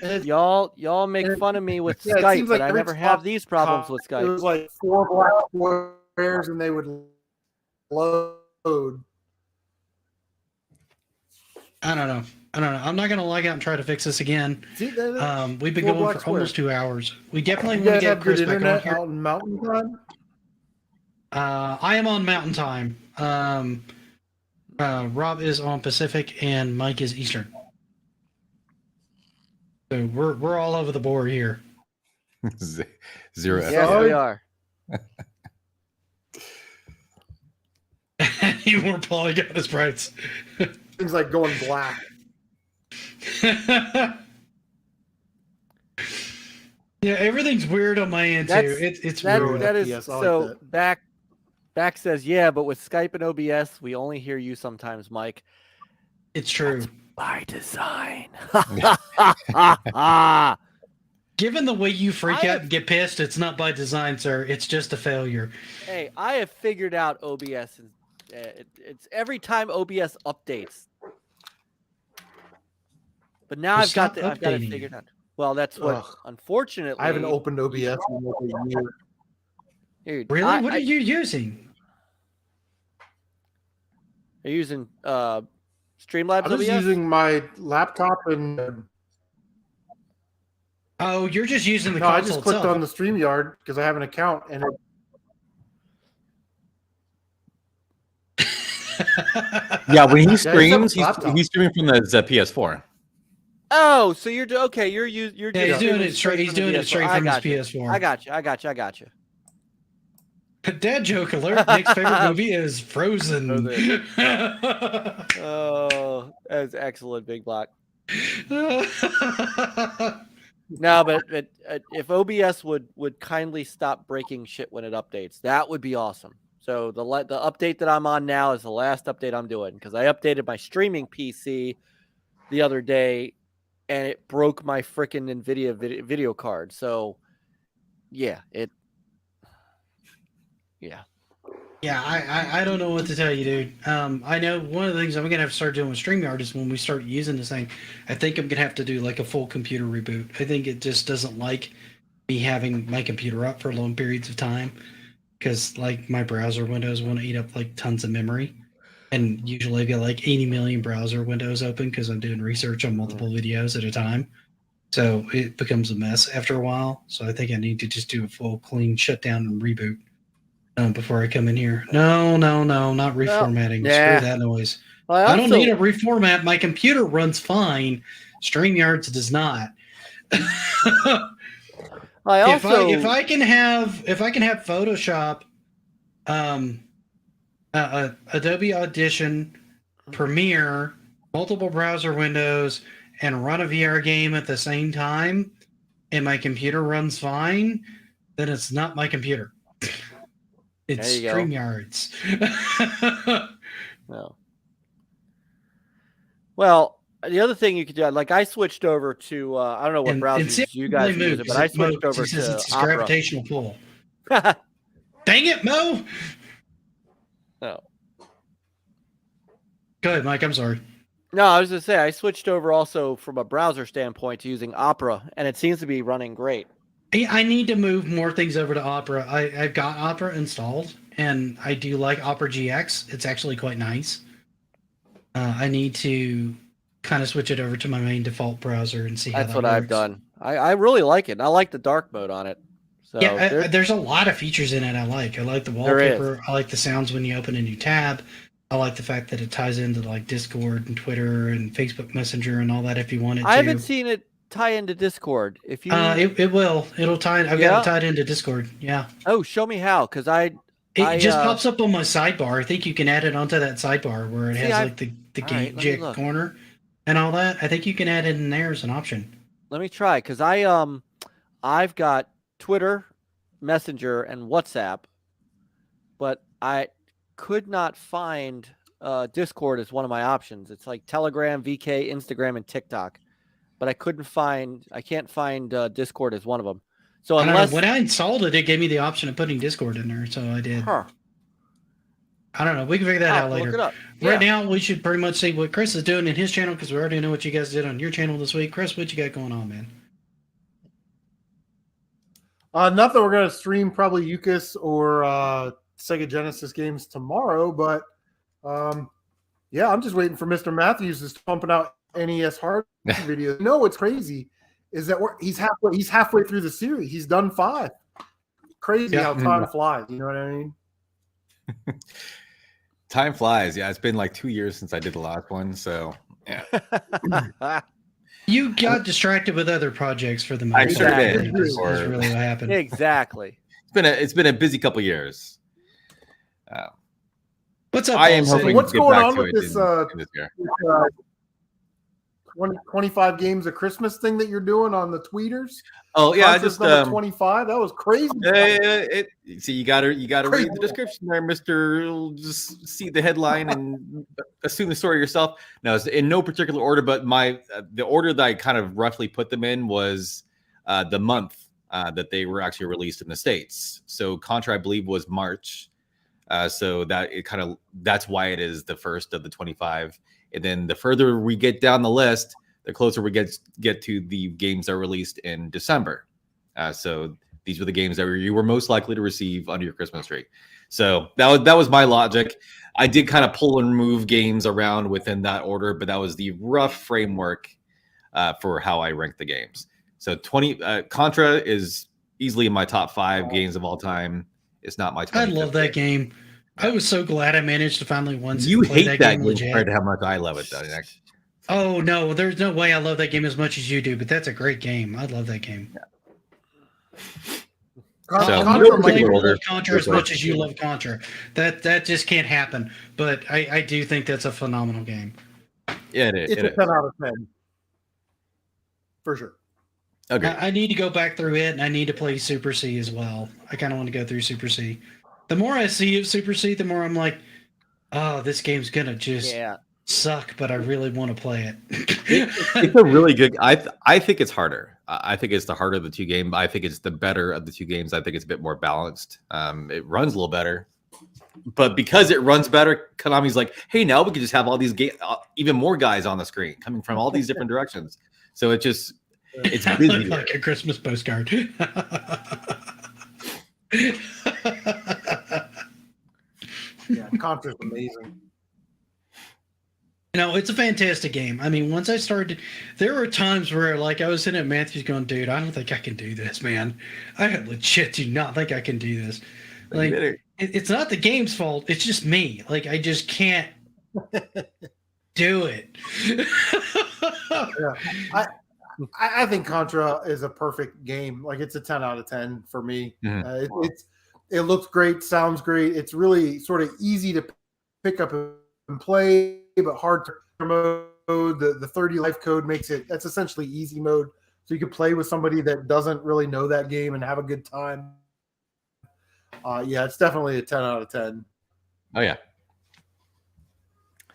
y'all make fun of me with Yeah, it Skype, seems but like I every never have these problems with It Skype. was like 4 black squares, and they would load. I don't know. I'm not gonna log out and try to fix this again. See, We've been 4 going black for almost 2 hours. We definitely you want to guys get have good Chris back on internet here. out in Mountain Time? I am on Mountain Time. Rob is on Pacific, and Mike is Eastern. So we're all over the board here. Zero. Yes, Sorry. we are. You were probably got his price. Things like going black. Yeah, everything's weird on my end too. It's weird. That is Yes, I like so. that. Back says, yeah, but with Skype and OBS, we only hear you sometimes, Mike. It's true. By design. Given the way you freak I out have- and get pissed, it's not by design, sir. It's just a failure. Hey, I have figured out OBS, and it's every time OBS updates. But now Well, I've got stop it updating. figured out. Well, that's what. Ugh. Unfortunately, I haven't opened OBS in like a year. Dude, Really? What are you using? Are you using Streamlabs I'm just OBS? using my laptop and Oh, you're just using the no, I console just clicked itself. on the StreamYard because I have an account, and Yeah, when he he's streams, a laptop. he's streaming from the PS4. Oh, so you're okay. You're Yeah, just he's doing streaming it straight. He's from the doing it PS4. straight I from his got you. PS4. I got you. Dad joke alert. Nick's favorite movie is Frozen. Oh, that's excellent, Big Black. No, but if OBS would kindly stop breaking shit when it updates, that would be awesome. So the update that I'm on now is the last update I'm doing because I updated my streaming PC the other day and it broke my freaking NVIDIA video card. So yeah. Yeah, I don't know what to tell you, dude. I know one of the things I'm gonna have to start doing with StreamYard is when we start using this thing, I think I'm gonna have to do like a full computer reboot. I think it just doesn't like me having my computer up for long periods of time because like my browser windows want to eat up like tons of memory, and usually I've got like 80 million browser windows open because I'm doing research on multiple videos at a time. So it becomes a mess after a while. So I think I need to just do a full clean shutdown and reboot. Before I come in here. No, not reformatting. Nah. Screw that noise. Well, I don't need a reformat. My computer runs fine. StreamYards does not. If I can have Photoshop, Adobe Audition, Premiere, multiple browser windows, and run a VR game at the same time, and my computer runs fine, then it's not my computer. It's StreamYards. No. Well, the other thing you could do, like I switched over to, I don't know what browsers you guys use, but I switched over to it's Opera. Gravitational pull. Dang it, Mo! No. Go ahead, Mike. I'm sorry. No, I was going to say, I switched over also from a browser standpoint to using Opera, and it seems to be running great. I need to move more things over to Opera. I've got Opera installed, and I do like Opera GX. It's actually quite nice. I need to kind of switch it over to my main default browser and see how that's that what works. I've done. I really like it. I like the dark mode on it. So yeah, there's a lot of features in it I like. I like the wallpaper. I like the sounds when you open a new tab. I like the fact that it ties into like Discord and Twitter and Facebook Messenger and all that if you want it to. I haven't seen it tie into Discord. If you it will. It'll tie. I've got it tied into Discord. Yeah. Oh, show me how, because it just pops up on my sidebar. I think you can add it onto that sidebar where it has like the GIG corner and all that. I think you can add it in there as an option. Let me try, because I've got Twitter, Messenger, and WhatsApp, but I could not find Discord as one of my options. It's like Telegram, VK, Instagram, and TikTok. But I can't find Discord as one of them. So when I installed it, it gave me the option of putting Discord in there, so I did. Huh. I don't know. We can figure that out later. Look it up. Right now, we should pretty much see what Chris is doing in his channel because we already know what you guys did on your channel this week. Chris, what you got going on, man? Nothing. We're gonna stream probably Yukis or Sega Genesis games tomorrow, but yeah, I'm just waiting for Mr. Matthews is pumping out NES hard videos. No, what's crazy is that he's halfway through the series. He's done 5. Crazy how time flies. You know what I mean? Time flies. Yeah, it's been like 2 years since I did the last one. So yeah. You got distracted with other projects for the most I sure did. That's really what happened. Exactly. It's been a busy couple years. What's up? I am hoping what's to get going back on to with it this? in this year. 25 games of Christmas thing that you're doing on the tweeters. Oh yeah, I just 25. That was crazy. See, you gotta read the description there, Mister. You'll just see the headline and assume the story yourself. No, it's in no particular order, but the order that I kind of roughly put them in was the month that they were actually released in the States. So Contra, I believe, was March. So that's why it is the first of the 25. And then the further we get down the list, the closer we get to the games that are released in December. So these were the games that you were most likely to receive under your Christmas tree. So that was my logic. I did kind of pull and move games around within that order, but that was the rough framework for how I rank the games. So Contra is easily in my top 5 games of all time. It's not my 25th. I love that game. I was so glad I managed to finally once You play hate that game legit. compared to how much I love it, though, Nick. Oh no, there's no way I love that game as much as you do, but that's a great game. I love that game. I'll never love Contra as much as you love Contra. That just can't happen. But I do think that's a phenomenal game. Yeah, it is. It's a 10 out of 10. For sure. Okay. I need to go back through it, and I need to play Super C as well. I kind of want to go through Super C. The more I see of Super C, the more I'm like, oh, this game's gonna just suck, but I really want to play it. It's a really good. I think it's harder. I think it's the harder of the two games. I think it's the better of the two games. I think it's a bit more balanced. It runs a little better, but because it runs better, Konami's like, hey, now we can just have all these even more guys on the screen coming from all these different directions. So it's busy. Like a Christmas postcard. Yeah, Contra's amazing. It's a fantastic game. I mean, once I started, there were times where, like, I was sitting at Matthew's going, dude, I don't think I can do this, man. I legit do not think I can do this. Like, it's not the game's fault. It's just me. Like, I just can't do it. Yeah. I think Contra is a perfect game. Like, it's a 10 out of 10 for me. Mm-hmm. It looks great, sounds great. It's really sort of easy to pick up and play, but hard to promote. The 30 life code makes it, that's essentially easy mode. So you can play with somebody that doesn't really know that game and have a good time. Yeah, it's definitely a 10 out of 10. Oh, yeah.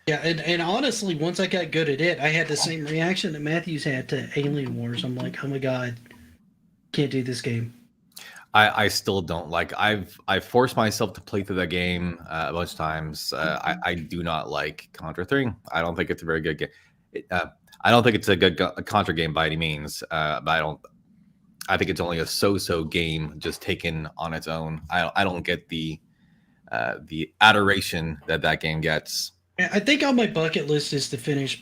Yeah, and honestly, once I got good at it, I had the same reaction that Matthews had to Alien Wars. I'm like, oh my God, can't do this game. I still don't like. I've forced myself to play through that game a bunch of times. I do not like Contra 3. I don't think it's a very good game. I don't think it's a good Contra game by any means. But I think it's only a so-so game just taken on its own. I don't get the adoration that game gets. I think on my bucket list is to finish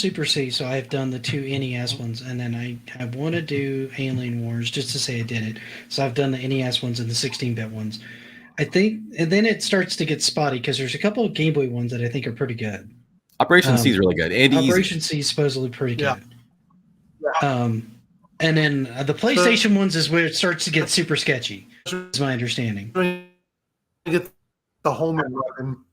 Super C, so I've done the 2 NES ones, and then I want to do Alien Wars just to say I did it. So I've done the NES ones and the 16-bit ones. I think, and then it starts to get spotty because there's a couple of Game Boy ones that I think are pretty good. Operation C is really good. Operation C is supposedly pretty good. Yeah. And then the PlayStation ones is where it starts to get super sketchy, is my understanding. Get the home and weapon.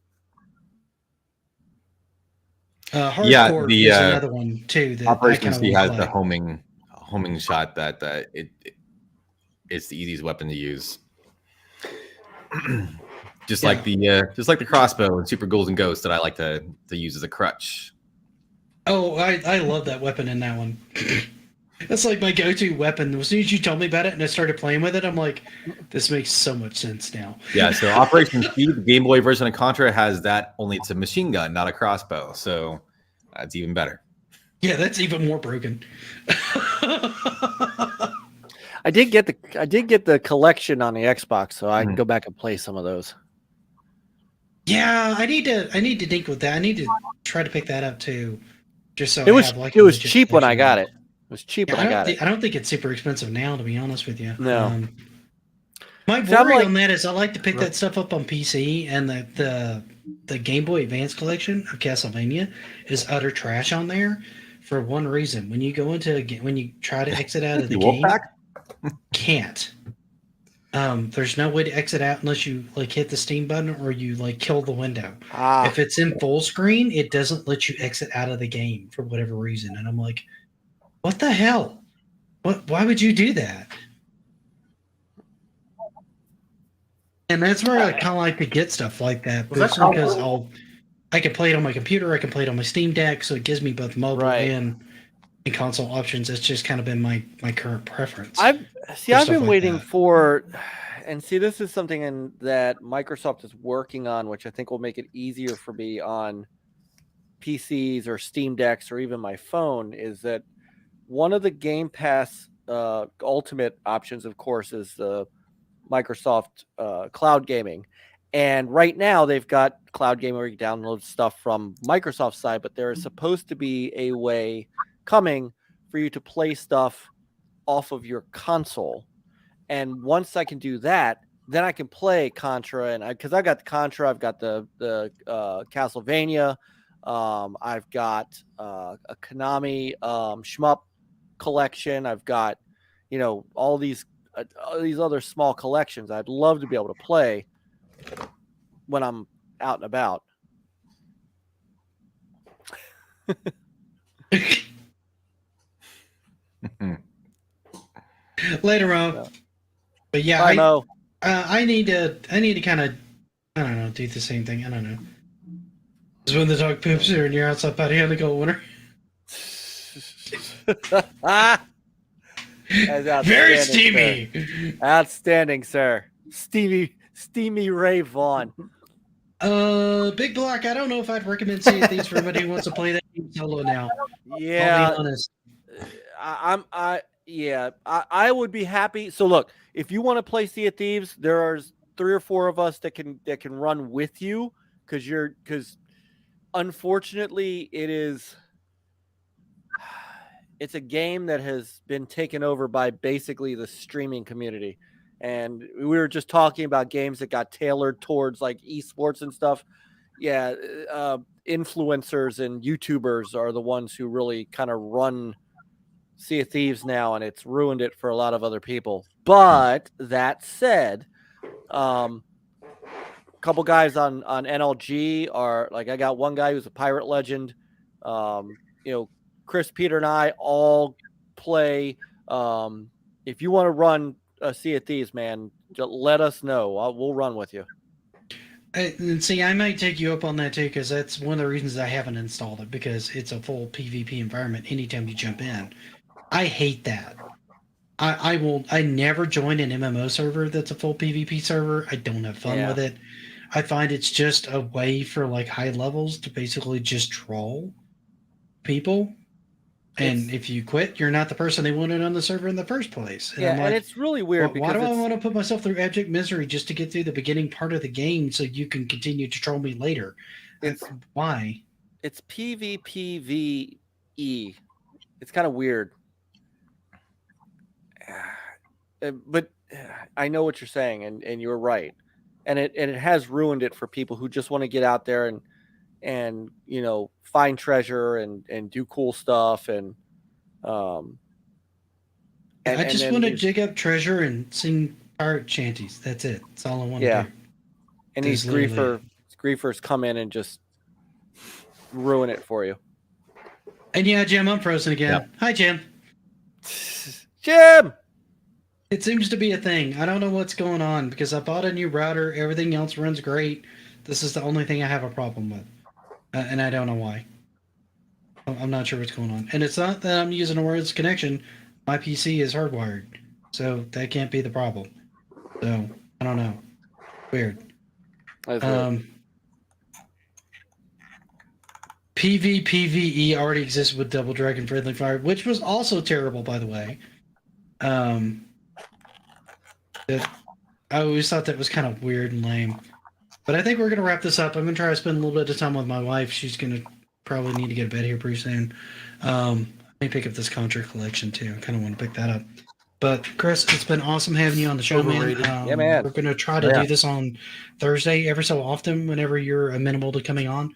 Hardcore is another one too. That Operation C has the homing shot that it's the easiest weapon to use. just like the crossbow and Super Ghouls and Ghosts that I like to use as a crutch. Oh, I love that weapon in that one. That's like my go-to weapon. As soon as you told me about it and I started playing with it, I'm like, this makes so much sense now. Yeah, so Operation C, the Game Boy version of Contra, has that, only it's a machine gun, not a crossbow. So it's even better. Yeah, that's even more broken. I did get the collection on the Xbox, so I can go back and play some of those. Yeah, I need to dink with that. I need to try to pick that up too. Just so it was cheap when I got it. It was cheap when I got it. I don't think it's super expensive now, to be honest with you. No. My worry on that is I like to pick that stuff up on PC, and the Game Boy Advance collection of Castlevania is utter trash on there for one reason. When you go into when you try to exit out of the game, can't. There's no way to exit out unless you like hit the Steam button or you like kill the window. If it's in full screen, it doesn't let you exit out of the game for whatever reason. And I'm like, what the hell? Why would you do that? And that's where I kind of like to get stuff like that, because I can play it on my computer, I can play it on my Steam Deck, so it gives me both mobile and console options. It's just kind of been my current preference. I've been waiting for, and see, this is something that Microsoft is working on, which I think will make it easier for me on PCs or Steam Decks or even my phone, is that one of the Game Pass Ultimate options, of course, is the Microsoft cloud gaming. And right now they've got cloud gaming where you download stuff from Microsoft's side, but there is supposed to be a way coming for you to play stuff off of your console. And once I can do that, then I can play Contra, and because I got the Contra, I've got the Castlevania, I've got a Konami shmup collection. I've got all these other small collections. I'd love to be able to play when I'm out and about. Later on. Yeah. But yeah, I know. I need to kind of, I don't know, do the same thing. I don't know. Because when the dog poops or and you're outside patio in the cold winter. Very steamy. Sir. Outstanding, sir. Steamy Ray Vaughn. Big Block. I don't know if I'd recommend Sea of Thieves for anybody who wants to play that game solo now. Yeah, I'll be honest. I would be happy. So look, if you want to play Sea of Thieves, there are 3 or 4 of us that can run with you because unfortunately it's a game that has been taken over by basically the streaming community. And we were just talking about games that got tailored towards like esports and stuff. Yeah, influencers and YouTubers are the ones who really kind of run Sea of Thieves now, and it's ruined it for a lot of other people. But that said, a couple guys on NLG are like, I got one guy who's a pirate legend. Chris, Peter, and I all play. If you want to run a Sea of Thieves, man, just let us know. We'll run with you. And see, I might take you up on that too, because that's one of the reasons I haven't installed it, because it's a full PvP environment anytime you jump in. I hate that. I never join an MMO server that's a full PvP server. I don't have fun with it. I find it's just a way for like high levels to basically just troll people. And if you quit, you're not the person they wanted on the server in the first place. And and it's really weird because why do I want to put myself through abject misery just to get through the beginning part of the game so you can continue to troll me later? Why? It's PvPvE. It's kind of weird. But I know what you're saying, and you're right. And it has ruined it for people who just want to get out there and find treasure and do cool stuff and I just want to dig up treasure and sing pirate shanties. That's it. That's all I want to do. And these griefers come in and just ruin it for you. And yeah, Jim, I'm frozen again. Yep. Hi, Jim. Jim! It seems to be a thing. I don't know what's going on because I bought a new router. Everything else runs great. This is the only thing I have a problem with. And I don't know why. I'm not sure what's going on. And it's not that I'm using a wireless connection. My PC is hardwired. So that can't be the problem. So, I don't know. Weird. PvPvE already exists with Double Dragon Friendly Fire, which was also terrible, by the way. I always thought that was kind of weird and lame. But I think we're going to wrap this up. I'm going to try to spend a little bit of time with my wife. She's going to probably need to get to bed here pretty soon. Let me pick up this Contra collection, too. I kind of want to pick that up. But, Chris, it's been awesome having you on the show, man. Yeah, man. We're going to try to do this on Thursday every so often whenever you're amenable to coming on.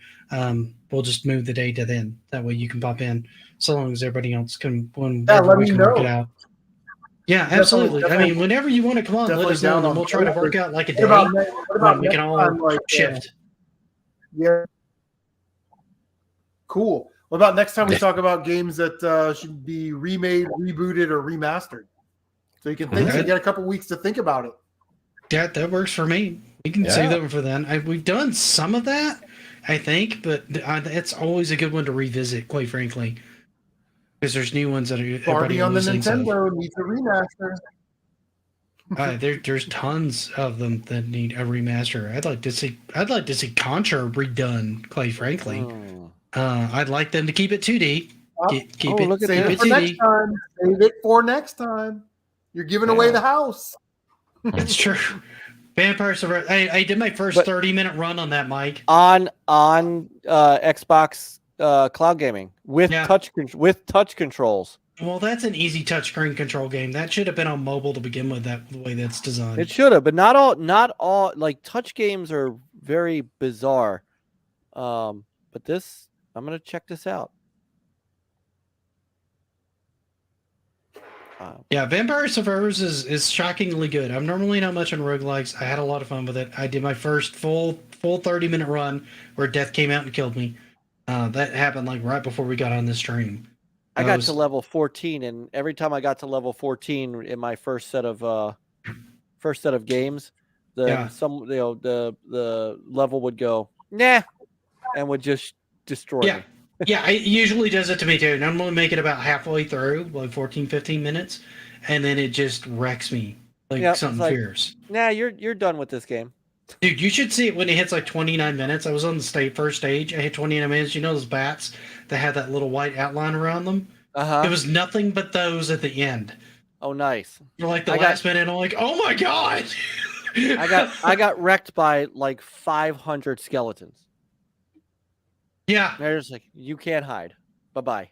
We'll just move the day to then. That way you can pop in so long as everybody else can, whenever we can work it out. Yeah, absolutely. I mean, whenever you want to come on, let us know, and we'll try to work out like a day. What about we can all shift. Yeah. Cool. What about next time we talk about games that should be remade, rebooted, or remastered? So you can think. So you get a couple weeks to think about it. Yeah, that works for me. We can save that one for then. We've done some of that, I think, but it's always a good one to revisit, quite frankly. Because there's new ones that are Barbie on the Nintendo needs a remaster. There's tons of them that need a remaster. I'd like to see Contra redone, quite frankly. I'd like them to keep it 2D. Keep it Save it for 2D. next time. Save it for next time. You're giving away the house. It's true. Vampire Survivor. I did my first 30-minute run on that, Mike. On Xbox cloud gaming with touch controls. Well, that's an easy touchscreen control game. That should have been on mobile to begin with. That the way that's designed. It should have, but not all like touch games are very bizarre. But this, I'm gonna check this out. Yeah, Vampire Survivors is shockingly good. I'm normally not much on roguelikes. I had a lot of fun with it. I did my first full 30-minute run where death came out and killed me. That happened like right before we got on this stream. I got to level 14, and every time I got to level 14 in my first set of games, the level would go nah, and would just destroy me. Yeah, it usually does it to me too. Normally make it about halfway through, like 14, 15 minutes, and then it just wrecks me like something fierce. Nah, you're done with this game. Dude, you should see it when it hits like 29 minutes. I was on the first stage. I hit 29 minutes. You know those bats that had that little white outline around them? Uh-huh. It was nothing but those at the end. Oh, nice. You're like the last minute, I'm like, oh my god! I got wrecked by like 500 skeletons. Yeah. They're just like, you can't hide. Bye-bye.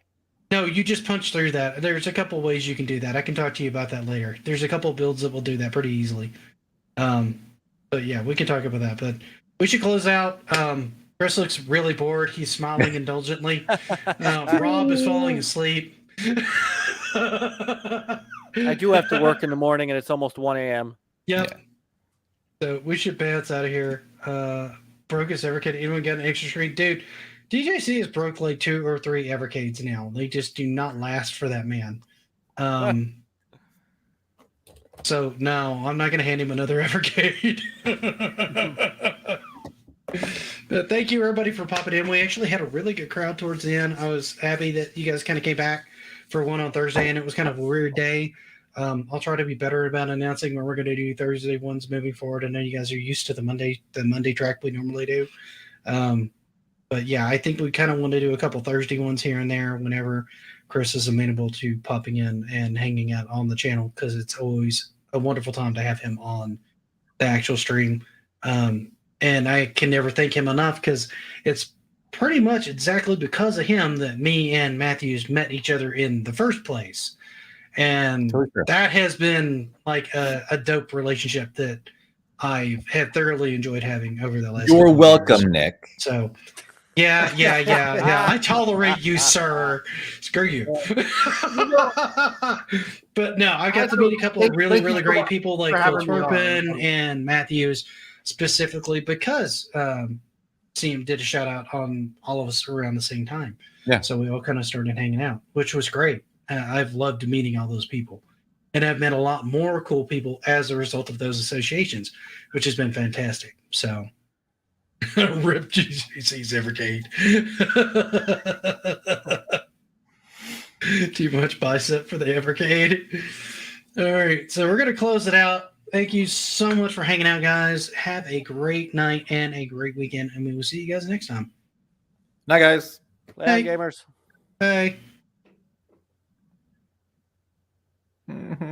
No, you just punch through that. There's a couple ways you can do that. I can talk to you about that later. There's a couple builds that will do that pretty easily. But yeah, we can talk about that. But we should close out. Chris looks really bored. He's smiling indulgently. Rob is falling asleep. I do have to work in the morning, and it's almost 1 a.m. Yep. Yeah. So we should bounce out of here. Brokest Evercade. Anyone got an extra screen? Dude, DJC has broke like 2 or 3 Evercades now. They just do not last for that man. So no, I'm not going to hand him another Evercade. But thank you everybody for popping in. We actually had a really good crowd towards the end. I was happy that you guys kind of came back for one on Thursday, and it was kind of a weird day. I'll try to be better about announcing when we're going to do Thursday ones moving forward. I know you guys are used to the Monday track we normally do. But yeah, I think we kind of want to do a couple Thursday ones here and there whenever Chris is amenable to popping in and hanging out on the channel, because it's always a wonderful time to have him on the actual stream. And I can never thank him enough, because it's pretty much exactly because of him that me and Matthews met each other in the first place. And that has been like a dope relationship that I have thoroughly enjoyed having over the last. You're welcome, years. Nick. So, yeah. I tolerate you, sir. Screw you. But no, I got to meet a couple of really, really great people like Phil Turpin and Matthews, specifically because CM did a shout out on all of us around the same time. Yeah. So we all kind of started hanging out, which was great. I've loved meeting all those people, and I've met a lot more cool people as a result of those associations, which has been fantastic. So, rip GCC's Evercade. Too much bicep for the Evercade. All right, so we're gonna close it out. Thank you so much for hanging out, guys. Have a great night and a great weekend, and we will see you guys next time. Night, guys. Hey, gamers. Bye.